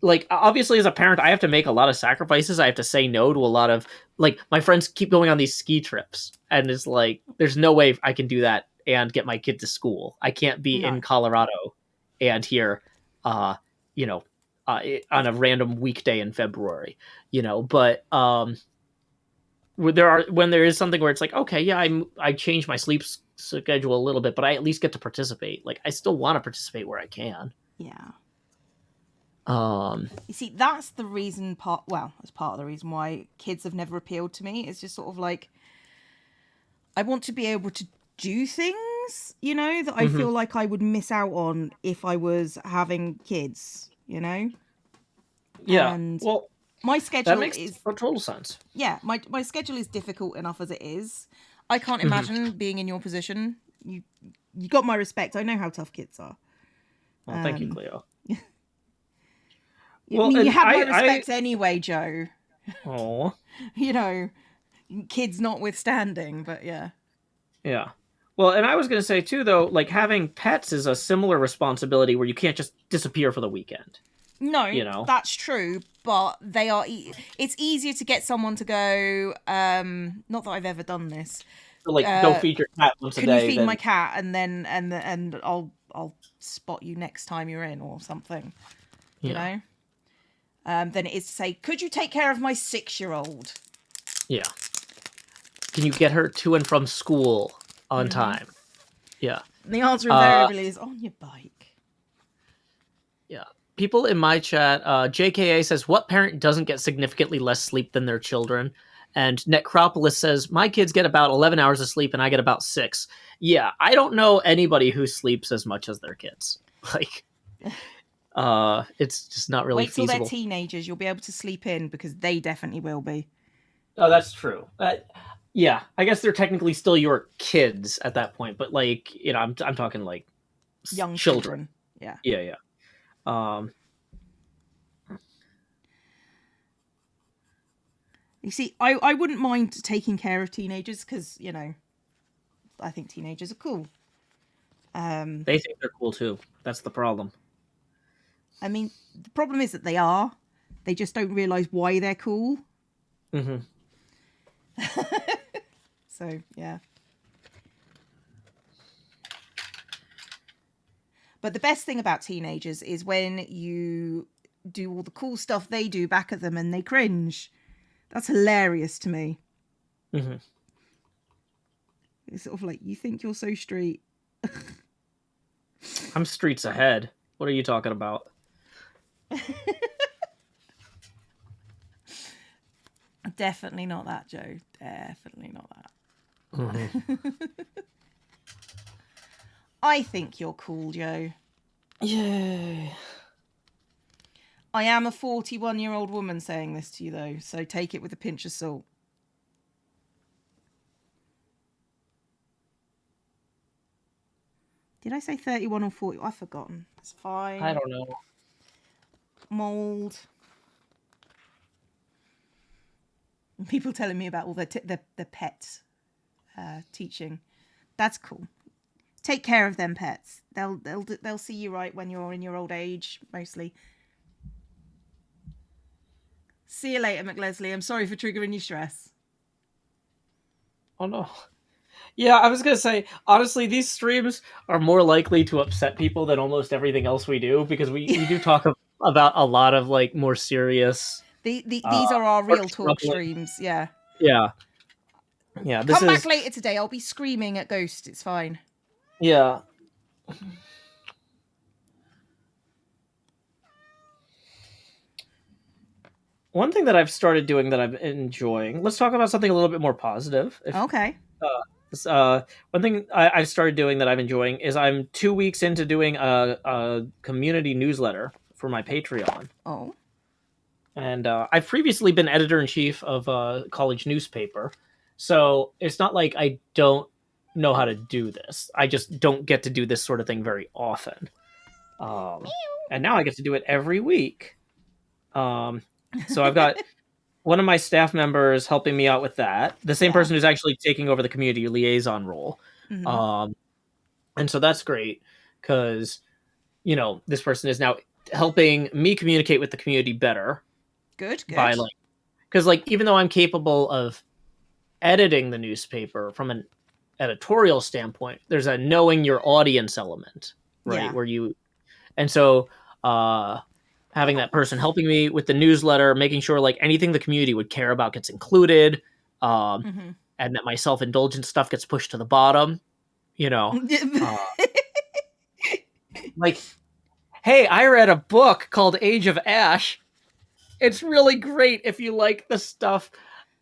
like obviously as a parent I have to make a lot of sacrifices. I have to say no to a lot of, like, my friends keep going on these ski trips, and it's like there's no way I can do that and get my kid to school. I can't be in No. Colorado and here you know on a random weekday in February, but when there is something where it's like, okay, yeah, I change my sleep schedule a little bit, but I at least get to participate. Like, I still want to participate where I can. Yeah. um You see, that's the reason that's part of the reason why kids have never appealed to me. It's just sort of like, I want to be able to do things, that I mhm. feel like I would miss out on if I was having kids, Yeah, And well, my that schedule makes is, a total sense. yeah, my schedule is difficult enough as it is. I can't Mhm. imagine being in your position. You got my respect. I know how tough kids are. Well, thank you, Um, Cleo. I Well, mean, you and have my respect anyway, Joe. oh, You know, kids notwithstanding, but yeah. yeah. Well, and I was going to say too, though, like, having pets is a similar responsibility where you can't just disappear for the weekend. No, You know, that's true, but they are. It's easier to get someone to go. Not that I've ever done this. so, like, go Uh, feed your cat once a can you day, feed my then cat, and then and I'll spot you next time you're in or something. You yeah, know. Then it is to say, could you take care of my 6-year-old? yeah. Can you get her to and from school on Mm-hmm. time? Yeah. The answer Uh, invariably is on your bike. yeah. People in my chat, JKA says, "What parent doesn't get significantly less sleep than their children?" And Necropolis says, "My kids get about 11 hours of sleep, and I get about 6." Yeah, I don't know anybody who sleeps as much as their kids. Like, it's just not really Wait till they're feasible. teenagers. You'll be able to sleep in because they definitely will be. Oh, that's true. Yeah, I guess they're technically still your kids at that point, but, like, I'm talking like Young children. children. Yeah. Yeah, yeah. Um, You see, I wouldn't mind taking care of teenagers because, I think teenagers are cool. they think they're cool too. That's the problem. I mean, the problem is that they are. They just don't realize why they're cool. Hmm. So, yeah. But the best thing about teenagers is when you do all the cool stuff they do back at them and they cringe. That's hilarious to me. Hmm. It's sort of like, you think you're so street. I'm streets ahead. What are you talking about? Definitely not that, Joe. Definitely not that. Hmm. I think you're cool, Joe. Yay. I am a 41-year-old woman saying this to you, though, so take it with a pinch of salt. Did I say 31 or 40? I've forgotten. It's fine. I don't know. Mold. People telling me about all the pet teaching. That's cool. Take care of them pets. They'll see you right when you're in your old age, mostly. See you later, McLesley. I'm sorry for triggering your stress. Oh no. Yeah, I was gonna say, honestly, these streams are more likely to upset people than almost everything else we do, because we do talk about a lot of, like, more serious, These are our heart real talk troubling. streams. Yeah. Yeah, yeah. This Come back is later today. I'll be screaming at Ghost. It's fine. yeah. One thing that I've started doing that I'm enjoying. Let's talk about something a little bit more positive. If Okay. one thing I've started doing that I'm enjoying is I'm 2 weeks into doing a community newsletter for my Patreon. Oh. And I've previously been editor in chief of a college newspaper, so it's not like I don't know how to do this. I just don't get to do this sort of thing very often. And now I get to do it every week. So I've got one of my staff members helping me out with that. The same Yeah. person who's actually taking over the community liaison role. Mm-hmm. And so that's great because, this person is now helping me communicate with the community better Good. by like, because like even though I'm capable of editing the newspaper from an editorial standpoint, there's a knowing your audience element, right? Yeah. Where you, and so having that person helping me with the newsletter, making sure like anything the community would care about gets included, and that my self-indulgent stuff gets pushed to the bottom, you know. Like, hey, I read a book called Age of Ash. It's really great if you like the stuff,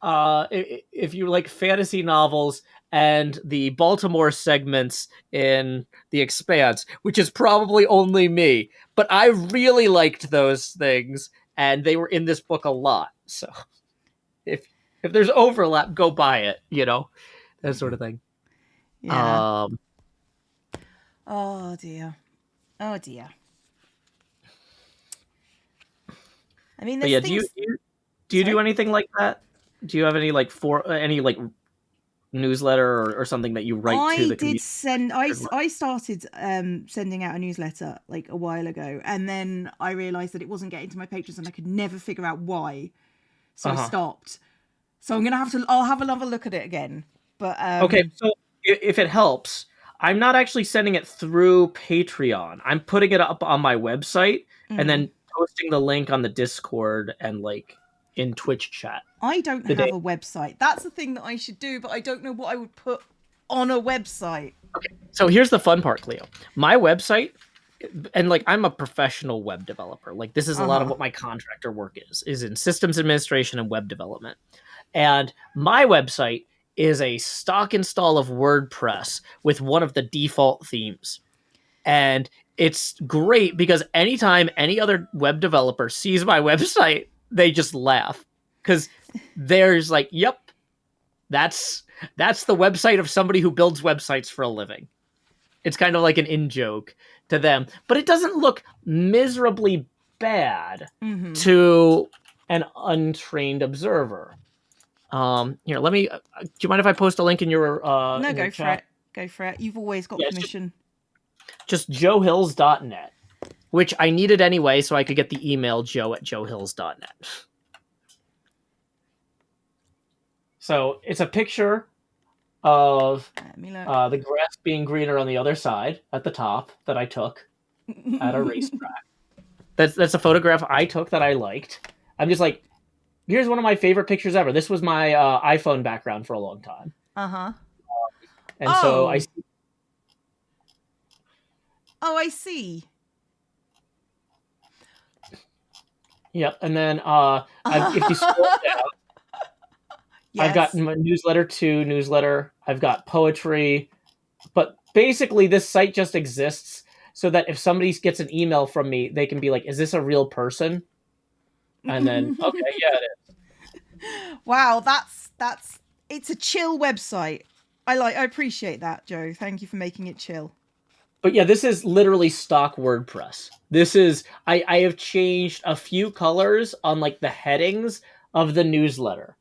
if you like fantasy novels and the Baltimore segments in The Expanse, which is probably only me, but I really liked those things, and they were in this book a lot. So if there's overlap, go buy it, you know, that sort of thing. Yeah. Oh dear. Oh dear. I mean, But there's yeah, things. do you Sorry? do anything like that? Do you have any like any like newsletter or something that you write to I the did community? send. I started sending out a newsletter like a while ago, and then I realised that it wasn't getting to my patrons, and I could never figure out why. So I stopped. So I'm gonna have to. I'll have another look at it again. But Okay, so if it helps, I'm not actually sending it through Patreon. I'm putting it up on my website and then posting the link on the Discord and like in Twitch chat. I don't have a website. That's the thing that I should do, but I don't know what I would put on a website. Okay, so here's the fun part, Cleo. My website, and like I'm a professional web developer. Like this is a lot of what my contractor work is in systems administration and web development. And my website is a stock install of WordPress with one of the default themes. And it's great because anytime any other web developer sees my website, they just laugh because there's like, yep, that's the website of somebody who builds websites for a living. It's kind of like an in-joke to them, but it doesn't look miserably bad to an untrained observer. Here, let me. Do you mind if I post a link in your? No, in go your for chat? it. Go for it. You've always got permission. Just joehills.net, which I needed anyway, so I could get the email joe@joehills.net. So it's a picture of the grass being greener on the other side at the top that I took at a racetrack. That's a photograph I took that I liked. I'm just like, here's one of my favorite pictures ever. This was my iPhone background for a long time. And so I see. Oh, I see. Yep. And then if you scroll down, yes. I've got my newsletter 2 newsletter. I've got poetry. But basically, this site just exists so that if somebody gets an email from me, they can be like, is this a real person? And then, okay, yeah, it is. Wow, it's a chill website. I appreciate that, Joe. Thank you for making it chill. But yeah, this is literally stock WordPress. This is, I have changed a few colors on like the headings of the newsletter.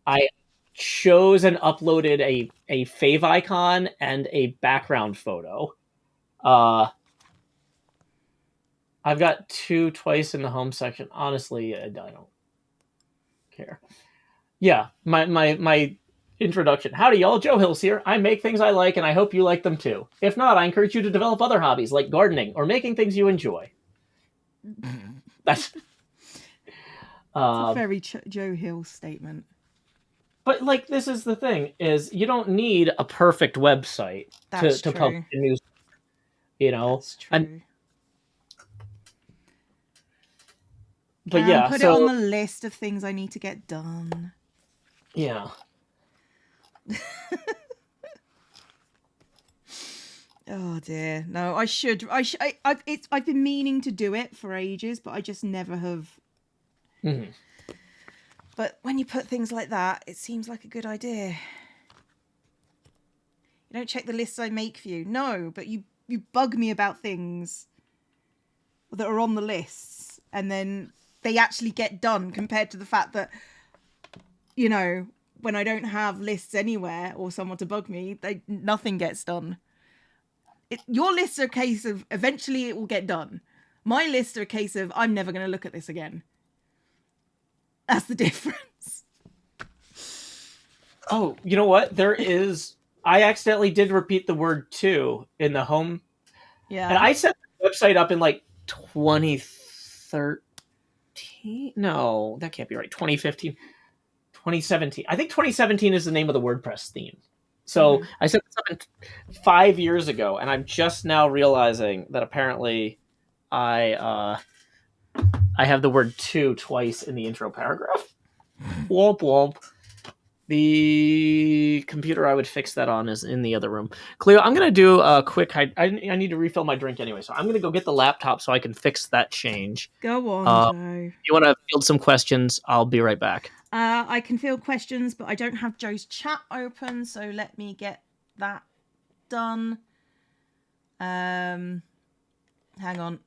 I chose and uploaded a fave icon and a background photo. I've got 2 twice in the home section. Honestly, I don't care. Yeah, my introduction. Howdy, y'all. Joe Hills here. I make things I like, and I hope you like them too. If not, I encourage you to develop other hobbies like gardening or making things you enjoy. That's a very Joe Hill statement. But like, this is the thing: is you don't need a perfect website to publish a newsletter. You know, that's true. But yeah, put it on the list of things I need to get done. Yeah. Oh dear, no! I've been meaning to do it for ages, but I just never have. But when you put things like that, it seems like a good idea. You don't check the lists I make for you, no, but you bug me about things that are on the lists, and then they actually get done compared to the fact that, you know, when I don't have lists anywhere or someone to bug me, nothing gets done. Your lists are a case of eventually it will get done. My lists are a case of I'm never going to look at this again. That's the difference. Oh, you know what? I accidentally did repeat the word two in the home. Yeah. And I set the website up in like 2013. No, that can't be right. 2015, 2017. I think 2017 is the name of the WordPress theme. So I set this up 5 years ago, and I'm just now realizing that apparently I have the word two twice in the intro paragraph. Womp womp. The computer I would fix that on is in the other room. Cleo, I'm going to do a quick... I need to refill my drink anyway, so I'm going to go get the laptop so I can fix that change. Go on, Joe. If you want to field some questions, I'll be right back. I can field questions, but I don't have Joe's chat open, so let me get that done. Hang on.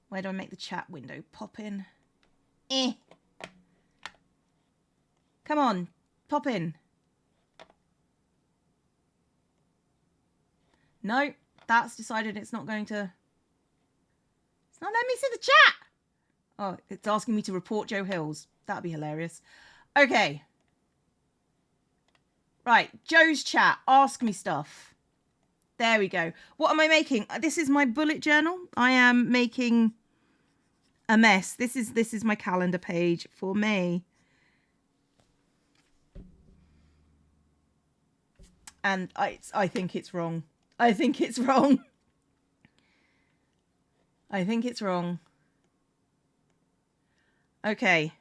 Where do I make the chat window pop in? Come on, pop in. No, that's decided it's not going to... It's not letting me see the chat. Oh, it's asking me to report Joe Hills. That'd be hilarious. Okay. Right, Joe's chat. Ask me stuff. There we go. What am I making? This is my bullet journal. I am making a mess. This is my calendar page for May. And I think it's wrong. I think it's wrong. I think it's wrong. Okay.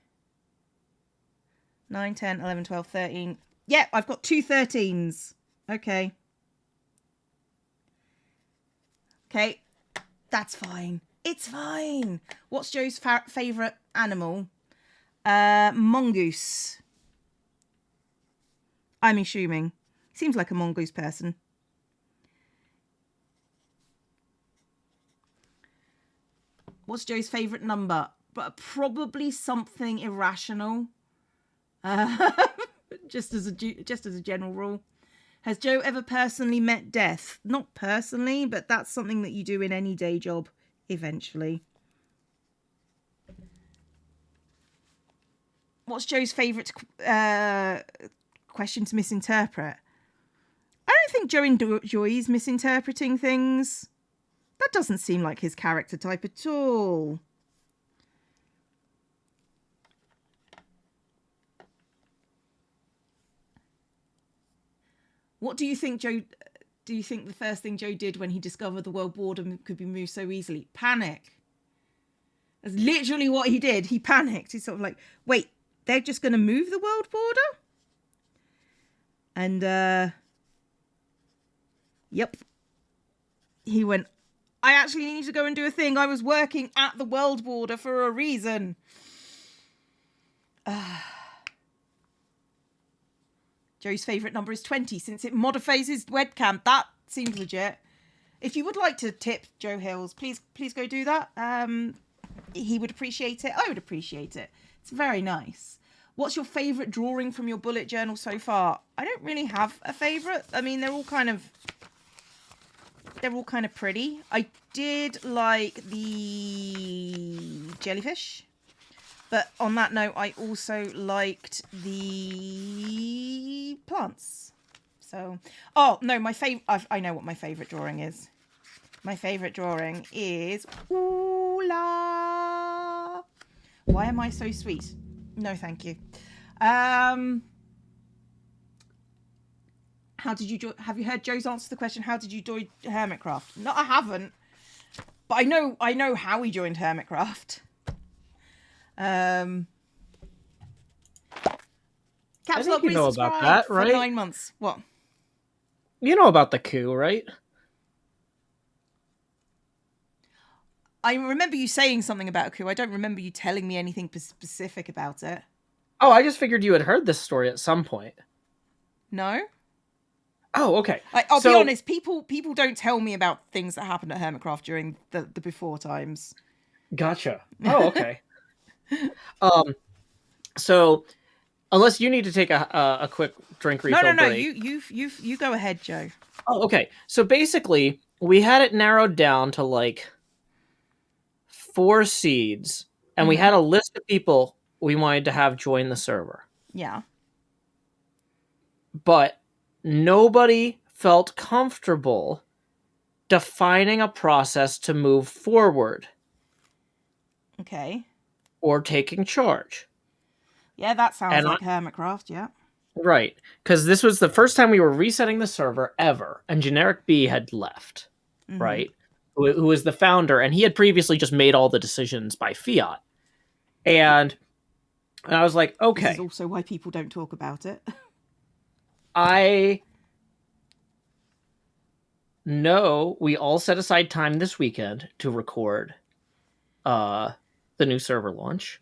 9, 10, 11, 12, 13. Yeah, I've got 2 13s. Okay. Okay. That's fine. It's fine. What's Joe's favourite animal? Mongoose. I'm assuming. Seems like a mongoose person. What's Joe's favourite number? But probably something irrational. Just as a general rule. Has Joe ever personally met death? Not personally, but that's something that you do in any day job eventually. What's Joe's favourite question to misinterpret? I don't think Joe enjoys misinterpreting things. That doesn't seem like his character type at all. What do you think, Joe? Do you think the first thing Joe did when he discovered the world border could be moved so easily? Panic. That's literally what he did. He panicked. He's sort of like, wait, they're just going to move the world border? And, yep. He went, I actually need to go and do a thing. I was working at the world border for a reason. Joe's favourite number is 20 since it modifies his webcam. That seems legit. If you would like to tip Joe Hills, please go do that. He would appreciate it. I would appreciate it. It's very nice. What's your favourite drawing from your bullet journal so far? I don't really have a favourite. I mean, they're all kind of pretty. I did like the jellyfish. But on that note, I also liked the plants. So, oh, no, my favourite... I know what my favourite drawing is. My favourite drawing is... Ooh la! Why am I so sweet? No, thank you. How did you... Have you heard Joe's answer to the question, how did you join Hermitcraft? No, I haven't. But I know how he joined Hermitcraft. I Caps think you know about that, right? For 9 months. What? You know about the coup, right? I remember you saying something about a coup. I don't remember you telling me anything specific about it. Oh, I just figured you had heard this story at some point. No? Oh, okay. I'll be honest, people don't tell me about things that happened at Hermitcraft during the before times. Gotcha. Oh, okay. So Unless you need to take a quick drink refill No. break. You go ahead, Joe. Oh, okay. So basically, we had it narrowed down to like 4 seeds, and we had a list of people we wanted to have join the server. Yeah. But nobody felt comfortable defining a process to move forward Okay. or taking charge. Yeah, that sounds And like Hermitcraft, yeah. Right. Because this was the first time we were resetting the server ever, and Generic B had left, right? Who was the founder, and he had previously just made all the decisions by fiat. And I was like, okay. This is also why people don't talk about it. I know we all set aside time this weekend to record the new server launch,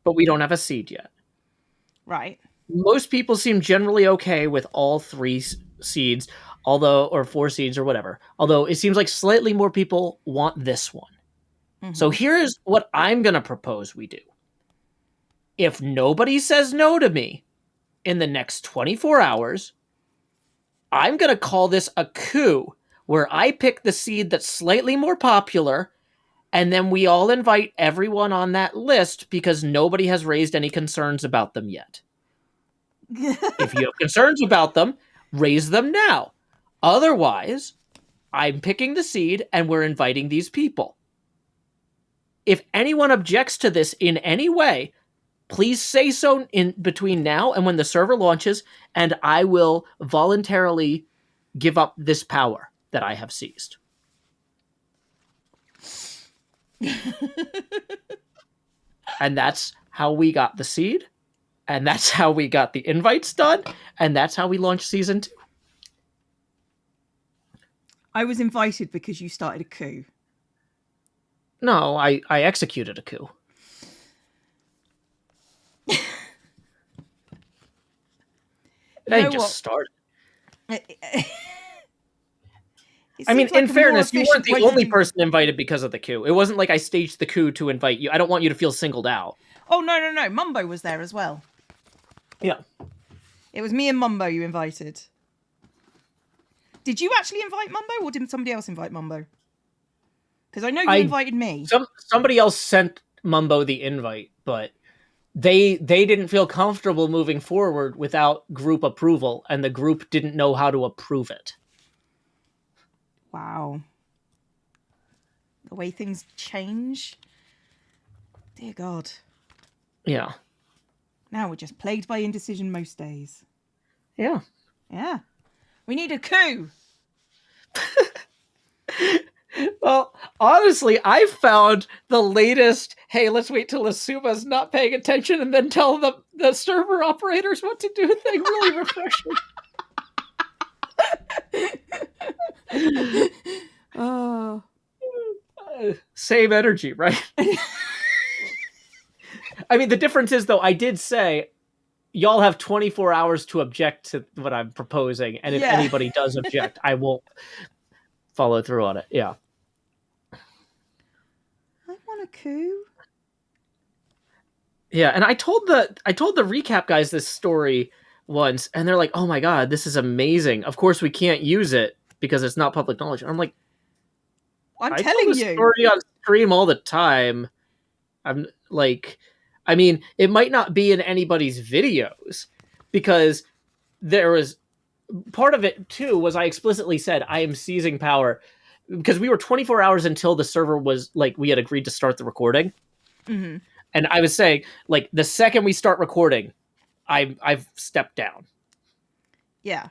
but we don't have a seed yet. Right. Most people seem generally okay with all 3 seeds, or 4 seeds or whatever. Although it seems like slightly more people want this one. So here's what I'm going to propose we do. If nobody says no to me in the next 24 hours, I'm going to call this a coup, where I pick the seed that's slightly more popular, and then we all invite everyone on that list because nobody has raised any concerns about them yet. If you have concerns about them, raise them now. Otherwise, I'm picking the seed and we're inviting these people. If anyone objects to this in any way, please say so in between now and when the server launches, and I will voluntarily give up this power that I have seized. And that's how we got the seed, and that's how we got the invites done, and that's how we launched season 2. I was invited because you started a coup. No, I executed a coup. They just started. I mean, in fairness, you weren't the only person invited because of the coup. It wasn't like I staged the coup to invite you. I don't want you to feel singled out. Oh, no. Mumbo was there as well. Yeah. It was me and Mumbo you invited. Did you actually invite Mumbo, or did somebody else invite Mumbo? Because I know you invited me. Somebody else sent Mumbo the invite, but they didn't feel comfortable moving forward without group approval, and the group didn't know how to approve it. Wow. The way things change. Dear God. Yeah. Now we're just plagued by indecision most days. Yeah. Yeah. We need a coup. Well, honestly, I found the latest, hey, let's wait till Asuma's not paying attention and then tell the server operators what to do thing really refreshing. Oh. Same energy, right? I mean, the difference is, though, I did say, y'all have 24 hours to object to what I'm proposing, and if anybody does object, I won't follow through on it. Yeah. I want a coup. Yeah, and I told the recap guys this story once, and they're like, "Oh my god, this is amazing! Of course, we can't use it because it's not public knowledge." And I'm like, I'm I telling tell this story on stream all the time. I'm like, I mean, it might not be in anybody's videos because there was part of it too was I explicitly said I am seizing power because we were 24 hours until the server was like we had agreed to start the recording. Mm-hmm. And I was saying, like, the second we start recording, I've stepped down. Yeah.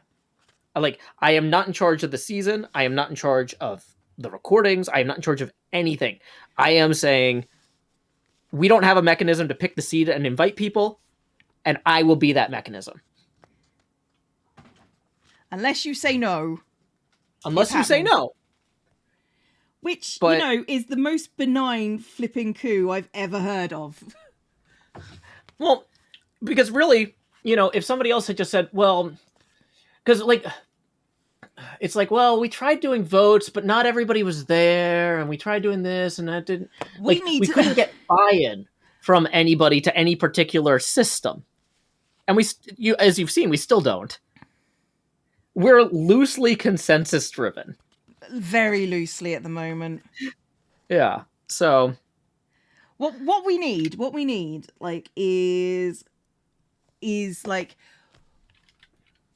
Like, I am not in charge of the season. I am not in charge of the recordings. I am not in charge of anything. I am saying we don't have a mechanism to pick the seed and invite people, and I will be that mechanism. Unless you say no. Unless you say no. Which, you know, is the most benign flipping coup I've ever heard of. Well, because really, you know, if somebody else had just said, well, because, like, it's like, well, we tried doing votes, but not everybody was there, and we tried doing this, and that didn't... We couldn't get buy-in from anybody to any particular system. And as you've seen, we still don't. We're loosely consensus driven. Very loosely at the moment. Yeah. So what we need like is like,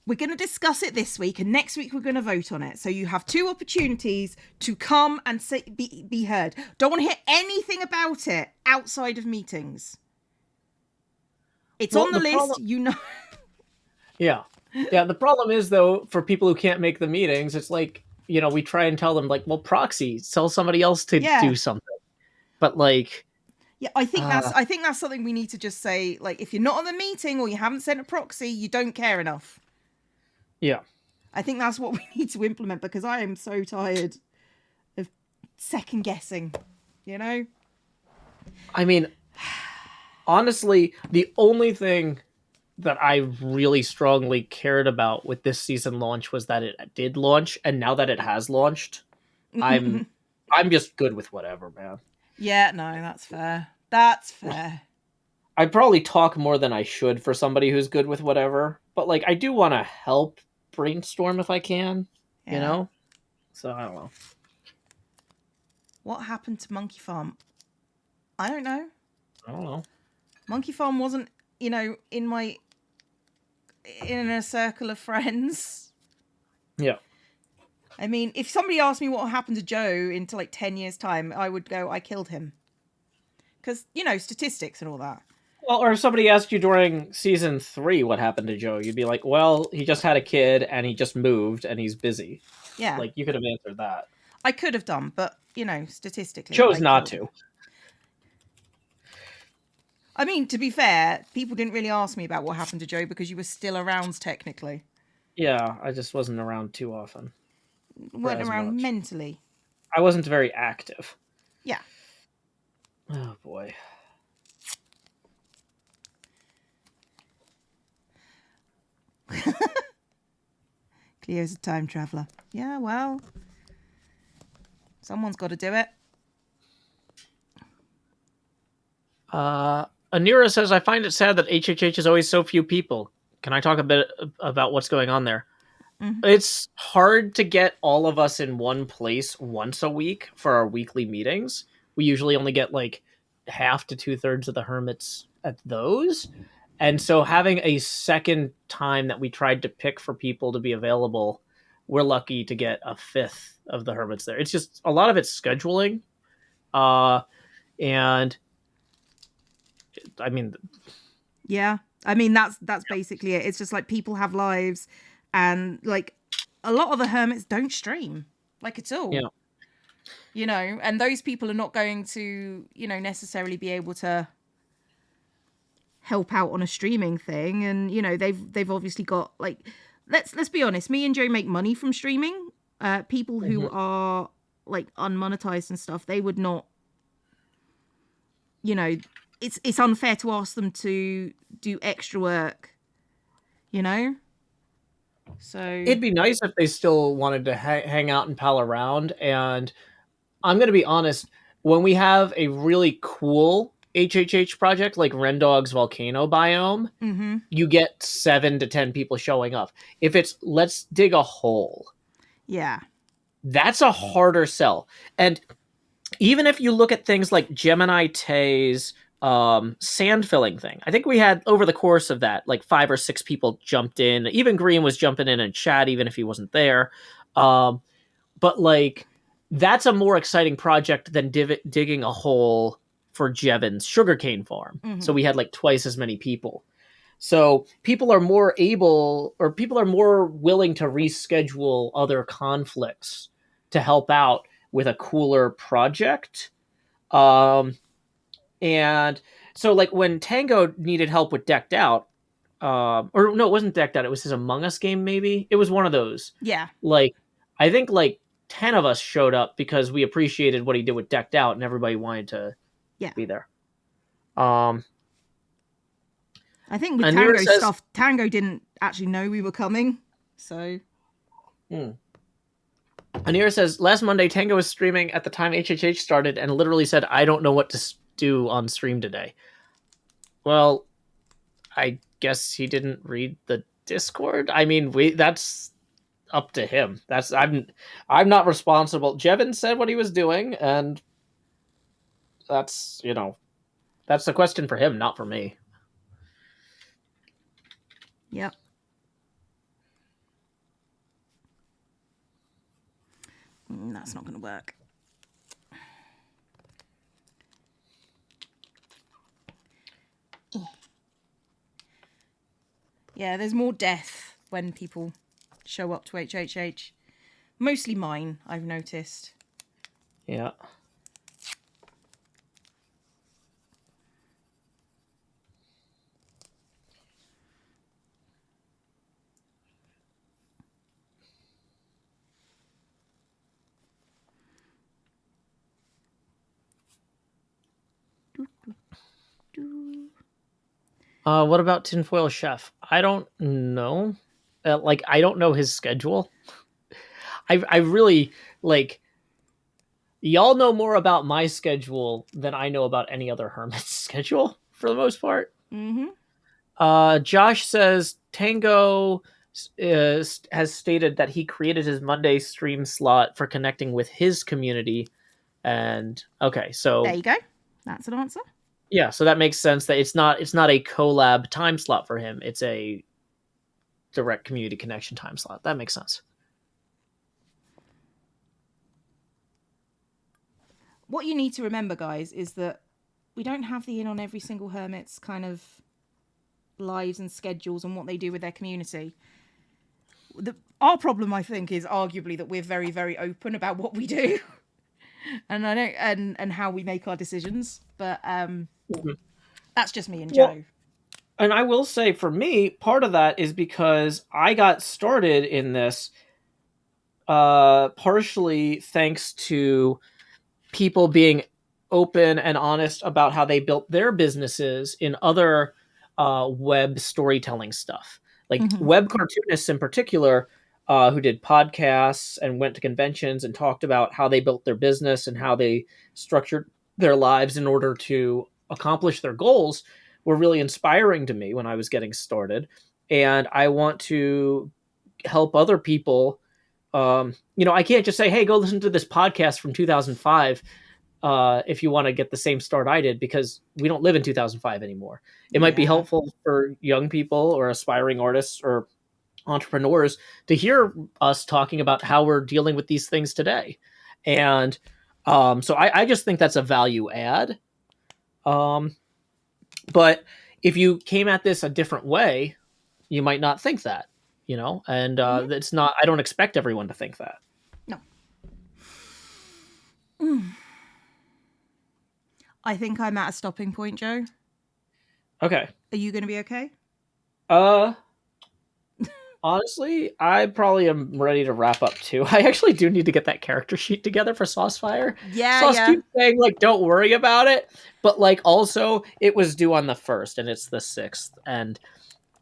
we're going to discuss it this week, and next week we're going to vote on it. So you have 2 opportunities to come and be heard. Don't want to hear anything about it outside of meetings. It's on the list, you know. Yeah. Yeah, the problem is, though, for people who can't make the meetings, it's like, we try and tell them, like, well, proxy, tell somebody else to do something. But, like... Yeah, I think that's something we need to just say, like, if you're not on the meeting or you haven't sent a proxy, you don't care enough. Yeah. I think that's what we need to implement, because I am so tired of second guessing, I mean, honestly, the only thing that I really strongly cared about with this season launch was that it did launch, and now that it has launched, I'm just good with whatever, man. Yeah, no, that's fair. That's fair. I probably talk more than I should for somebody who's good with whatever, but like I do want to help brainstorm if I can, So I don't know. What happened to Monkey Farm? I don't know. I don't know. Monkey Farm wasn't, in a circle of friends. Yeah. I mean, if somebody asked me what happened to Joe into like 10 years' time, I would go, I killed him. Because, statistics and all that. Well, or if somebody asked you during season 3 what happened to Joe, you'd be like, well, he just had a kid and he just moved and he's busy. Yeah. Like, you could have answered that. I could have done, but, statistically. Chose not to. I mean, to be fair, people didn't really ask me about what happened to Joe because you were still around, technically. Yeah, I just wasn't around too often. Weren't around much. Mentally. I wasn't very active. Yeah. Oh, boy. Cleo's a time traveler. Yeah, well, someone's got to do it. Anira says, I find it sad that HHH is always so few people. Can I talk a bit about what's going on there? Mm-hmm. It's hard to get all of us in one place once a week for our weekly meetings. We usually only get like half to 2/3 of the hermits at those. And so having a second time that we tried to pick for people to be available, we're lucky to get a 5th of the hermits there. It's just a lot of it's scheduling. And I mean, yeah, I mean, that's basically it. It's just like people have lives, and like a lot of the hermits don't stream like at all. Yeah. And those people are not going to, necessarily be able to help out on a streaming thing. And, they've obviously got like, let's be honest, me and Joe make money from streaming. People who are like unmonetized and stuff, they would not, it's unfair to ask them to do extra work, So it'd be nice if they still wanted to hang out and pal around. And I'm going to be honest, when we have a really cool HHH project like Rendog's volcano biome, you get 7 to 10 people showing up. If it's let's dig a hole, that's a harder sell. And even if you look at things like Gemini Tay's sand filling thing, I think we had over the course of that like 5 or 6 people jumped in. Even Green was jumping in chat even if he wasn't there. But like that's a more exciting project than digging a hole for Jevon's sugarcane farm. So we had like twice as many people. So people are more willing to reschedule other conflicts to help out with a cooler project. And so like when Tango needed help with Decked Out, or no, it wasn't Decked Out, it was his Among Us game maybe. It was one of those. Yeah. Like I think like 10 of us showed up because we appreciated what he did with Decked Out and everybody wanted to be there. I think with Tango stuff, Tango didn't actually know we were coming, so. Anira says, last Monday, Tango was streaming at the time HHH started and literally said, I don't know what to do on stream today. Well, I guess he didn't read the Discord. I mean, that's up to him. I'm not responsible. Jevin said what he was doing, and that's, that's a question for him, not for me. Yep. That's not going to work. Yeah, there's more death when people show up to HHH. Mostly mine, I've noticed. Yeah. What about Tinfoil Chef? I don't know. I don't know his schedule. I really like. Y'all know more about my schedule than I know about any other hermit's schedule for the most part. Mm-hmm. Josh says Tango has stated that he created his Monday stream slot for connecting with his community, and okay, so there you go. That's an answer. Yeah, so that makes sense that it's not a collab time slot for him. It's a direct community connection time slot. That makes sense. What you need to remember, guys, is that we don't have the in on every single hermit's kind of lives and schedules and what they do with their community. Our problem, I think, is arguably that we're very, very open about what we do, and I don't and how we make our decisions. But that's just me and Joe. And I will say, for me, part of that is because I got started in this partially thanks to people being open and honest about how they built their businesses in other web storytelling stuff. Like web cartoonists in particular, who did podcasts and went to conventions and talked about how they built their business and how they structured their lives in order to accomplish their goals, were really inspiring to me when I was getting started. And I want to help other people. I can't just say, hey, go listen to this podcast from 2005 if you want to get the same start I did, because we don't live in 2005 anymore. It might be helpful for young people or aspiring artists or entrepreneurs to hear us talking about how we're dealing with these things today. And so I just think that's a value add. But if you came at this a different way, you might not think that, and it's not, I don't expect everyone to think that. No. I think I'm at a stopping point, Joe. Okay. Are you going to be okay? Honestly, I probably am ready to wrap up too. I actually do need to get that character sheet together for Saucefire. Sauce keeps saying, don't worry about it. But, also, it was due on the 1st, and it's the 6th. And,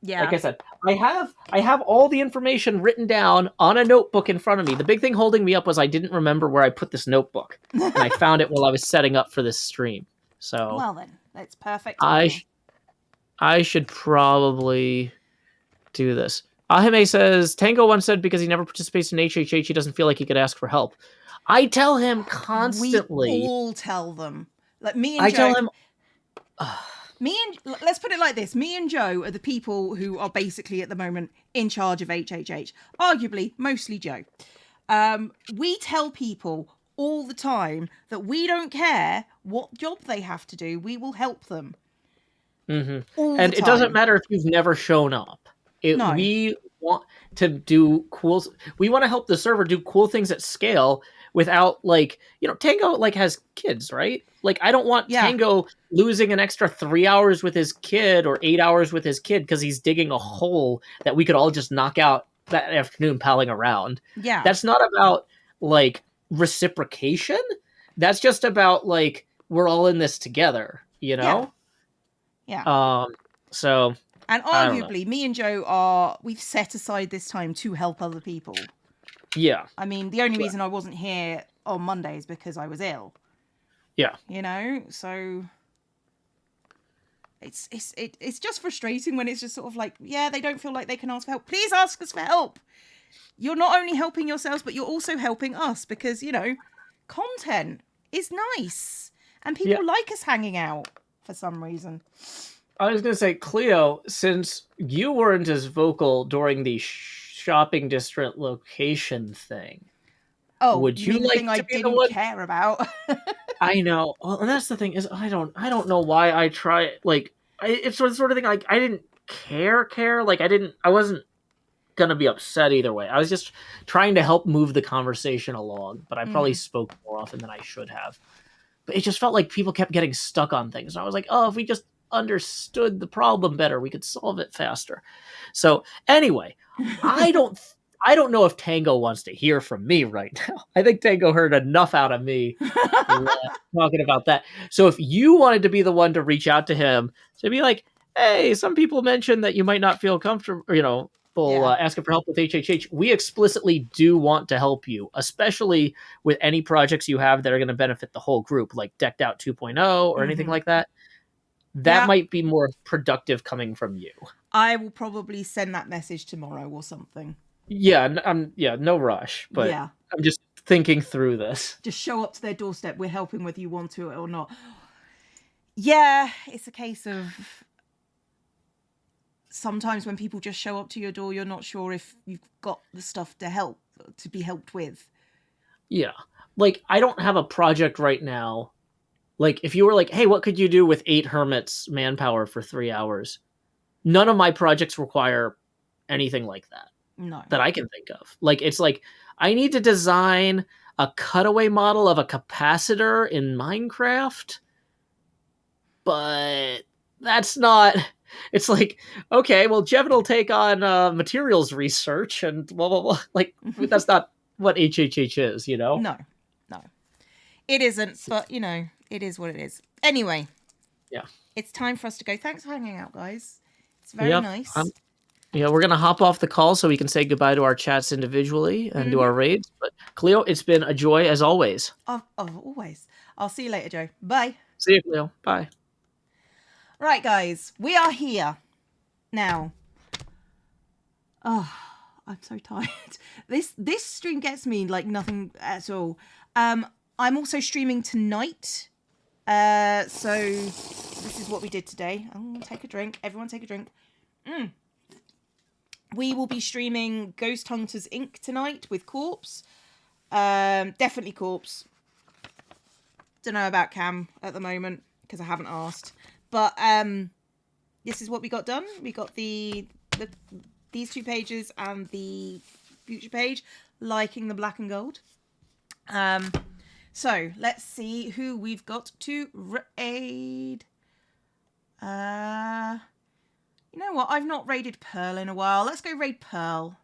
like I said, I have all the information written down on a notebook in front of me. The big thing holding me up was I didn't remember where I put this notebook. And I found it while I was setting up for this stream. So, well then, it's perfect. I should probably do this. Ahime says, Tango once said because he never participates in HHH, he doesn't feel like he could ask for help. I tell him constantly. We all tell them. Like me and Joe. I tell him. Let's put it like this. Me and Joe are the people who are basically at the moment in charge of HHH. Arguably, mostly Joe. We tell people all the time that we don't care what job they have to do. We will help them. Mm-hmm. And it doesn't matter if you've never shown up. No. We want to do cool. We want to help the server do cool things at scale without Tango has kids, right? I don't want Tango losing an extra 3 hours with his kid or 8 hours with his kid because he's digging a hole that we could all just knock out that afternoon palling around. Yeah. That's not about reciprocation. That's just about we're all in this together, Yeah. So. And arguably, me and Joe we've set aside this time to help other people. Yeah. I mean, the only reason I wasn't here on Monday is because I was ill. Yeah. So. It's just frustrating when it's just sort of like, yeah, they don't feel like they can ask for help. Please ask us for help. You're not only helping yourselves, but you're also helping us because, content is nice and people like us hanging out for some reason. I was going to say, Cleo, since you weren't as vocal during the shopping district location thing, would you mean the like thing to I be the didn't one? care about? I know. Well, and that's the thing is, I don't know why I try. Like, it's sort of thing. Like, I didn't care. Like, I wasn't gonna be upset either way. I was just trying to help move the conversation along, but I probably spoke more often than I should have. But it just felt like people kept getting stuck on things. And I was like, oh, if we just understood the problem better, we could solve it faster. So anyway, I don't know if Tango wants to hear from me right now. I think Tango heard enough out of me talking about that. So if you wanted to be the one to reach out to him to be like, hey, some people mentioned that you might not feel comfortable, asking for help with HHH. We explicitly do want to help you, especially with any projects you have that are going to benefit the whole group, like Decked Out 2.0 or anything like that. That might be more productive coming from you. I will probably send that message tomorrow or something. Yeah, no rush, but I'm just thinking through this. Just show up to their doorstep. We're helping whether you want to or not. Yeah, it's a case of sometimes when people just show up to your door, you're not sure if you've got the stuff to be helped with. Yeah. Like, I don't have a project right now. Like, if you were like, hey, what could you do with 8 hermits manpower for 3 hours? None of my projects require anything like that. No. That I can think of. Like, it's like, I need to design a cutaway model of a capacitor in Minecraft, but that's not... It's like, okay, well, Jevin will take on materials research and blah, blah, blah. Like, that's not what HHH is, No. It isn't, but, it is what it is. Anyway. Yeah. It's time for us to go. Thanks for hanging out, guys. It's very nice. We're going to hop off the call so we can say goodbye to our chats individually and do our raids. But, Cleo, it's been a joy as always. Always. I'll see you later, Joe. Bye. See you, Cleo. Bye. Right, guys. We are here. Now. Oh, I'm so tired. This stream gets me like nothing at all. I'm also streaming tonight. So this is what we did today. I'm gonna take a drink. Everyone take a drink. We will be streaming Ghost Hunters Inc. tonight with Corpse. Definitely Corpse. Don't know about Cam at the moment because I haven't asked. But this is what we got done. We got these 2 pages and the future page, liking the black and gold. So let's see who we've got to raid. You know what? I've not raided Pearl in a while. Let's go raid Pearl.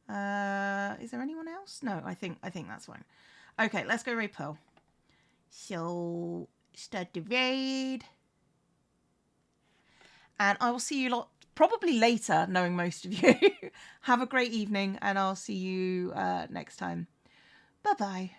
Is there anyone else? No, I think that's fine. Okay, let's go raid Pearl. So start the raid. And I will see you lot probably later, knowing most of you. Have a great evening, and I'll see you next time. Bye-bye.